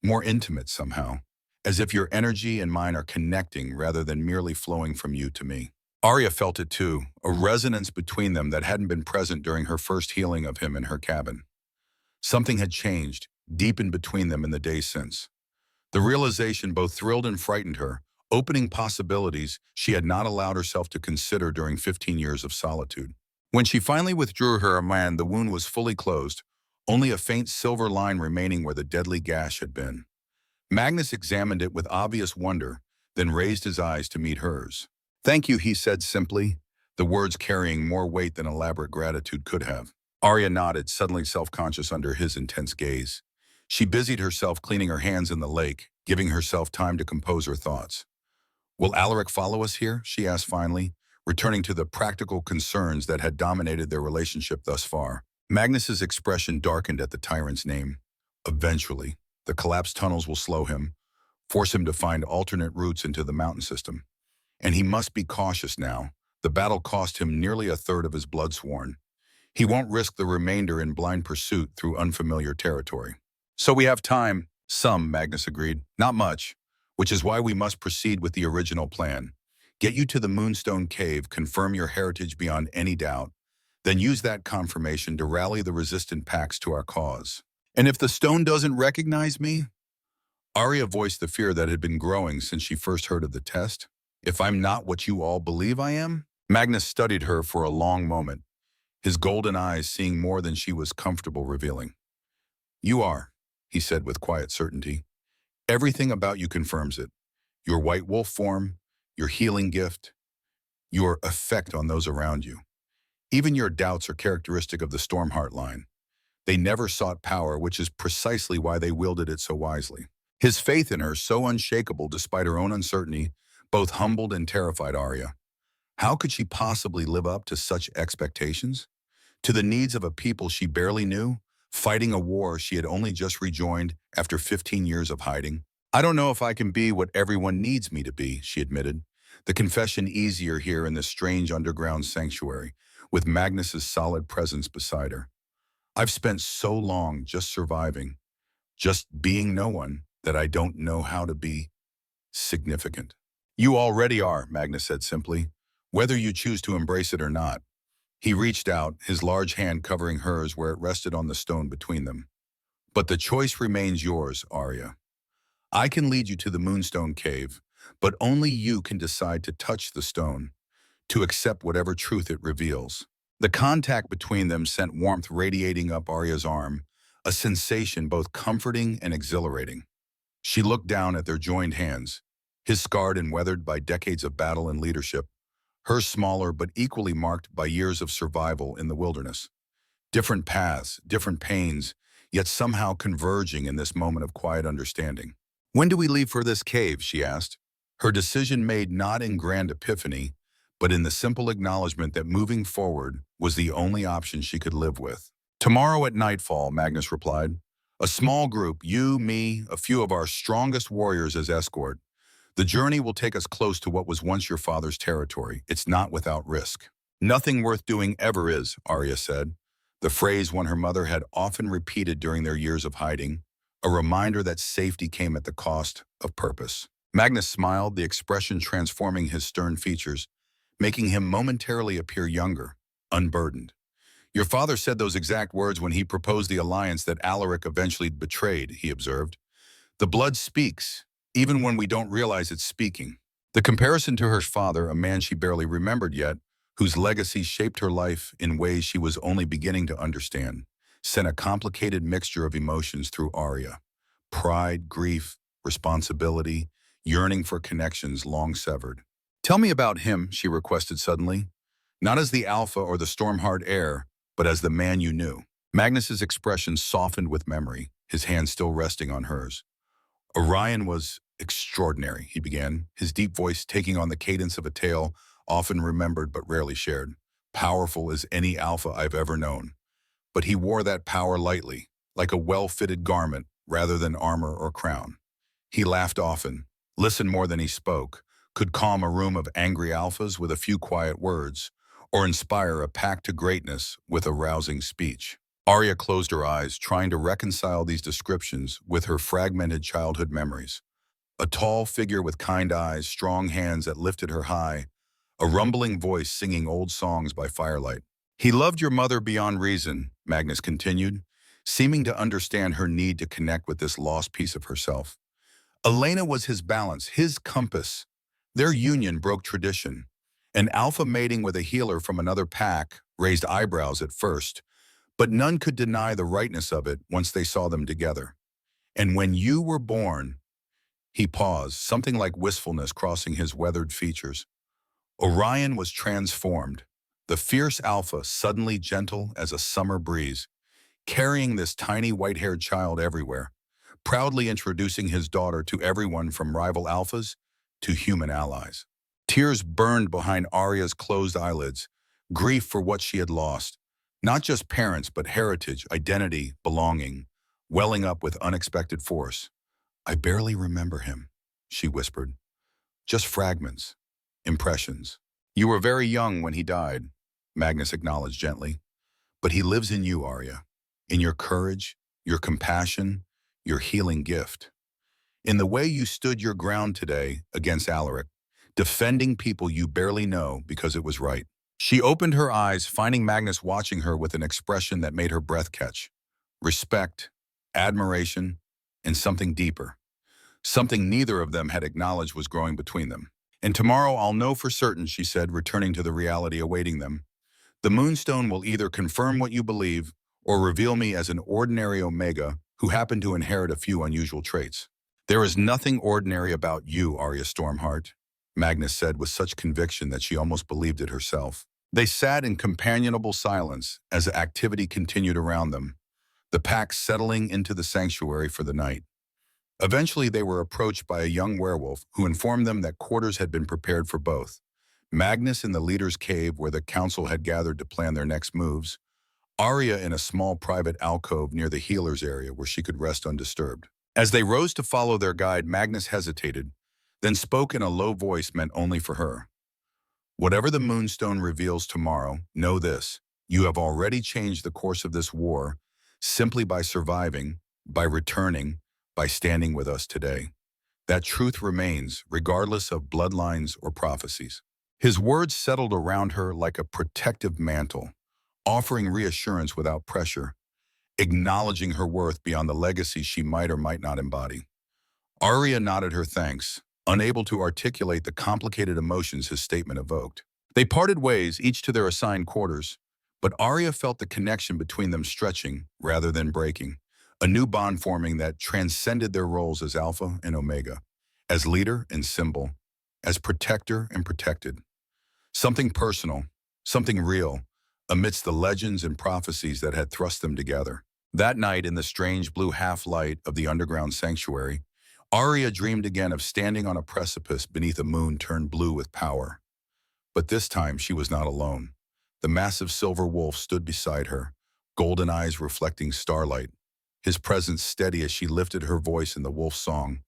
"More intimate somehow, as if your energy and mine are connecting rather than merely flowing from you to me." Arya felt it too, a resonance between them that hadn't been present during her first healing of him in her cabin. Something had changed, deepened between them in the days since. The realization both thrilled and frightened her, opening possibilities she had not allowed herself to consider during 15 years of solitude. When she finally withdrew her hand, the wound was fully closed, only a faint silver line remaining where the deadly gash had been. Magnus examined it with obvious wonder, then raised his eyes to meet hers. "Thank you," he said simply, the words carrying more weight than elaborate gratitude could have. Arya nodded, suddenly self-conscious under his intense gaze. She busied herself cleaning her hands in the lake, giving herself time to compose her thoughts. "Will Alaric follow us here?" she asked finally, returning to the practical concerns that had dominated their relationship thus far. Magnus's expression darkened at the tyrant's name. "Eventually, the collapsed tunnels will slow him, force him to find alternate routes into the mountain system. And he must be cautious now. The battle cost him nearly a third of his bloodsworn. He won't risk the remainder in blind pursuit through unfamiliar territory." "So we have time." "Some," Magnus agreed. "Not much, which is why we must proceed with the original plan. Get you to the Moonstone Cave, confirm your heritage beyond any doubt, then use that confirmation to rally the resistant packs to our cause." "And if the stone doesn't recognize me?" Arya voiced the fear that had been growing since she first heard of the test. "If I'm not what you all believe I am?" Magnus studied her for a long moment, his golden eyes seeing more than she was comfortable revealing. "You are," he said with quiet certainty. "Everything about you confirms it. Your white wolf form, your healing gift, your effect on those around you. Even your doubts are characteristic of the Stormheart line. They never sought power, which is precisely why they wielded it so wisely." His faith in her, so unshakable despite her own uncertainty, both humbled and terrified Arya. How could she possibly live up to such expectations? To the needs of a people she barely knew, fighting a war she had only just rejoined after 15 years of hiding? "I don't know if I can be what everyone needs me to be," she admitted, the confession easier here in this strange underground sanctuary, with Magnus's solid presence beside her. "I've spent so long just surviving, just being no one, that I don't know how to be significant." "You already are," Magnus said simply, "whether you choose to embrace it or not." He reached out, his large hand covering hers where it rested on the stone between them. But the choice remains yours, Arya. I can lead you to the Moonstone Cave, but only you can decide to touch the stone, to accept whatever truth it reveals. The contact between them sent warmth radiating up Arya's arm, a sensation both comforting and exhilarating. She looked down at their joined hands, his scarred and weathered by decades of battle and leadership, hers smaller but equally marked by years of survival in the wilderness. Different paths, different pains, yet somehow converging in this moment of quiet understanding. When do we leave for this cave, she asked, her decision made not in grand epiphany, but in the simple acknowledgement that moving forward was the only option she could live with. Tomorrow at nightfall, Magnus replied. A small group, you, me, a few of our strongest warriors as escort. The journey will take us close to what was once your father's territory. It's not without risk. Nothing worth doing ever is, Arya said, the phrase one her mother had often repeated during their years of hiding, a reminder that safety came at the cost of purpose. Magnus smiled, the expression transforming his stern features, making him momentarily appear younger, unburdened. Your father said those exact words when he proposed the alliance that Alaric eventually betrayed, he observed. The blood speaks, even when we don't realize it's speaking. The comparison to her father, a man she barely remembered yet, whose legacy shaped her life in ways she was only beginning to understand, sent a complicated mixture of emotions through Arya. Pride, grief, responsibility, yearning for connections long severed. Tell me about him, she requested suddenly. Not as the alpha or the storm-hard heir, but as the man you knew. Magnus's expression softened with memory, his hand still resting on hers. Orion was extraordinary, he began, his deep voice taking on the cadence of a tale often remembered but rarely shared. Powerful as any alpha I've ever known. But he wore that power lightly, like a well-fitted garment rather than armor or crown. He laughed often, listened more than he spoke, could calm a room of angry alphas with a few quiet words, or inspire a pack to greatness with a rousing speech. Arya closed her eyes, trying to reconcile these descriptions with her fragmented childhood memories. A tall figure with kind eyes, strong hands that lifted her high, a rumbling voice singing old songs by firelight. He loved your mother beyond reason, Magnus continued, seeming to understand her need to connect with this lost piece of herself. Elena was his balance, his compass. Their union broke tradition. An alpha mating with a healer from another pack raised eyebrows at first, but none could deny the rightness of it once they saw them together. And when you were born, he paused, something like wistfulness crossing his weathered features. Orion was transformed, the fierce alpha suddenly gentle as a summer breeze, carrying this tiny white-haired child everywhere, proudly introducing his daughter to everyone from rival alphas to human allies. Tears burned behind Arya's closed eyelids, grief for what she had lost, not just parents but heritage, identity, belonging, welling up with unexpected force. I barely remember him, she whispered. Just fragments, impressions. You were very young when he died, Magnus acknowledged gently. But he lives in you, Arya, in your courage, your compassion, your healing gift. In the way you stood your ground today against Alaric, defending people you barely know because it was right. She opened her eyes, finding Magnus watching her with an expression that made her breath catch. Respect, admiration, and something deeper. Something neither of them had acknowledged was growing between them. And tomorrow I'll know for certain, she said, returning to the reality awaiting them. The Moonstone will either confirm what you believe or reveal me as an ordinary Omega who happened to inherit a few unusual traits. There is nothing ordinary about you, Arya Stormheart, Magnus said with such conviction that she almost believed it herself. They sat in companionable silence as activity continued around them, the pack settling into the sanctuary for the night. Eventually, they were approached by a young werewolf who informed them that quarters had been prepared for both. Magnus in the leader's cave where the council had gathered to plan their next moves, Arya in a small private alcove near the healer's area where she could rest undisturbed. As they rose to follow their guide, Magnus hesitated, then spoke in a low voice meant only for her. Whatever the Moonstone reveals tomorrow, know this: you have already changed the course of this war simply by surviving, by returning, by standing with us today. That truth remains, regardless of bloodlines or prophecies. His words settled around her like a protective mantle, offering reassurance without pressure. acknowledging her worth beyond the legacy she might or might not embody. Arya nodded her thanks, unable to articulate the complicated emotions his statement evoked. They parted ways, each to their assigned quarters, but Arya felt the connection between them stretching rather than breaking, a new bond forming that transcended their roles as Alpha and Omega, as leader and symbol, as protector and protected. Something personal, something real, amidst the legends and prophecies that had thrust them together. That night, in the strange blue half-light of the underground sanctuary, Arya dreamed again of standing on a precipice beneath a moon turned blue with power. But this time she was not alone. The massive silver wolf stood beside her, golden eyes reflecting starlight, his presence steady as she lifted her voice in the wolf song,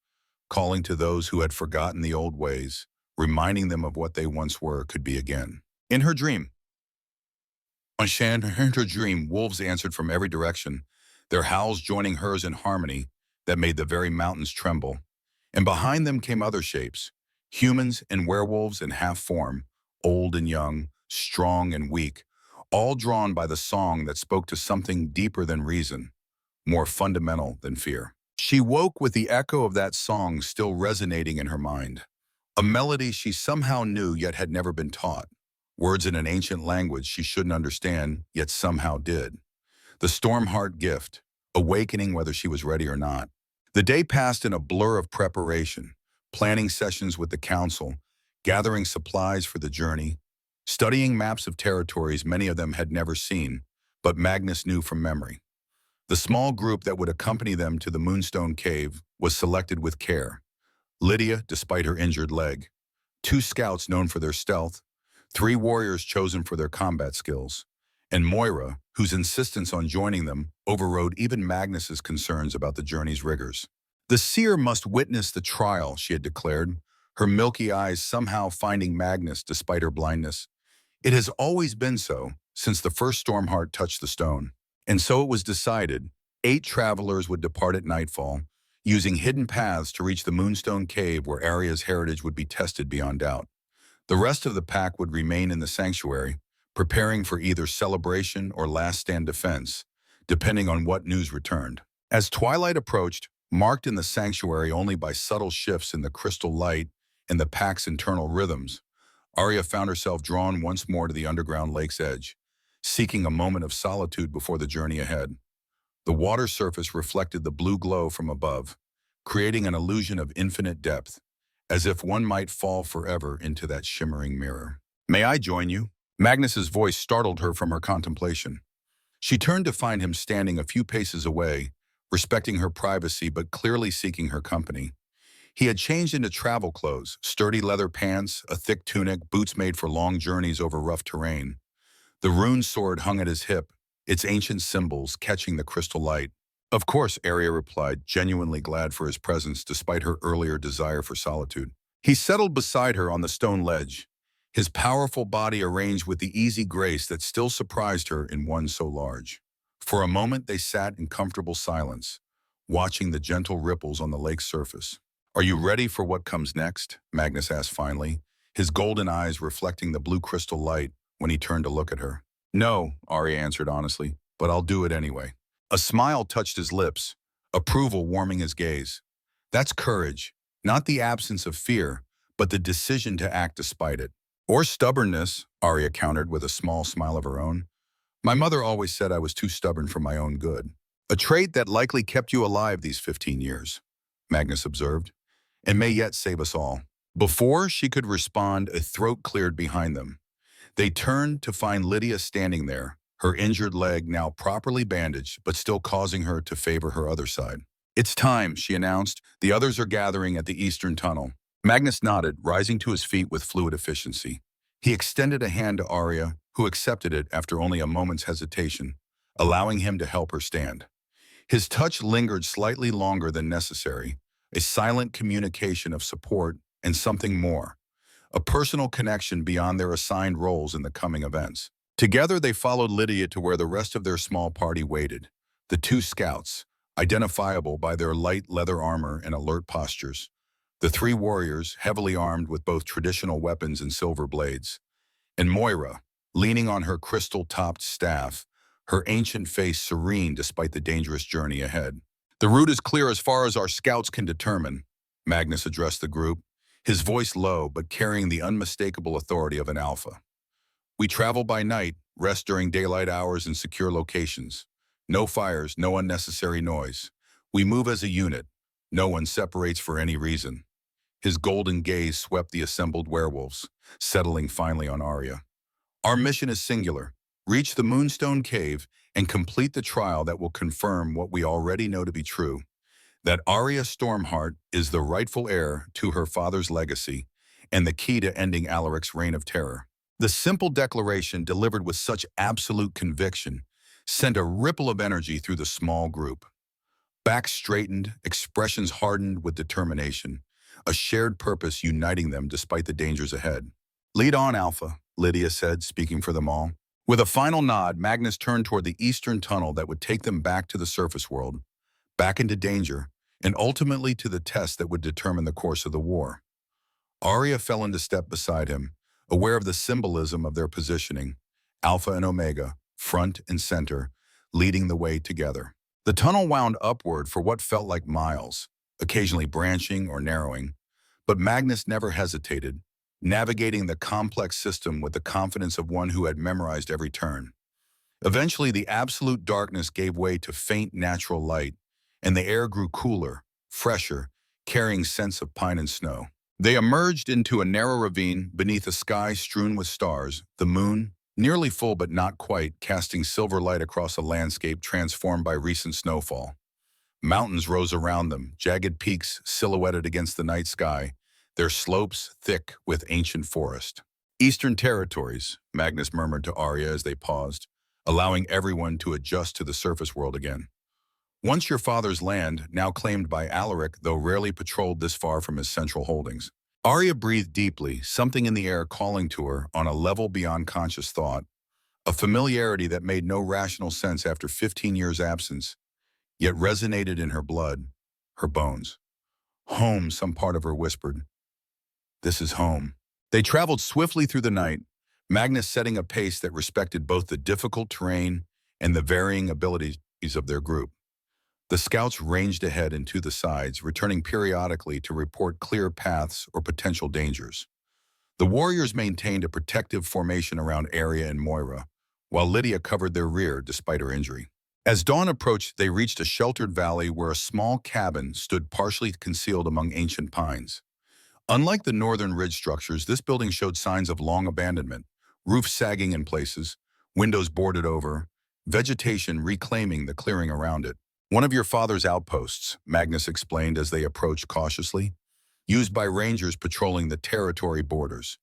calling to those who had forgotten the old ways, reminding them of what they once were could be again. In her dream, wolves answered from every direction, their howls joining hers in harmony that made the very mountains tremble. And behind them came other shapes, humans and werewolves in half form, old and young, strong and weak, all drawn by the song that spoke to something deeper than reason, more fundamental than fear. She woke with the echo of that song still resonating in her mind, a melody she somehow knew yet had never been taught, words in an ancient language she shouldn't understand yet somehow did. The Stormheart gift, awakening whether she was ready or not. The day passed in a blur of preparation, planning sessions with the council, gathering supplies for the journey, studying maps of territories many of them had never seen, but Magnus knew from memory. The small group that would accompany them to the Moonstone Cave was selected with care. Lydia, despite her injured leg, 2 scouts known for their stealth, 3 warriors chosen for their combat skills, and Moira, whose insistence on joining them overrode even Magnus's concerns about the journey's rigors. The seer must witness the trial, she had declared, her milky eyes somehow finding Magnus despite her blindness. It has always been so, since the first Stormheart touched the stone. And so it was decided, 8 travelers would depart at nightfall, using hidden paths to reach the Moonstone Cave where Arya's heritage would be tested beyond doubt. The rest of the pack would remain in the sanctuary, preparing for either celebration or last-stand defense, depending on what news returned. As twilight approached, marked in the sanctuary only by subtle shifts in the crystal light and the pack's internal rhythms, Arya found herself drawn once more to the underground lake's edge, seeking a moment of solitude before the journey ahead. The water surface reflected the blue glow from above, creating an illusion of infinite depth, as if one might fall forever into that shimmering mirror. "May I join you?" Magnus's voice startled her from her contemplation. She turned to find him standing a few paces away, respecting her privacy but clearly seeking her company. He had changed into travel clothes, sturdy leather pants, a thick tunic, boots made for long journeys over rough terrain. The rune sword hung at his hip, its ancient symbols catching the crystal light. "Of course," Arya replied, genuinely glad for his presence despite her earlier desire for solitude. He settled beside her on the stone ledge, his powerful body arranged with the easy grace that still surprised her in one so large. For a moment they sat in comfortable silence, watching the gentle ripples on the lake's surface. "Are you ready for what comes next?" Magnus asked finally, his golden eyes reflecting the blue crystal light when he turned to look at her. "No," Arya answered honestly, "but I'll do it anyway." A smile touched his lips, approval warming his gaze. "That's courage, not the absence of fear, but the decision to act despite it." "Or stubbornness," Arya countered with a small smile of her own. "My mother always said I was too stubborn for my own good. A trait that likely kept you alive these 15 years, Magnus observed, and may yet save us all. Before she could respond, a throat cleared behind them. They turned to find Lydia standing there, her injured leg now properly bandaged, but still causing her to favor her other side. "It's time," she announced. "The others are gathering at the eastern tunnel." Magnus nodded, rising to his feet with fluid efficiency. He extended a hand to Arya, who accepted it after only a moment's hesitation, allowing him to help her stand. His touch lingered slightly longer than necessary, a silent communication of support and something more, a personal connection beyond their assigned roles in the coming events. Together they followed Lydia to where the rest of their small party waited, the 2 scouts, identifiable by their light leather armor and alert postures, the 3 warriors, heavily armed with both traditional weapons and silver blades, and Moira, leaning on her crystal-topped staff, her ancient face serene despite the dangerous journey ahead. "The route is clear as far as our scouts can determine," Magnus addressed the group, his voice low but carrying the unmistakable authority of an alpha. "We travel by night, rest during daylight hours in secure locations. No fires, no unnecessary noise. We move as a unit. No one separates for any reason." His golden gaze swept the assembled werewolves, settling finally on Arya. "Our mission is singular. Reach the Moonstone Cave and complete the trial that will confirm what we already know to be true, that Arya Stormheart is the rightful heir to her father's legacy and the key to ending Alaric's reign of terror." The simple declaration, delivered with such absolute conviction, sent a ripple of energy through the small group. Backs straightened, expressions hardened with determination, a shared purpose uniting them despite the dangers ahead. "Lead on, Alpha," Lydia said, speaking for them all. With a final nod, Magnus turned toward the eastern tunnel that would take them back to the surface world, back into danger, and ultimately to the test that would determine the course of the war. Arya fell into step beside him, aware of the symbolism of their positioning, Alpha and Omega, front and center, leading the way together. The tunnel wound upward for what felt like miles, occasionally branching or narrowing, but Magnus never hesitated, navigating the complex system with the confidence of one who had memorized every turn. Eventually, the absolute darkness gave way to faint natural light, and the air grew cooler, fresher, carrying scents of pine and snow. They emerged into a narrow ravine beneath a sky strewn with stars, the moon, nearly full but not quite, casting silver light across a landscape transformed by recent snowfall. Mountains rose around them, jagged peaks silhouetted against the night sky, their slopes thick with ancient forest. "Eastern territories," Magnus murmured to Arya as they paused, allowing everyone to adjust to the surface world again. "Once your father's land, now claimed by Alaric, though rarely patrolled this far from his central holdings." Arya breathed deeply, something in the air calling to her on a level beyond conscious thought, a familiarity that made no rational sense after 15 years' absence, yet resonated in her blood, her bones. "Home," some part of her whispered. "This is home." They traveled swiftly through the night, Magnus setting a pace that respected both the difficult terrain and the varying abilities of their group. The scouts ranged ahead and to the sides, returning periodically to report clear paths or potential dangers. The warriors maintained a protective formation around Arya and Moira, while Lydia covered their rear despite her injury. As dawn approached, they reached a sheltered valley where a small cabin stood partially concealed among ancient pines. Unlike the northern ridge structures, this building showed signs of long abandonment, roofs sagging in places, windows boarded over, vegetation reclaiming the clearing around it. "One of your father's outposts," Magnus explained as they approached cautiously, "used by rangers patrolling the territory borders.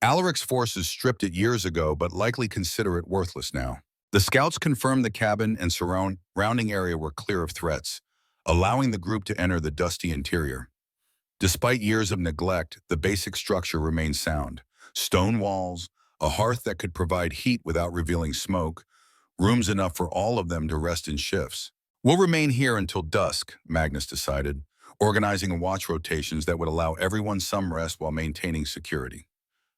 Alaric's forces stripped it years ago, but likely consider it worthless now." The scouts confirmed the cabin and surrounding area were clear of threats, allowing the group to enter the dusty interior. Despite years of neglect, the basic structure remained sound. Stone walls, a hearth that could provide heat without revealing smoke, rooms enough for all of them to rest in shifts. "We'll remain here until dusk," Magnus decided, organizing watch rotations that would allow everyone some rest while maintaining security.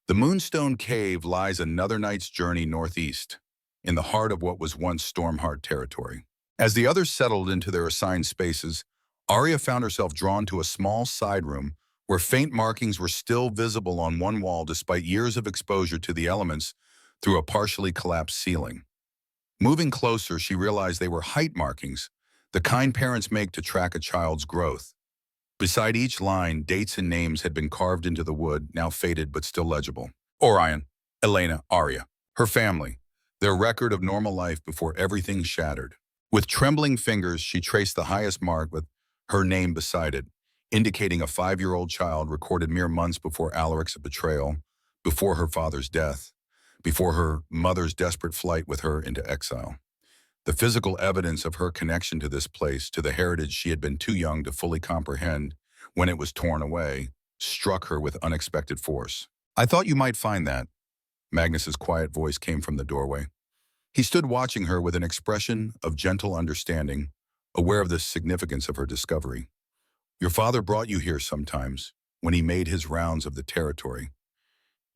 The Moonstone Cave lies another night's journey northeast, in the heart of what was once Stormheart territory. As the others settled into their assigned spaces, Arya found herself drawn to a small side room where faint markings were still visible on one wall despite years of exposure to the elements through a partially collapsed ceiling. Moving closer, she realized they were height markings, the kind parents make to track a child's growth. Beside each line, dates and names had been carved into the wood, now faded but still legible. Orion, Elena, Arya, her family, their record of normal life before everything shattered. With trembling fingers, she traced the highest mark with her name beside it, indicating a 5-year-old child recorded mere months before Alaric's betrayal, before her father's death, before her mother's desperate flight with her into exile. The physical evidence of her connection to this place, to the heritage she had been too young to fully comprehend when it was torn away, struck her with unexpected force. "I thought you might find that." Magnus's quiet voice came from the doorway. He stood watching her with an expression of gentle understanding, aware of the significance of her discovery. "Your father brought you here sometimes, when he made his rounds of the territory.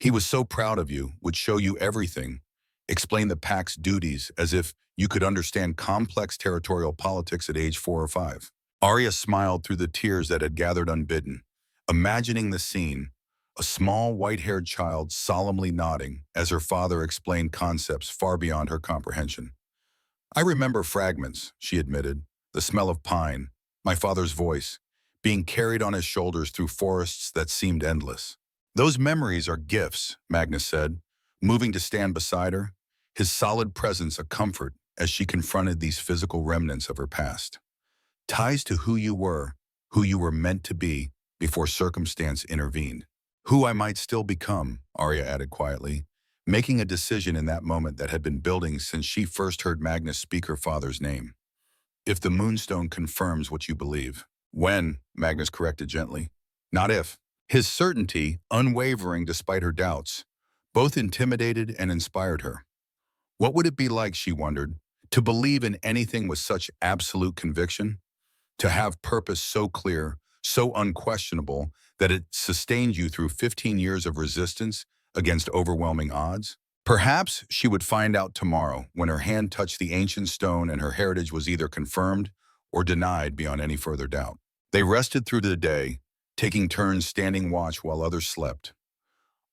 He was so proud of you, would show you everything, explain the pack's duties as if you could understand complex territorial politics at age 4 or 5. Arya smiled through the tears that had gathered unbidden, imagining the scene, a small white-haired child solemnly nodding as her father explained concepts far beyond her comprehension. I remember fragments, she admitted, the smell of pine, my father's voice, being carried on his shoulders through forests that seemed endless. Those memories are gifts, Magnus said, moving to stand beside her, his solid presence a comfort as she confronted these physical remnants of her past. Ties to who you were meant to be before circumstance intervened. Who I might still become, Arya added quietly, making a decision in that moment that had been building since she first heard Magnus speak her father's name. If the Moonstone confirms what you believe. When, Magnus corrected gently. Not if. His certainty, unwavering despite her doubts, both intimidated and inspired her. What would it be like, she wondered, to believe in anything with such absolute conviction? To have purpose so clear, so unquestionable, that it sustained you through 15 years of resistance against overwhelming odds? Perhaps she would find out tomorrow when her hand touched the ancient stone and her heritage was either confirmed or denied beyond any further doubt. They rested through the day, taking turns standing watch while others slept.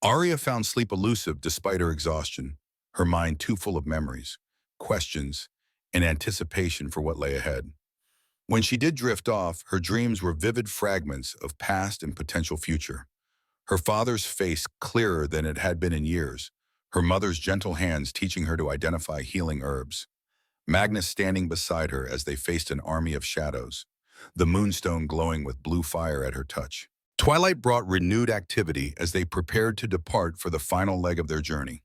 Arya found sleep elusive despite her exhaustion, her mind too full of memories, questions, and anticipation for what lay ahead. When she did drift off, her dreams were vivid fragments of past and potential future. Her father's face clearer than it had been in years, her mother's gentle hands teaching her to identify healing herbs. Magnus standing beside her as they faced an army of shadows, the moonstone glowing with blue fire at her touch. Twilight brought renewed activity as they prepared to depart for the final leg of their journey.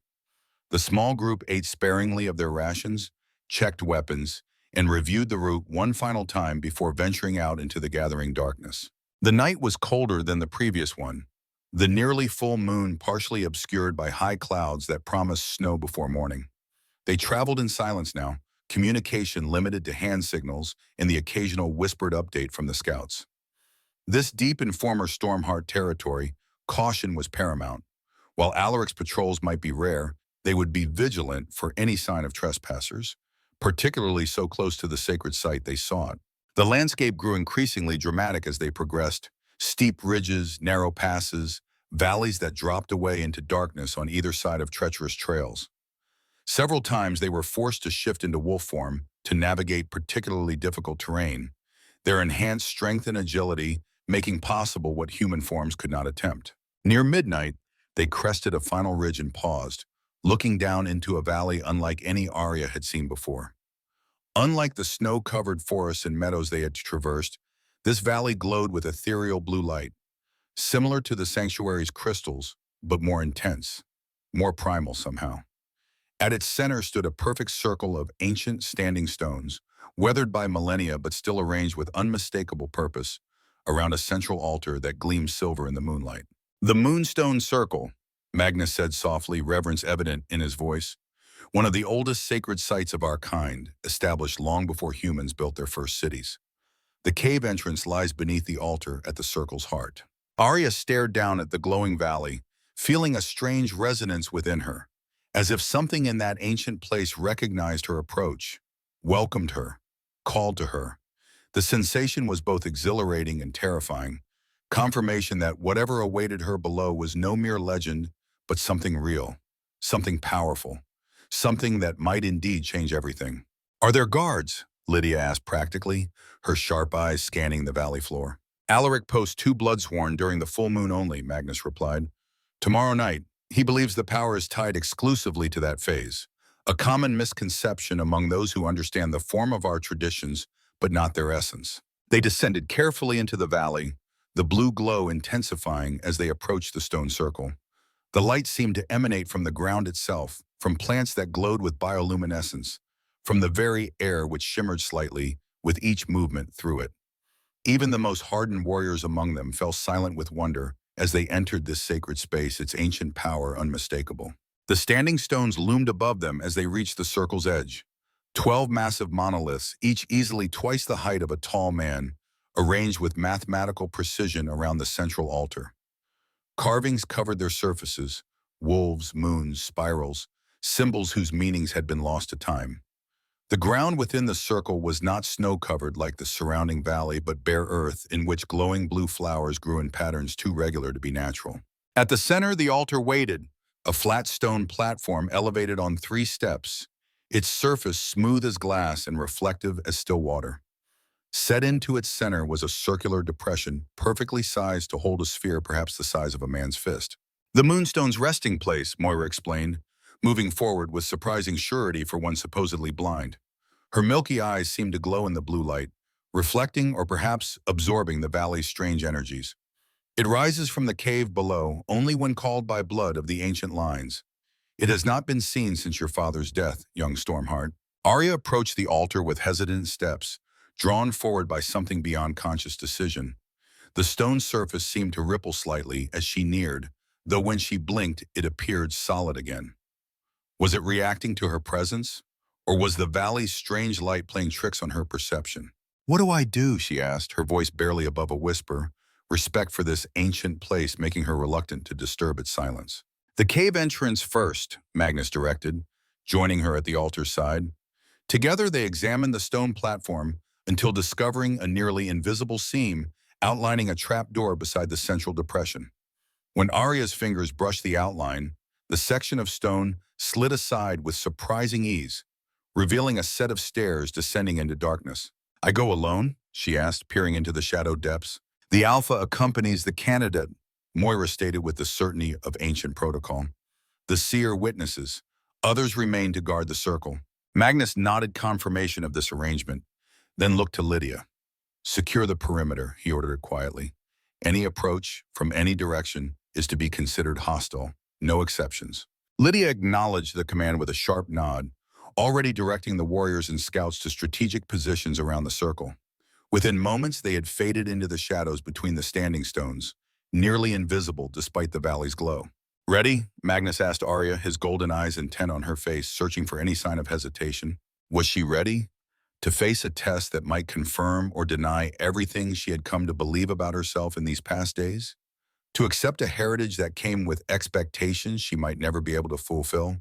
The small group ate sparingly of their rations, checked weapons, and reviewed the route one final time before venturing out into the gathering darkness. The night was colder than the previous one, the nearly full moon partially obscured by high clouds that promised snow before morning. They traveled in silence now, communication limited to hand signals and the occasional whispered update from the scouts. This deep in former Stormheart territory, caution was paramount. While Alaric's patrols might be rare, they would be vigilant for any sign of trespassers, particularly so close to the sacred site they sought. The landscape grew increasingly dramatic as they progressed, steep ridges, narrow passes, valleys that dropped away into darkness on either side of treacherous trails. Several times they were forced to shift into wolf form to navigate particularly difficult terrain, their enhanced strength and agility making possible what human forms could not attempt. Near midnight, they crested a final ridge and paused, looking down into a valley unlike any Arya had seen before. Unlike the snow-covered forests and meadows they had traversed, this valley glowed with ethereal blue light, similar to the sanctuary's crystals, but more intense, more primal somehow. At its center stood a perfect circle of ancient standing stones, weathered by millennia but still arranged with unmistakable purpose, around a central altar that gleamed silver in the moonlight. The Moonstone Circle, Magnus said softly, reverence evident in his voice, one of the oldest sacred sites of our kind, established long before humans built their first cities. The cave entrance lies beneath the altar at the circle's heart. Arya stared down at the glowing valley, feeling a strange resonance within her, as if something in that ancient place recognized her approach, welcomed her, called to her. The sensation was both exhilarating and terrifying, confirmation that whatever awaited her below was no mere legend, but something real, something powerful, something that might indeed change everything. Are there guards? Lydia asked practically, her sharp eyes scanning the valley floor. Alaric posts 2 bloodsworn during the full moon only, Magnus replied. Tomorrow night. He believes the power is tied exclusively to that phase, a common misconception among those who understand the form of our traditions, but not their essence. They descended carefully into the valley, the blue glow intensifying as they approached the stone circle. The light seemed to emanate from the ground itself, from plants that glowed with bioluminescence, from the very air which shimmered slightly with each movement through it. Even the most hardened warriors among them fell silent with wonder as they entered this sacred space, its ancient power unmistakable. The standing stones loomed above them as they reached the circle's edge. 12 massive monoliths, each easily twice the height of a tall man, arranged with mathematical precision around the central altar. Carvings covered their surfaces, wolves, moons, spirals, symbols whose meanings had been lost to time. The ground within the circle was not snow-covered like the surrounding valley, but bare earth in which glowing blue flowers grew in patterns too regular to be natural. At the center, the altar waited, a flat stone platform elevated on 3 steps, its surface smooth as glass and reflective as still water. Set into its center was a circular depression, perfectly sized to hold a sphere perhaps the size of a man's fist. The moonstone's resting place, Moira explained, moving forward with surprising surety for one supposedly blind. Her milky eyes seemed to glow in the blue light, reflecting or perhaps absorbing the valley's strange energies. It rises from the cave below only when called by blood of the ancient lines. It has not been seen since your father's death, young Stormheart. Arya approached the altar with hesitant steps, drawn forward by something beyond conscious decision. The stone surface seemed to ripple slightly as she neared, though when she blinked, it appeared solid again. Was it reacting to her presence? Or was the valley's strange light playing tricks on her perception? "What do I do?" she asked, her voice barely above a whisper, respect for this ancient place making her reluctant to disturb its silence. "The cave entrance first," Magnus directed, joining her at the altar's side. Together they examined the stone platform until discovering a nearly invisible seam outlining a trapdoor beside the central depression. When Arya's fingers brushed the outline, the section of stone slid aside with surprising ease, revealing a set of stairs descending into darkness. "I go alone?" she asked, peering into the shadow depths. "The Alpha accompanies the candidate," Moira stated with the certainty of ancient protocol. "The seer witnesses. Others remain to guard the circle." Magnus nodded confirmation of this arrangement, then looked to Lydia. "Secure the perimeter," he ordered quietly. "Any approach, from any direction, is to be considered hostile. No exceptions." Lydia acknowledged the command with a sharp nod, already directing the warriors and scouts to strategic positions around the circle. Within moments, they had faded into the shadows between the standing stones, nearly invisible despite the valley's glow. "Ready?" Magnus asked Arya, his golden eyes intent on her face, searching for any sign of hesitation. Was she ready to face a test that might confirm or deny everything she had come to believe about herself in these past days? To accept a heritage that came with expectations she might never be able to fulfill?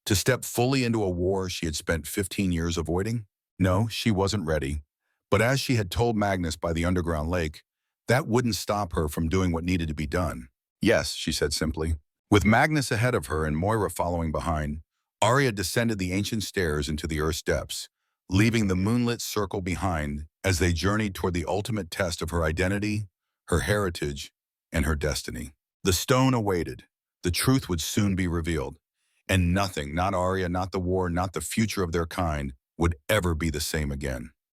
To step fully into a war she had spent 15 years avoiding? No, she wasn't ready. But as she had told Magnus by the underground lake, that wouldn't stop her from doing what needed to be done. "Yes," she said simply. With Magnus ahead of her and Moira following behind, Arya descended the ancient stairs into the earth's depths, leaving the moonlit circle behind as they journeyed toward the ultimate test of her identity, her heritage, and her destiny. The stone awaited. The truth would soon be revealed. And nothing, not Arya, not the war, not the future of their kind, would ever be the same again.